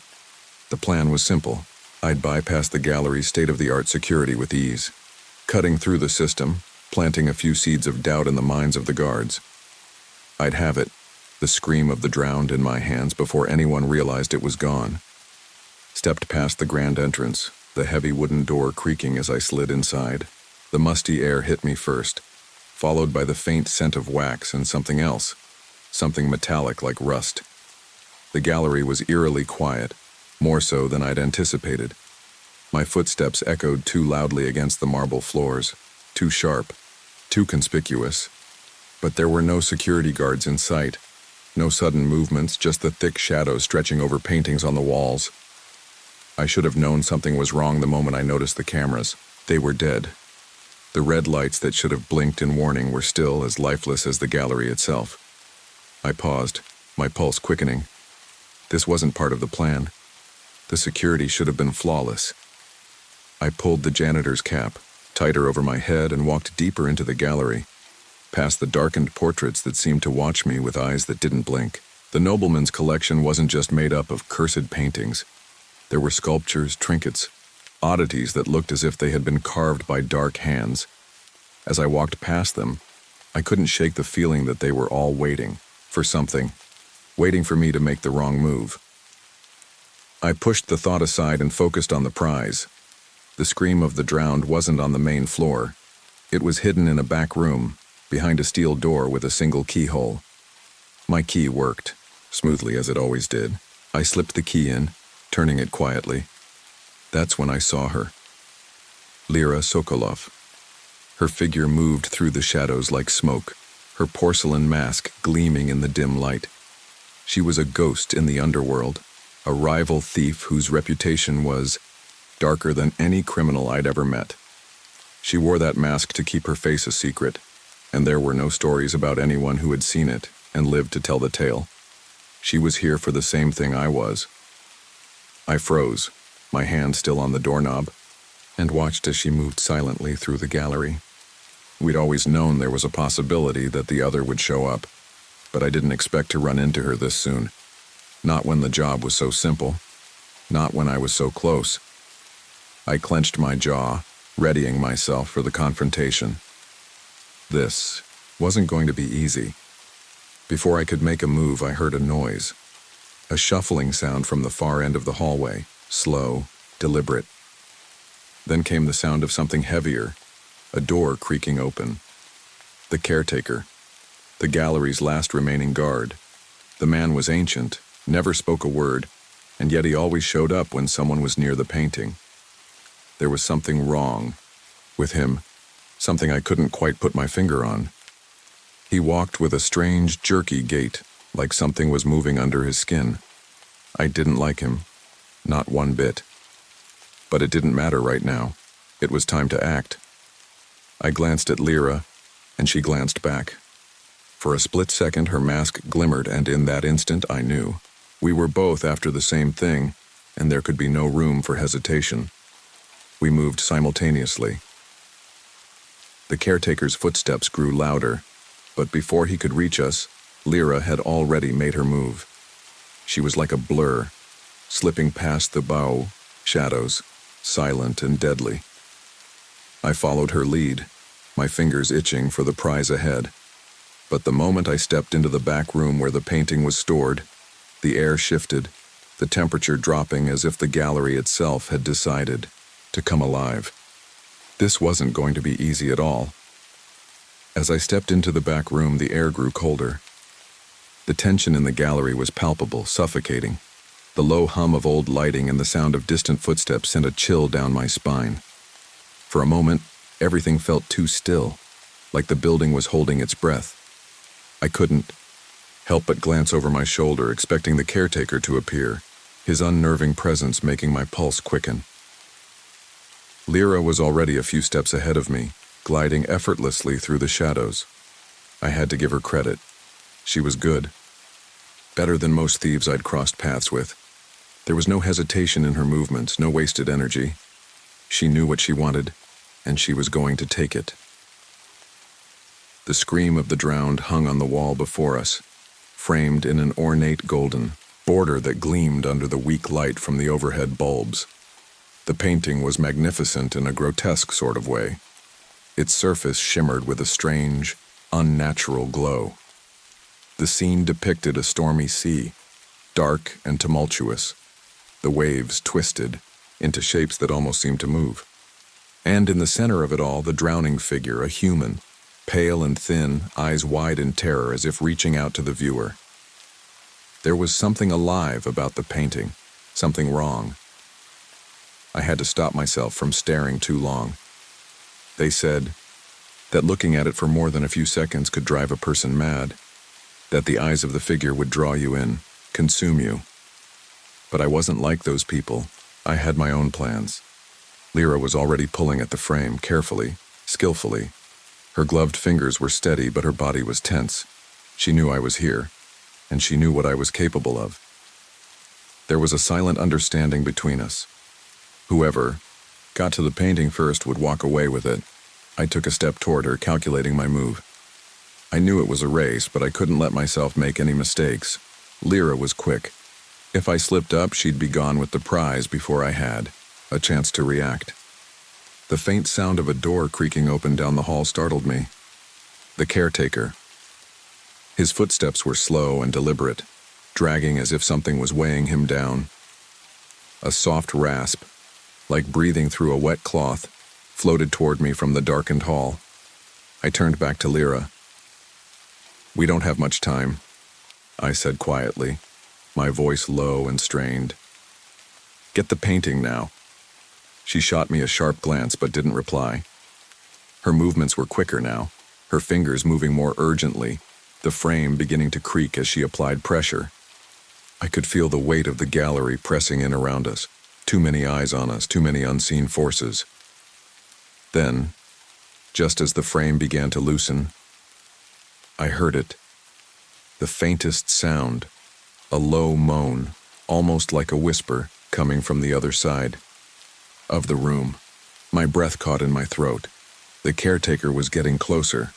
A: The plan was simple. I'd bypass the gallery's state-of-the-art security with ease, cutting through the system, planting a few seeds of doubt in the minds of the guards. I'd have it, the Scream of the Drowned, in my hands before anyone realized it was gone. Stepped past the grand entrance, the heavy wooden door creaking as I slid inside. The musty air hit me first, followed by the faint scent of wax and something else, something metallic like rust. The gallery was eerily quiet, more so than I'd anticipated. My footsteps echoed too loudly against the marble floors, too sharp, too conspicuous. But there were no security guards in sight, no sudden movements, just the thick shadows stretching over paintings on the walls. I should have known something was wrong the moment I noticed the cameras. They were dead. The red lights that should have blinked in warning were still as lifeless as the gallery itself. I paused, my pulse quickening. This wasn't part of the plan. The security should have been flawless. I pulled the janitor's cap tighter over my head and walked deeper into the gallery, past the darkened portraits that seemed to watch me with eyes that didn't blink. The nobleman's collection wasn't just made up of cursed paintings. There were sculptures, trinkets, oddities that looked as if they had been carved by dark hands. As I walked past them, I couldn't shake the feeling that they were all waiting for something, waiting for me to make the wrong move. I pushed the thought aside and focused on the prize. The Scream of the Drowned wasn't on the main floor. It was hidden in a back room, behind a steel door with a single keyhole. My key worked, smoothly as it always did. I slipped the key in, turning it quietly. That's when I saw her. Lyra Sokolov. Her figure moved through the shadows like smoke, her porcelain mask gleaming in the dim light. She was a ghost in the underworld, a rival thief whose reputation was darker than any criminal I'd ever met. She wore that mask to keep her face a secret, and there were no stories about anyone who had seen it and lived to tell the tale. She was here for the same thing I was. I froze, my hand still on the doorknob, and watched as she moved silently through the gallery. We'd always known there was a possibility that the other would show up, but I didn't expect to run into her this soon. Not when the job was so simple. Not when I was so close. I clenched my jaw, readying myself for the confrontation. This wasn't going to be easy. Before I could make a move, I heard a noise. A shuffling sound from the far end of the hallway, slow, deliberate. Then came the sound of something heavier, a door creaking open. The caretaker, the gallery's last remaining guard, The man was ancient, never spoke a word, and yet he always showed up when someone was near the painting. There was something wrong with him, something I couldn't quite put my finger on. He walked with a strange, jerky gait, like something was moving under his skin. I didn't like him, not one bit. But it didn't matter right now. It was time to act. I glanced at Lyra, and she glanced back. For a split second, her mask glimmered, and in that instant, I knew. We were both after the same thing, and there could be no room for hesitation. We moved simultaneously. The caretaker's footsteps grew louder, but before he could reach us, Lyra had already made her move. She was like a blur, slipping past the bow shadows, silent and deadly. I followed her lead, my fingers itching for the prize ahead. But the moment I stepped into the back room where the painting was stored, the air shifted, the temperature dropping as if the gallery itself had decided to come alive. This wasn't going to be easy at all. As I stepped into the back room, the air grew colder. The tension in the gallery was palpable, suffocating. The low hum of old lighting and the sound of distant footsteps sent a chill down my spine. For a moment, everything felt too still, like the building was holding its breath. I couldn't help but glance over my shoulder, expecting the caretaker to appear, his unnerving presence making my pulse quicken. Lyra was already a few steps ahead of me, gliding effortlessly through the shadows. I had to give her credit. She was good. Better than most thieves I'd crossed paths with. There was no hesitation in her movements, no wasted energy. She knew what she wanted, and she was going to take it. The scream of the drowned hung on the wall before us, framed in an ornate golden border that gleamed under the weak light from the overhead bulbs. The painting was magnificent in a grotesque sort of way. Its surface shimmered with a strange, unnatural glow. The scene depicted a stormy sea, dark and tumultuous, the waves twisted into shapes that almost seemed to move. And in the center of it all, the drowning figure, a human, pale and thin, eyes wide in terror as if reaching out to the viewer. There was something alive about the painting, something wrong. I had to stop myself from staring too long. They said that looking at it for more than a few seconds could drive a person mad, that the eyes of the figure would draw you in, consume you. But I wasn't like those people. I had my own plans. Lyra was already pulling at the frame, carefully, skillfully. Her gloved fingers were steady, but her body was tense. She knew I was here, and she knew what I was capable of. There was a silent understanding between us. Whoever got to the painting first would walk away with it. I took a step toward her, calculating my move. I knew it was a race, but I couldn't let myself make any mistakes. Lyra was quick. If I slipped up, she'd be gone with the prize before I had a chance to react. The faint sound of a door creaking open down the hall startled me. The caretaker. His footsteps were slow and deliberate, dragging as if something was weighing him down. A soft rasp, like breathing through a wet cloth, floated toward me from the darkened hall. I turned back to Lyra. "We don't have much time," I said quietly, my voice low and strained. "Get the painting now." She shot me a sharp glance but didn't reply. Her movements were quicker now, her fingers moving more urgently, the frame beginning to creak as she applied pressure. I could feel the weight of the gallery pressing in around us. Too many eyes on us, too many unseen forces. Then, just as the frame began to loosen, I heard it. The faintest sound, a low moan, almost like a whisper, coming from the other side of the room. My breath caught in my throat. The caretaker was getting closer,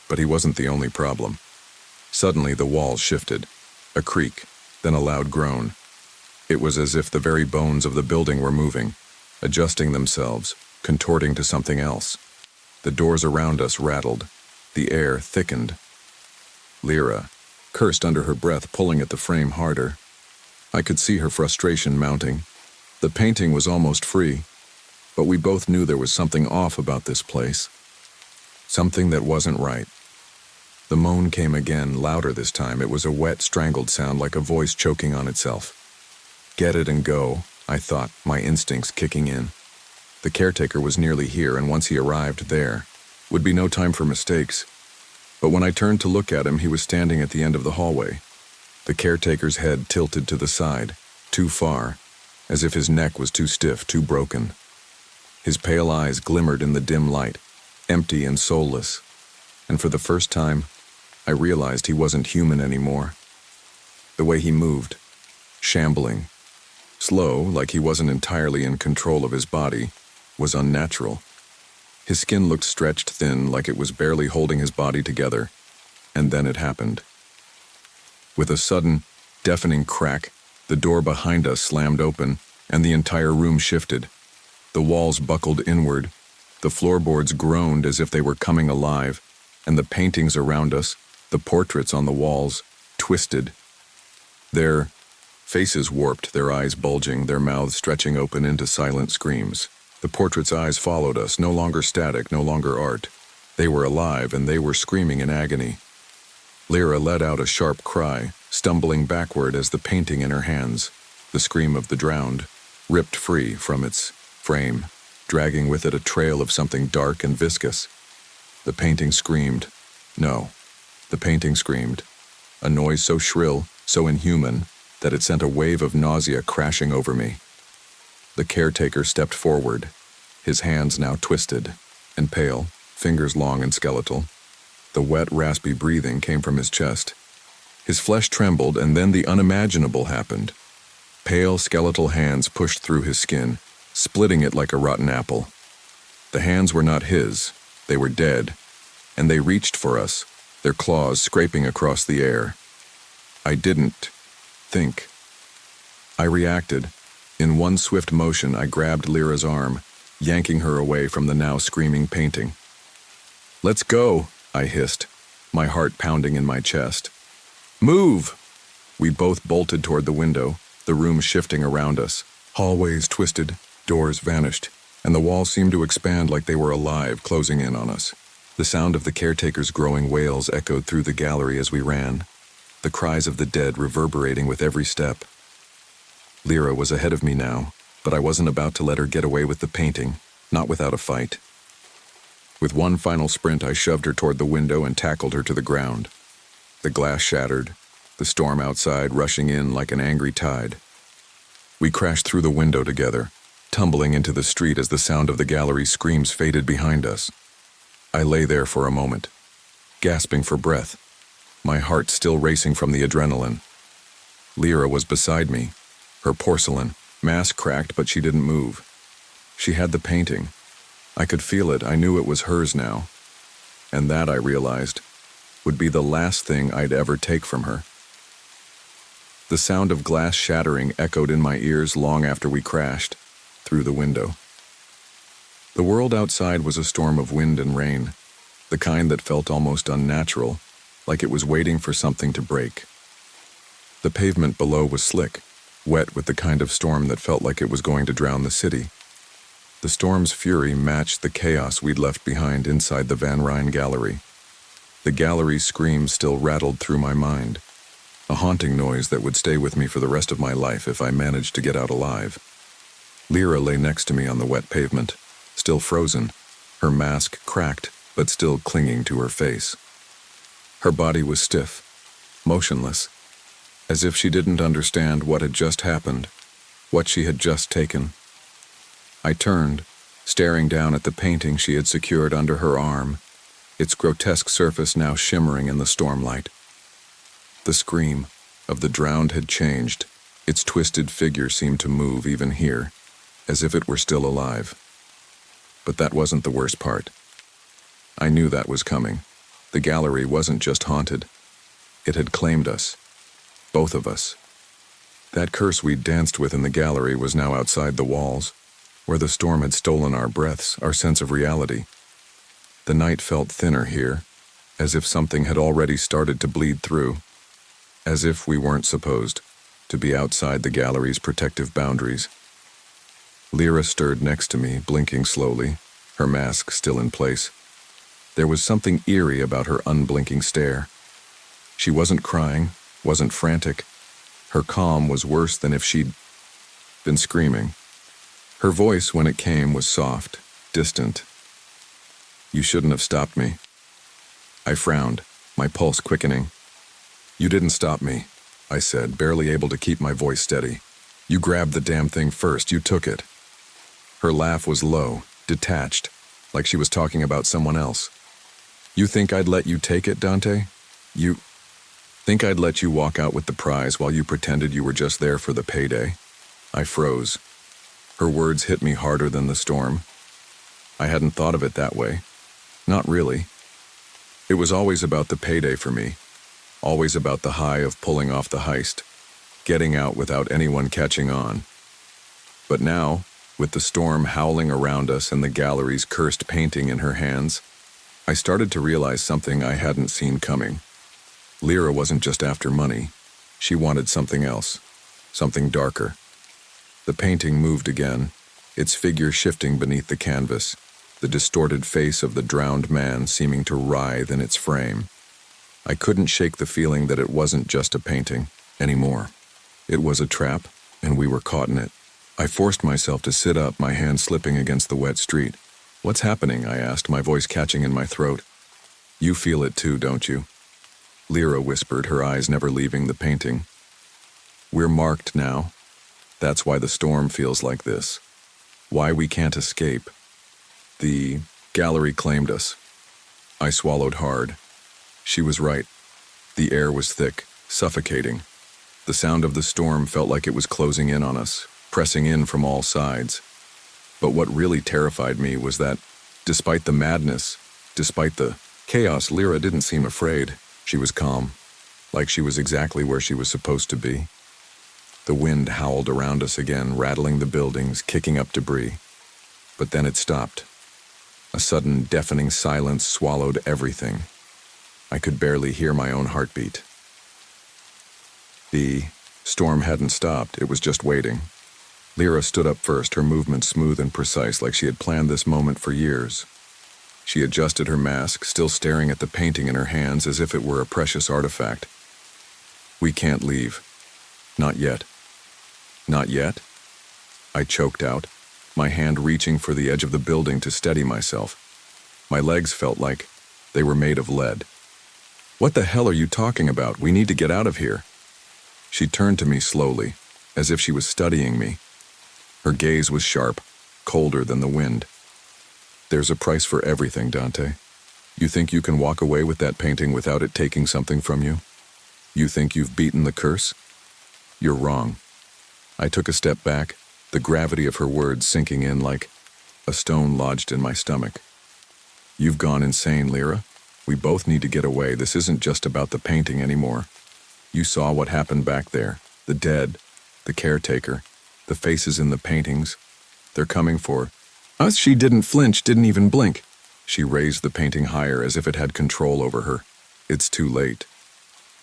A: but he wasn't the only problem. Suddenly the walls shifted, a creak, then a loud groan. It was as if the very bones of the building were moving, adjusting themselves, contorting to something else. The doors around us rattled. The air thickened. Lyra cursed under her breath, pulling at the frame harder. I could see her frustration mounting. The painting was almost free, but we both knew there was something off about this place. Something that wasn't right. The moan came again, louder this time. It was a wet, strangled sound like a voice choking on itself. Get it and go, I thought, my instincts kicking in. The caretaker was nearly here, and once he arrived there, would be no time for mistakes. But when I turned to look at him, he was standing at the end of the hallway. The caretaker's head tilted to the side, too far, as if his neck was too stiff, too broken. His pale eyes glimmered in the dim light, empty and soulless, and for the first time, I realized he wasn't human anymore. The way he moved, shambling, slow, like he wasn't entirely in control of his body, was unnatural. His skin looked stretched thin, like it was barely holding his body together, and then it happened. With a sudden, deafening crack, the door behind us slammed open, and the entire room shifted. The walls buckled inward, the floorboards groaned as if they were coming alive, and the paintings around us, the portraits on the walls, twisted. Their faces warped, their eyes bulging, their mouths stretching open into silent screams. The portraits' eyes followed us, no longer static, no longer art. They were alive, and they were screaming in agony. Lyra let out a sharp cry, stumbling backward as the painting in her hands, the scream of the drowned, ripped free from its frame, dragging with it a trail of something dark and viscous. The painting screamed. No, the painting screamed. A noise so shrill, so inhuman, that it sent a wave of nausea crashing over me. The caretaker stepped forward, his hands now twisted and pale, fingers long and skeletal. The wet, raspy breathing came from his chest. His flesh trembled, and then the unimaginable happened. Pale, skeletal hands pushed through his skin, splitting it like a rotten apple. The hands were not his, they were dead, and they reached for us, their claws scraping across the air. I didn't think. I reacted. In one swift motion, I grabbed Lyra's arm, yanking her away from the now screaming painting. "Let's go," I hissed, my heart pounding in my chest. "Move!" We both bolted toward the window, the room shifting around us. Hallways twisted, doors vanished, and the walls seemed to expand like they were alive, closing in on us. The sound of the caretaker's growing wails echoed through the gallery as we ran, the cries of the dead reverberating with every step. Lyra was ahead of me now, but I wasn't about to let her get away with the painting, not without a fight. With one final sprint, I shoved her toward the window and tackled her to the ground. The glass shattered, the storm outside rushing in like an angry tide. We crashed through the window together, tumbling into the street as the sound of the gallery's screams faded behind us. I lay there for a moment, gasping for breath, my heart still racing from the adrenaline. Lyra was beside me, her porcelain, mask cracked, but she didn't move. She had the painting. I could feel it, I knew it was hers now. And that, I realized, would be the last thing I'd ever take from her. The sound of glass shattering echoed in my ears long after we crashed, through the window. The world outside was a storm of wind and rain, the kind that felt almost unnatural, like it was waiting for something to break. The pavement below was slick, wet with the kind of storm that felt like it was going to drown the city. The storm's fury matched the chaos we'd left behind inside the Van Ryn gallery. The gallery's screams still rattled through my mind, a haunting noise that would stay with me for the rest of my life if I managed to get out alive. Lyra lay next to me on the wet pavement, still frozen, her mask cracked but still clinging to her face. Her body was stiff, motionless, as if she didn't understand what had just happened, what she had just taken. I turned, staring down at the painting she had secured under her arm, its grotesque surface now shimmering in the stormlight. The scream of the drowned had changed. Its twisted figure seemed to move even here, as if it were still alive. But that wasn't the worst part. I knew that was coming. The gallery wasn't just haunted. It had claimed us. Both of us. That curse we'd danced with in the gallery was now outside the walls, where the storm had stolen our breaths, our sense of reality. The night felt thinner here, as if something had already started to bleed through, as if we weren't supposed to be outside the gallery's protective boundaries. Lyra stirred next to me, blinking slowly, her mask still in place. There was something eerie about her unblinking stare. She wasn't crying, wasn't frantic. Her calm was worse than if she'd been screaming. Her voice, when it came, was soft, distant. "You shouldn't have stopped me." I frowned, my pulse quickening. "You didn't stop me," I said, barely able to keep my voice steady. "You grabbed the damn thing first, you took it." Her laugh was low, detached, like she was talking about someone else. "You think I'd let you take it, Dante? You think I'd let you walk out with the prize while you pretended you were just there for the payday?" I froze. Her words hit me harder than the storm. I hadn't thought of it that way. Not really. It was always about the payday for me. Always about the high of pulling off the heist, getting out without anyone catching on. But now, with the storm howling around us and the gallery's cursed painting in her hands, I started to realize something I hadn't seen coming. Lyra wasn't just after money. She wanted something else, something darker. The painting moved again, its figure shifting beneath the canvas, the distorted face of the drowned man seeming to writhe in its frame. I couldn't shake the feeling that it wasn't just a painting anymore. It was a trap, and we were caught in it. I forced myself to sit up, my hand slipping against the wet street. "What's happening?" I asked, my voice catching in my throat. "You feel it too, don't you?" Lyra whispered, her eyes never leaving the painting. "We're marked now. That's why the storm feels like this. Why we can't escape. The gallery claimed us." I swallowed hard. She was right. The air was thick, suffocating. The sound of the storm felt like it was closing in on us, pressing in from all sides. But what really terrified me was that, despite the madness, despite the chaos, Lyra didn't seem afraid. She was calm, like she was exactly where she was supposed to be. The wind howled around us again, rattling the buildings, kicking up debris. But then it stopped. A sudden, deafening silence swallowed everything. I could barely hear my own heartbeat. The storm hadn't stopped, it was just waiting. Lyra stood up first, her movement smooth and precise, like she had planned this moment for years. She adjusted her mask, still staring at the painting in her hands as if it were a precious artifact. "We can't leave. Not yet." "Not yet?" I choked out, my hand reaching for the edge of the building to steady myself. My legs felt like they were made of lead. "What the hell are you talking about? We need to get out of here." She turned to me slowly, as if she was studying me. Her gaze was sharp, colder than the wind. "There's a price for everything, Dante. You think you can walk away with that painting without it taking something from you? You think you've beaten the curse? You're wrong." I took a step back, the gravity of her words sinking in like a stone lodged in my stomach. "You've gone insane, Lyra. We both need to get away. This isn't just about the painting anymore. You saw what happened back there. The dead, the caretaker, the faces in the paintings. They're coming for us." She didn't flinch, didn't even blink. She raised the painting higher as if it had control over her. "It's too late.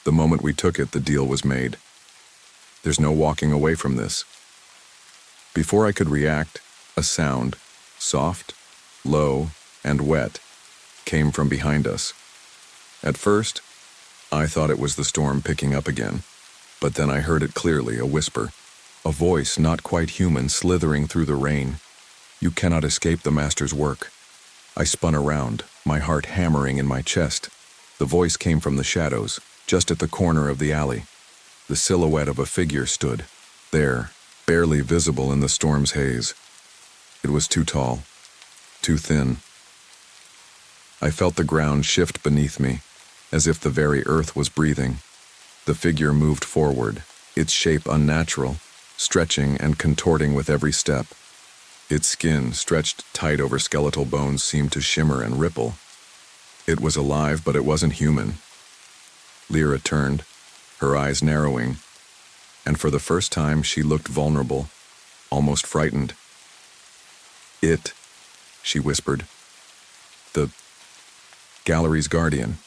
A: The moment we took it, the deal was made. There's no walking away from this." Before I could react, a sound, soft, low, and wet, came from behind us. At first, I thought it was the storm picking up again, but then I heard it clearly, a whisper, a voice not quite human slithering through the rain. "You cannot escape the master's work." I spun around, my heart hammering in my chest. The voice came from the shadows, just at the corner of the alley. The silhouette of a figure stood there, barely visible in the storm's haze. It was too tall, too thin. I felt the ground shift beneath me, as if the very earth was breathing. The figure moved forward, its shape unnatural, stretching and contorting with every step. Its skin, stretched tight over skeletal bones, seemed to shimmer and ripple. It was alive, but it wasn't human. Lyra turned, her eyes narrowing, and for the first time she looked vulnerable, almost frightened. "It," she whispered. "The gallery's guardian."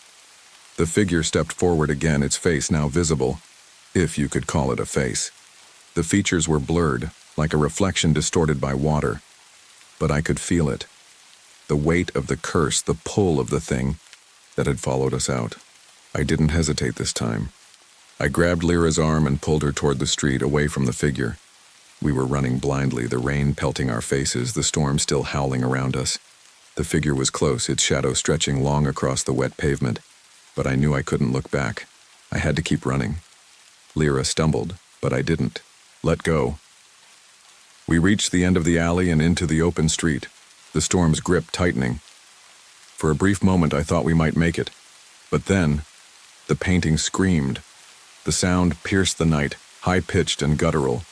A: The figure stepped forward again, its face now visible, if you could call it a face. The features were blurred, like a reflection distorted by water, but I could feel it. the weight of the curse, the pull of the thing that had followed us out. I didn't hesitate this time. I grabbed Lyra's arm and pulled her toward the street, away from the figure. We were running blindly, the rain pelting our faces, the storm still howling around us. The figure was close, its shadow stretching long across the wet pavement, but I knew I couldn't look back. I had to keep running. Lyra stumbled, but I didn't. Let go. We reached the end of the alley and into the open street, the storm's grip tightening. For a brief moment I thought we might make it, but then the painting screamed. The sound pierced the night, high-pitched and guttural.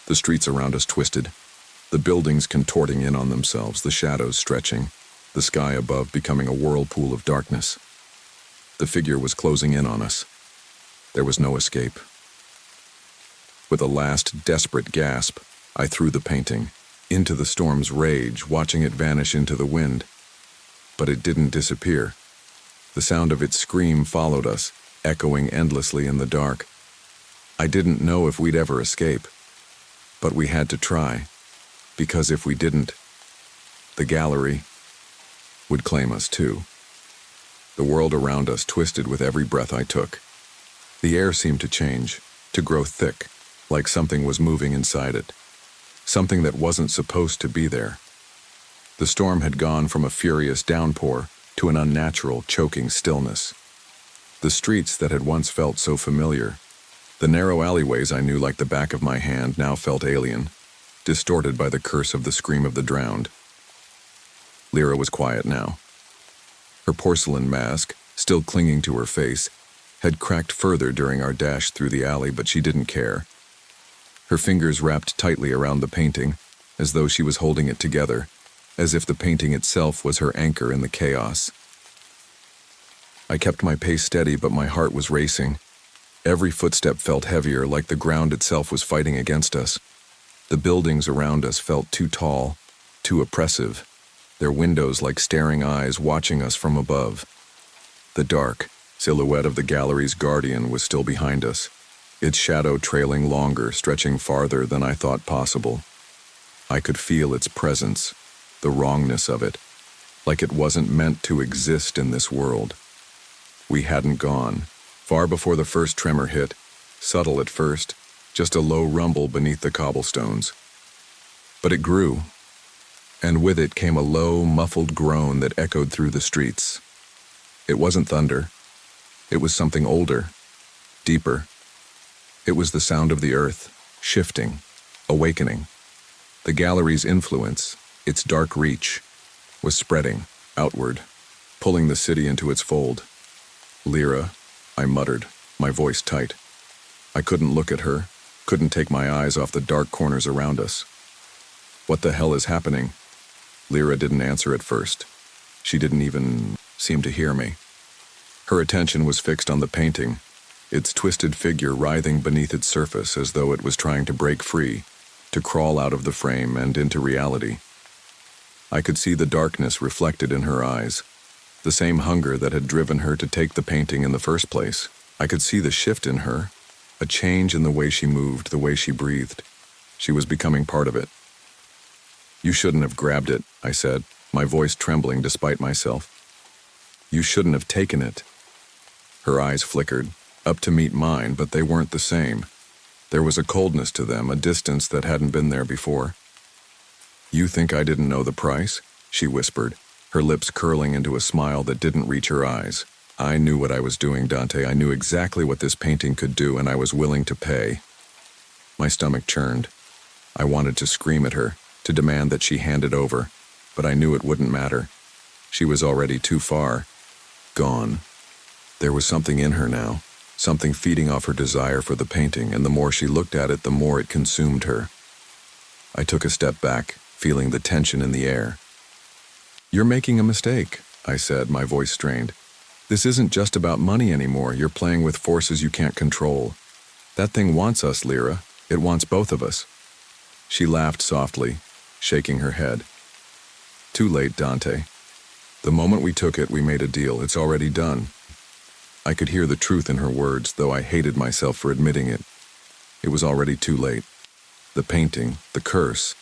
A: The streets around us twisted, the buildings contorting in on themselves, the shadows stretching, the sky above becoming a whirlpool of darkness. The figure was closing in on us. There was no escape. With a last desperate gasp, I threw the painting into the storm's rage, watching it vanish into the wind. But it didn't disappear. The sound of its scream followed us, echoing endlessly in the dark. I didn't know if we'd ever escape, but we had to try, because if we didn't, the gallery would claim us too. The world around us twisted with every breath I took. The air seemed to change, to grow thick, like something was moving inside it, something that wasn't supposed to be there. The storm had gone from a furious downpour to an unnatural, choking stillness. The streets that had once felt so familiar, the narrow alleyways I knew like the back of my hand, now felt alien, distorted by the curse of the scream of the drowned. Lyra was quiet now. Her porcelain mask, still clinging to her face, had cracked further during our dash through the alley, but she didn't care. Her fingers wrapped tightly around the painting, as though she was holding it together, as if the painting itself was her anchor in the chaos. I kept my pace steady, but my heart was racing. Every footstep felt heavier, like the ground itself was fighting against us. The buildings around us felt too tall, too oppressive, their windows like staring eyes watching us from above. The dark silhouette of the gallery's guardian was still behind us, its shadow trailing longer, stretching farther than I thought possible. I could feel its presence, the wrongness of it, like it wasn't meant to exist in this world. We hadn't gone. Far before the first tremor hit, subtle at first, just a low rumble beneath the cobblestones. But it grew, and with it came a low, muffled groan that echoed through the streets. It wasn't thunder. It was something older, deeper. It was the sound of the earth, shifting, awakening. The gallery's influence, its dark reach, was spreading outward, pulling the city into its fold. Lyra, I muttered, my voice tight. I couldn't look at her, couldn't take my eyes off the dark corners around us. What the hell is happening? Lyra didn't answer at first. She didn't even seem to hear me. Her attention was fixed on the painting, its twisted figure writhing beneath its surface as though it was trying to break free, to crawl out of the frame and into reality. I could see the darkness reflected in her eyes, the same hunger that had driven her to take the painting in the first place. I could see the shift in her, a change in the way she moved, the way she breathed. She was becoming part of it. You shouldn't have grabbed it, I said, my voice trembling despite myself. You shouldn't have taken it. Her eyes flickered, up to meet mine, but they weren't the same. There was a coldness to them, a distance that hadn't been there before. You think I didn't know the price? She whispered, her lips curling into a smile that didn't reach her eyes. I knew what I was doing, Dante. I knew exactly what this painting could do, and I was willing to pay. My stomach churned. I wanted to scream at her, to demand that she hand it over, but I knew it wouldn't matter. She was already too far. Gone. There was something in her now, something feeding off her desire for the painting, and the more she looked at it, the more it consumed her. I took a step back, feeling the tension in the air. You're making a mistake, I said, my voice strained. This isn't just about money anymore. You're playing with forces you can't control. That thing wants us, Lyra. It wants both of us. She laughed softly, shaking her head. Too late, Dante. The moment we took it, we made a deal. It's already done. I could hear the truth in her words, though I hated myself for admitting it. It was already too late. The painting, the curse,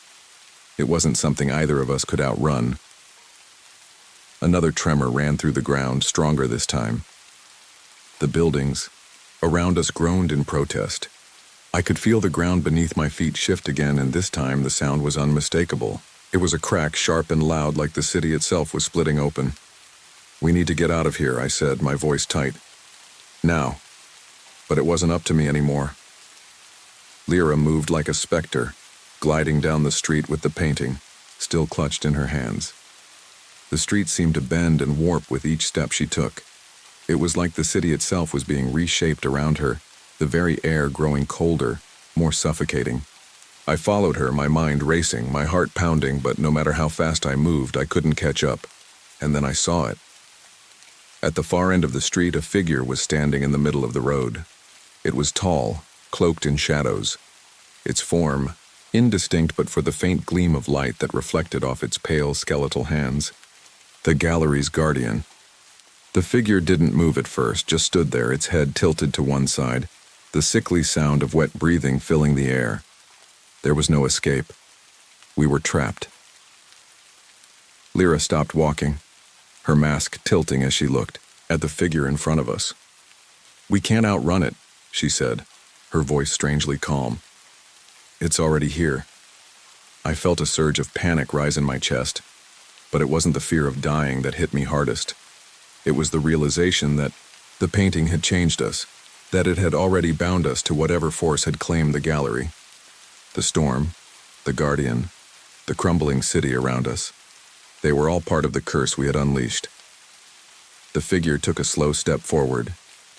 A: it wasn't something either of us could outrun. Another tremor ran through the ground, stronger this time. The buildings around us groaned in protest. I could feel the ground beneath my feet shift again, and this time the sound was unmistakable. It was a crack, sharp and loud, like the city itself was splitting open. "We need to get out of here," I said, my voice tight. "Now." But it wasn't up to me anymore. Lyra moved like a specter, gliding down the street with the painting still clutched in her hands. The street seemed to bend and warp with each step she took. It was like the city itself was being reshaped around her, the very air growing colder, more suffocating. I followed her, my mind racing, my heart pounding, but no matter how fast I moved, I couldn't catch up. And then I saw it. At the far end of the street, a figure was standing in the middle of the road. It was tall, cloaked in shadows. Its form, indistinct but for the faint gleam of light that reflected off its pale skeletal hands. The gallery's guardian. The figure didn't move at first, just stood there, its head tilted to one side, the sickly sound of wet breathing filling the air. There was no escape. We were trapped. Lyra stopped walking, her mask tilting as she looked at the figure in front of us. "We can't outrun it," she said, her voice strangely calm. "It's already here." I felt a surge of panic rise in my chest, but it wasn't the fear of dying that hit me hardest. It was the realization that the painting had changed us, that it had already bound us to whatever force had claimed the gallery. The storm, the guardian, the crumbling city around us, they were all part of the curse we had unleashed. The figure took a slow step forward,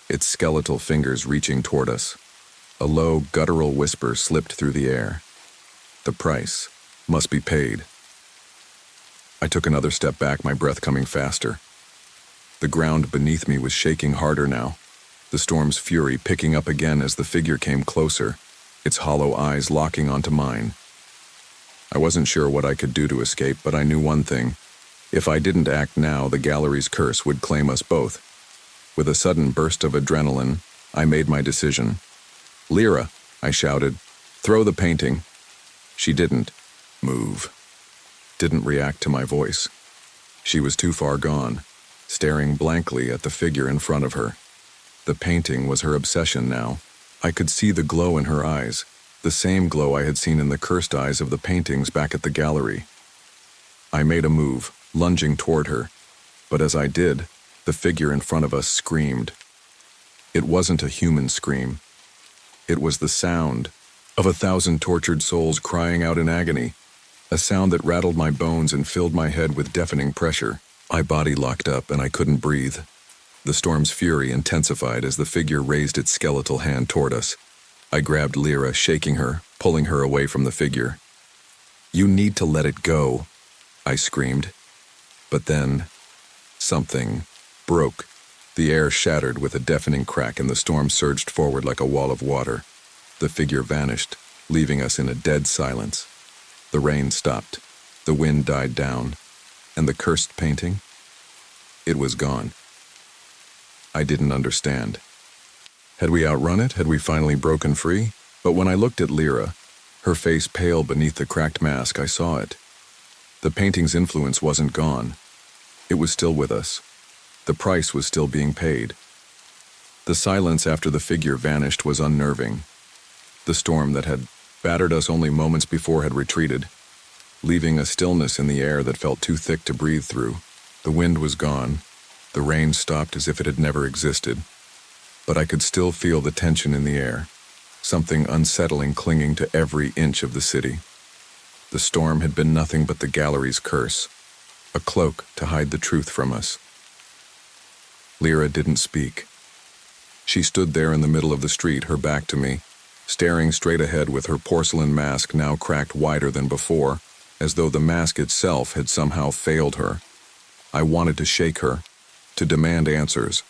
A: its skeletal fingers reaching toward us. A low, guttural whisper slipped through the air. "The price must be paid." I took another step back, my breath coming faster. The ground beneath me was shaking harder now, the storm's fury picking up again as the figure came closer, its hollow eyes locking onto mine. I wasn't sure what I could do to escape, but I knew one thing. If I didn't act now, the gallery's curse would claim us both. With a sudden burst of adrenaline, I made my decision. "Lyra," I shouted, "throw the painting." She didn't move, didn't react to my voice. She was too far gone, staring blankly at the figure in front of her. The painting was her obsession now. I could see the glow in her eyes, the same glow I had seen in the cursed eyes of the paintings back at the gallery. I made a move, lunging toward her, but as I did, the figure in front of us screamed. It wasn't a human scream. It was the sound of 1,000 tortured souls crying out in agony, a sound that rattled my bones and filled my head with deafening pressure. My body locked up and I couldn't breathe. The storm's fury intensified as the figure raised its skeletal hand toward us. I grabbed Lyra, shaking her, pulling her away from the figure. "You need to let it go," I screamed. But then, something broke. The air shattered with a deafening crack and the storm surged forward like a wall of water. The figure vanished, leaving us in a dead silence. The rain stopped, the wind died down, and the cursed painting? It was gone. I didn't understand. Had we outrun it? Had we finally broken free? But when I looked at Lyra, her face pale beneath the cracked mask, I saw it. The painting's influence wasn't gone. It was still with us. The price was still being paid. The silence after the figure vanished was unnerving. The storm that had battered us only moments before had retreated, leaving a stillness in the air that felt too thick to breathe through. The wind was gone. The rain stopped as if it had never existed. But I could still feel the tension in the air, something unsettling clinging to every inch of the city. The storm had been nothing but the gallery's curse, a cloak to hide the truth from us. Lyra didn't speak. She stood there in the middle of the street, her back to me, staring straight ahead with her porcelain mask now cracked wider than before, as though the mask itself had somehow failed her. I wanted to shake her, to demand answers.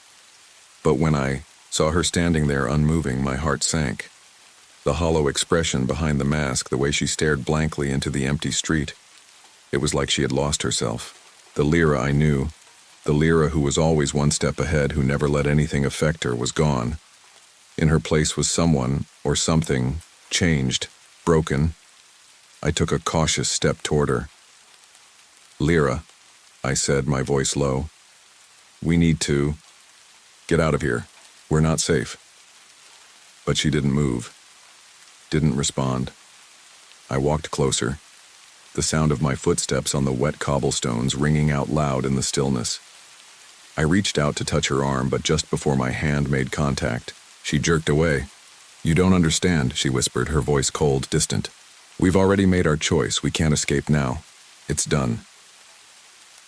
A: But when I saw her standing there unmoving, my heart sank. The hollow expression behind the mask, the way she stared blankly into the empty street. It was like she had lost herself. The Lyra I knew, the Lyra who was always one step ahead, who never let anything affect her, was gone. In her place was someone, or something, changed, broken. I took a cautious step toward her. "Lyra," I said, my voice low. We need to get out of here. We're not safe. But she didn't move, didn't respond. I walked closer, the sound of my footsteps on the wet cobblestones ringing out loud in the stillness. I reached out to touch her arm, but just before my hand made contact, she jerked away. You don't understand, she whispered, her voice cold, distant. We've already made our choice. We can't escape now. It's done.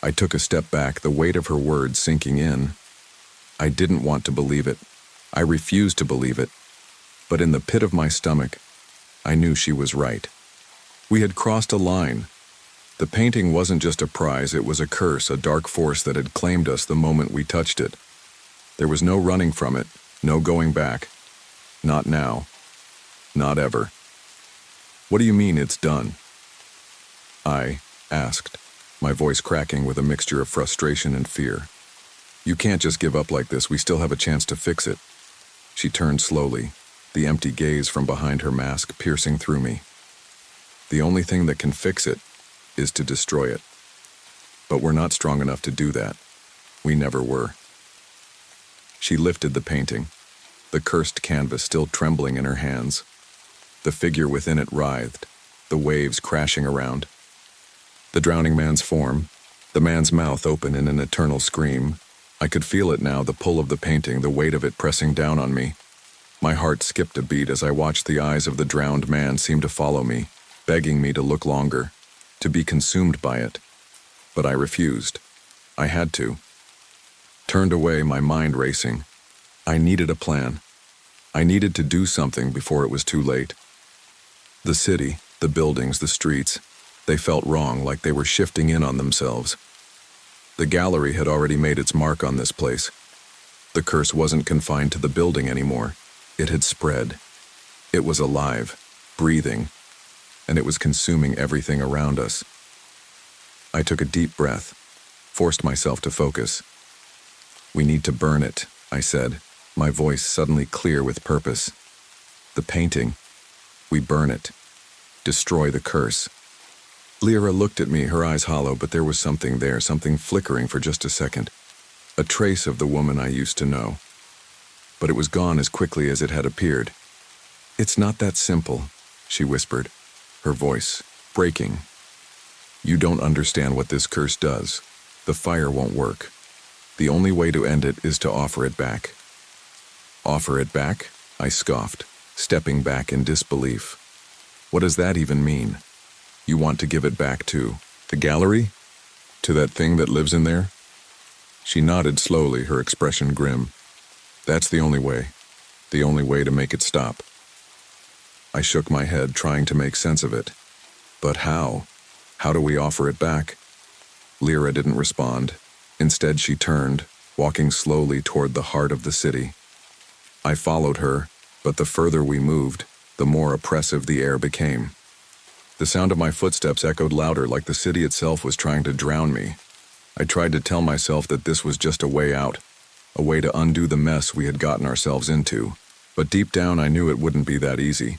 A: I took a step back, the weight of her words sinking in. I didn't want to believe it. I refused to believe it. But in the pit of my stomach, I knew she was right. We had crossed a line. The painting wasn't just a prize, it was a curse, a dark force that had claimed us the moment we touched it. There was no running from it, no going back. Not now. Not ever. What do you mean it's done? I asked, my voice cracking with a mixture of frustration and fear. You can't just give up like this, we still have a chance to fix it. She turned slowly, the empty gaze from behind her mask piercing through me. The only thing that can fix it is to destroy it. But we're not strong enough to do that. We never were. She lifted the painting, the cursed canvas still trembling in her hands. The figure within it writhed, the waves crashing around. The drowning man's form, the man's mouth open in an eternal scream. I could feel it now, the pull of the painting, the weight of it pressing down on me. My heart skipped a beat as I watched the eyes of the drowned man seem to follow me, begging me to look longer, to be consumed by it. But I refused. I had to. Turned away, my mind racing. I needed a plan. I needed to do something before it was too late. The city, the buildings, the streets, they felt wrong, like they were shifting in on themselves. The gallery had already made its mark on this place. The curse wasn't confined to the building anymore. It had spread. It was alive, breathing, and it was consuming everything around us. I took a deep breath, forced myself to focus. We need to burn it, I said, my voice suddenly clear with purpose. The painting, we burn it. Destroy the curse. Lyra looked at me, her eyes hollow, but there was something there, something flickering for just a second. A trace of the woman I used to know. But it was gone as quickly as it had appeared. It's not that simple, she whispered, her voice breaking. You don't understand what this curse does. The fire won't work. The only way to end it is to offer it back. Offer it back? I scoffed, stepping back in disbelief. What does that even mean? You want to give it back to the gallery? To that thing that lives in there? She nodded slowly, her expression grim. That's the only way to make it stop. I shook my head, trying to make sense of it. But how? How do we offer it back? Lyra didn't respond. Instead, she turned, walking slowly toward the heart of the city. I followed her, but the further we moved, the more oppressive the air became. The sound of my footsteps echoed louder, like the city itself was trying to drown me. I tried to tell myself that this was just a way out, a way to undo the mess we had gotten ourselves into, but deep down I knew it wouldn't be that easy.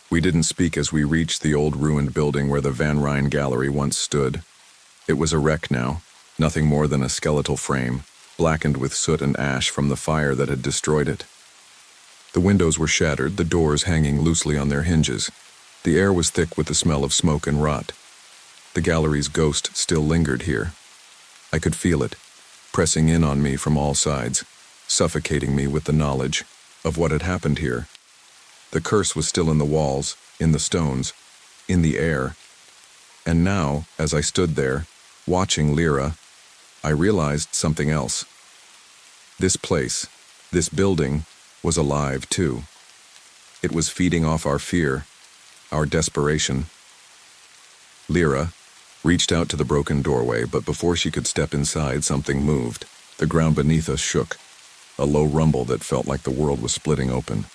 A: We didn't speak as we reached the old ruined building where the Van Ryn Gallery once stood. It was a wreck now, nothing more than a skeletal frame, blackened with soot and ash from the fire that had destroyed it. The windows were shattered, the doors hanging loosely on their hinges. The air was thick with the smell of smoke and rot. The gallery's ghost still lingered here. I could feel it, pressing in on me from all sides, suffocating me with the knowledge of what had happened here. The curse was still in the walls, in the stones, in the air. And now, as I stood there, watching Lyra, I realized something else. This place, this building, was alive too. It was feeding off our fear, our desperation. Lyra reached out to the broken doorway, but before she could step inside, something moved. The ground beneath us shook, a low rumble that felt like the world was splitting open.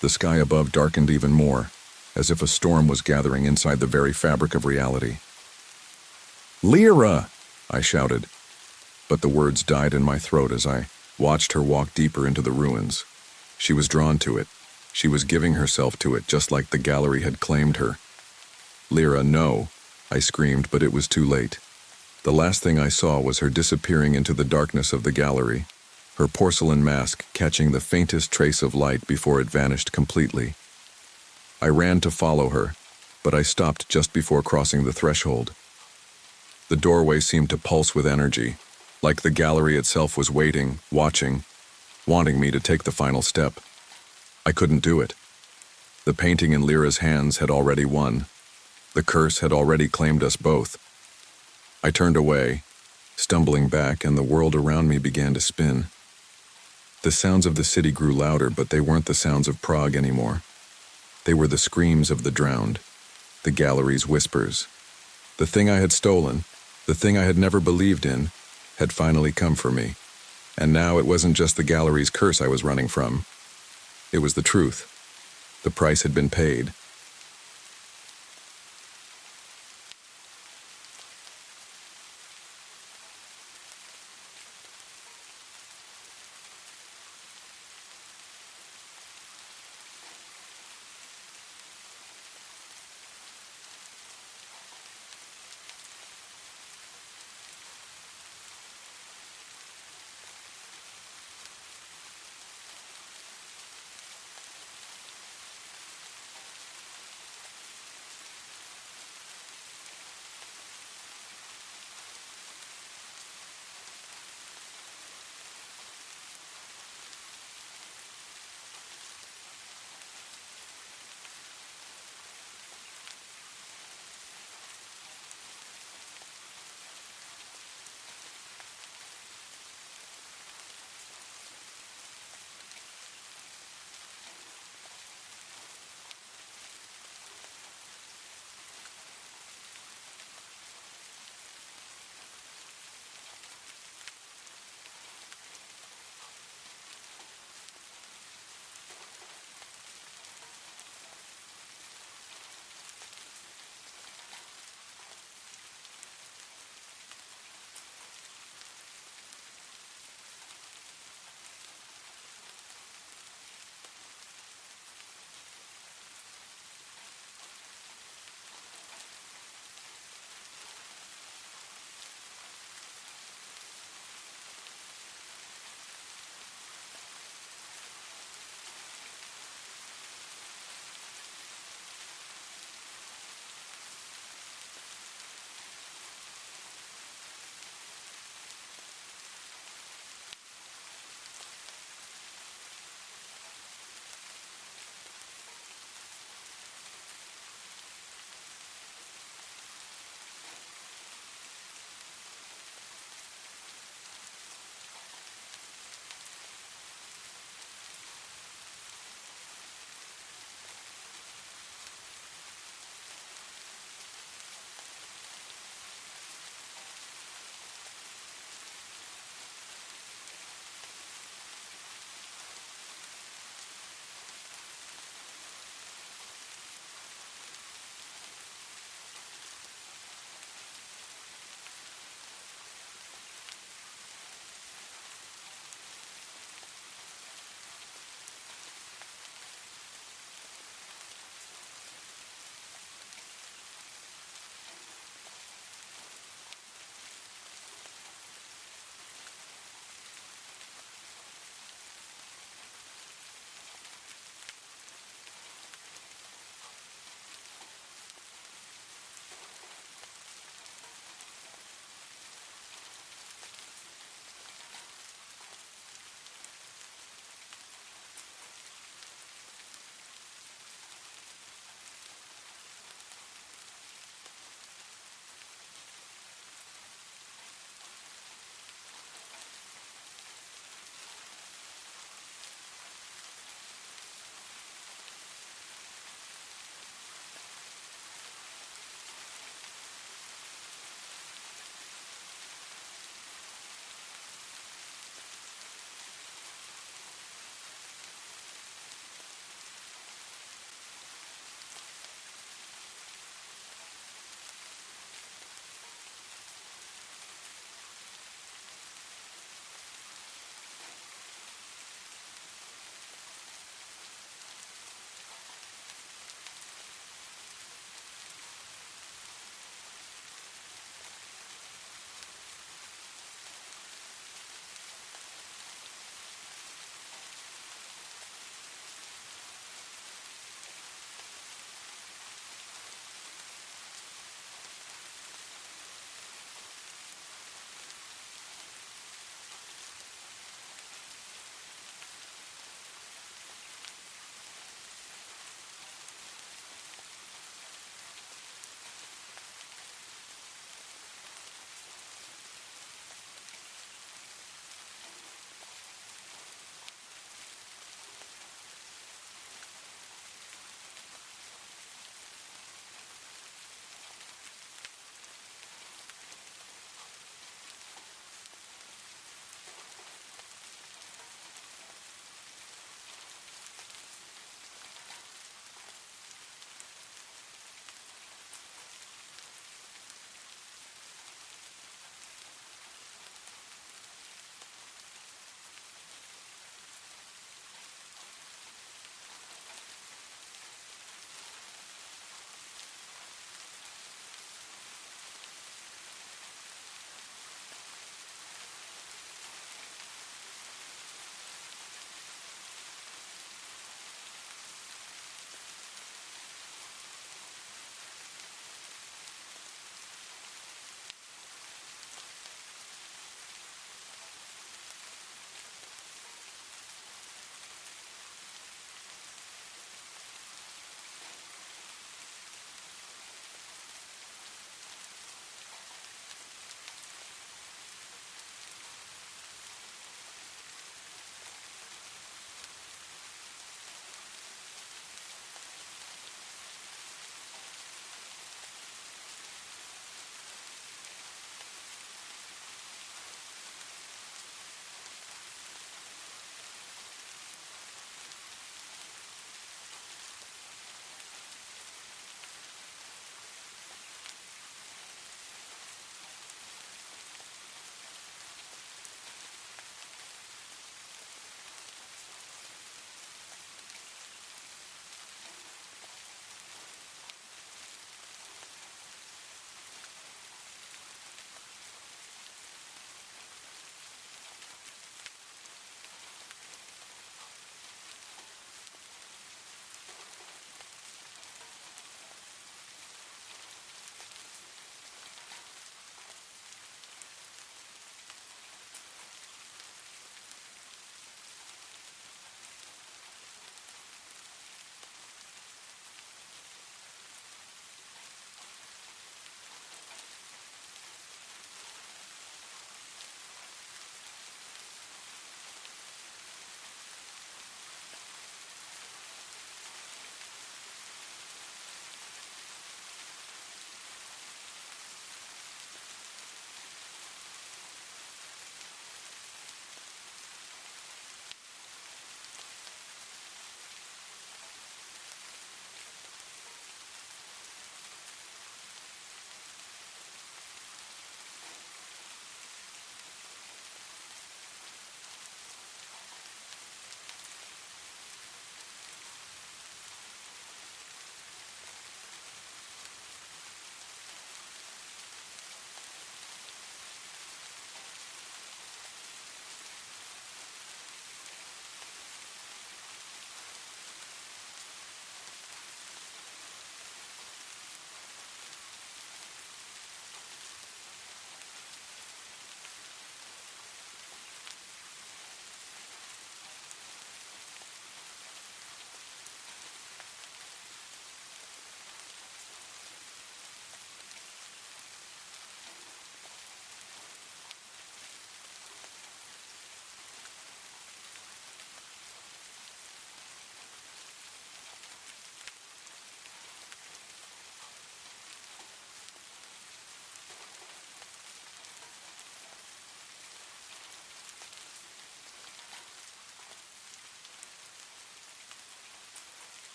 A: The sky above darkened even more, as if a storm was gathering inside the very fabric of reality. "Lyra!" I shouted, but the words died in my throat as I watched her walk deeper into the ruins. She was drawn to it. She was giving herself to it, just like the gallery had claimed her. "Lyra, no!" I screamed, but it was too late. The last thing I saw was her disappearing into the darkness of the gallery, her porcelain mask catching the faintest trace of light before it vanished completely. I ran to follow her, but I stopped just before crossing the threshold. The doorway seemed to pulse with energy, like the gallery itself was waiting, watching, wanting me to take the final step. I couldn't do it. The painting in Lyra's hands had already won. The curse had already claimed us both. I turned away, stumbling back, and the world around me began to spin. The sounds of the city grew louder, but they weren't the sounds of Prague anymore. They were the screams of the drowned, the gallery's whispers. The thing I had stolen, the thing I had never believed in, had finally come for me. And now it wasn't just the gallery's curse I was running from. It was the truth. The price had been paid.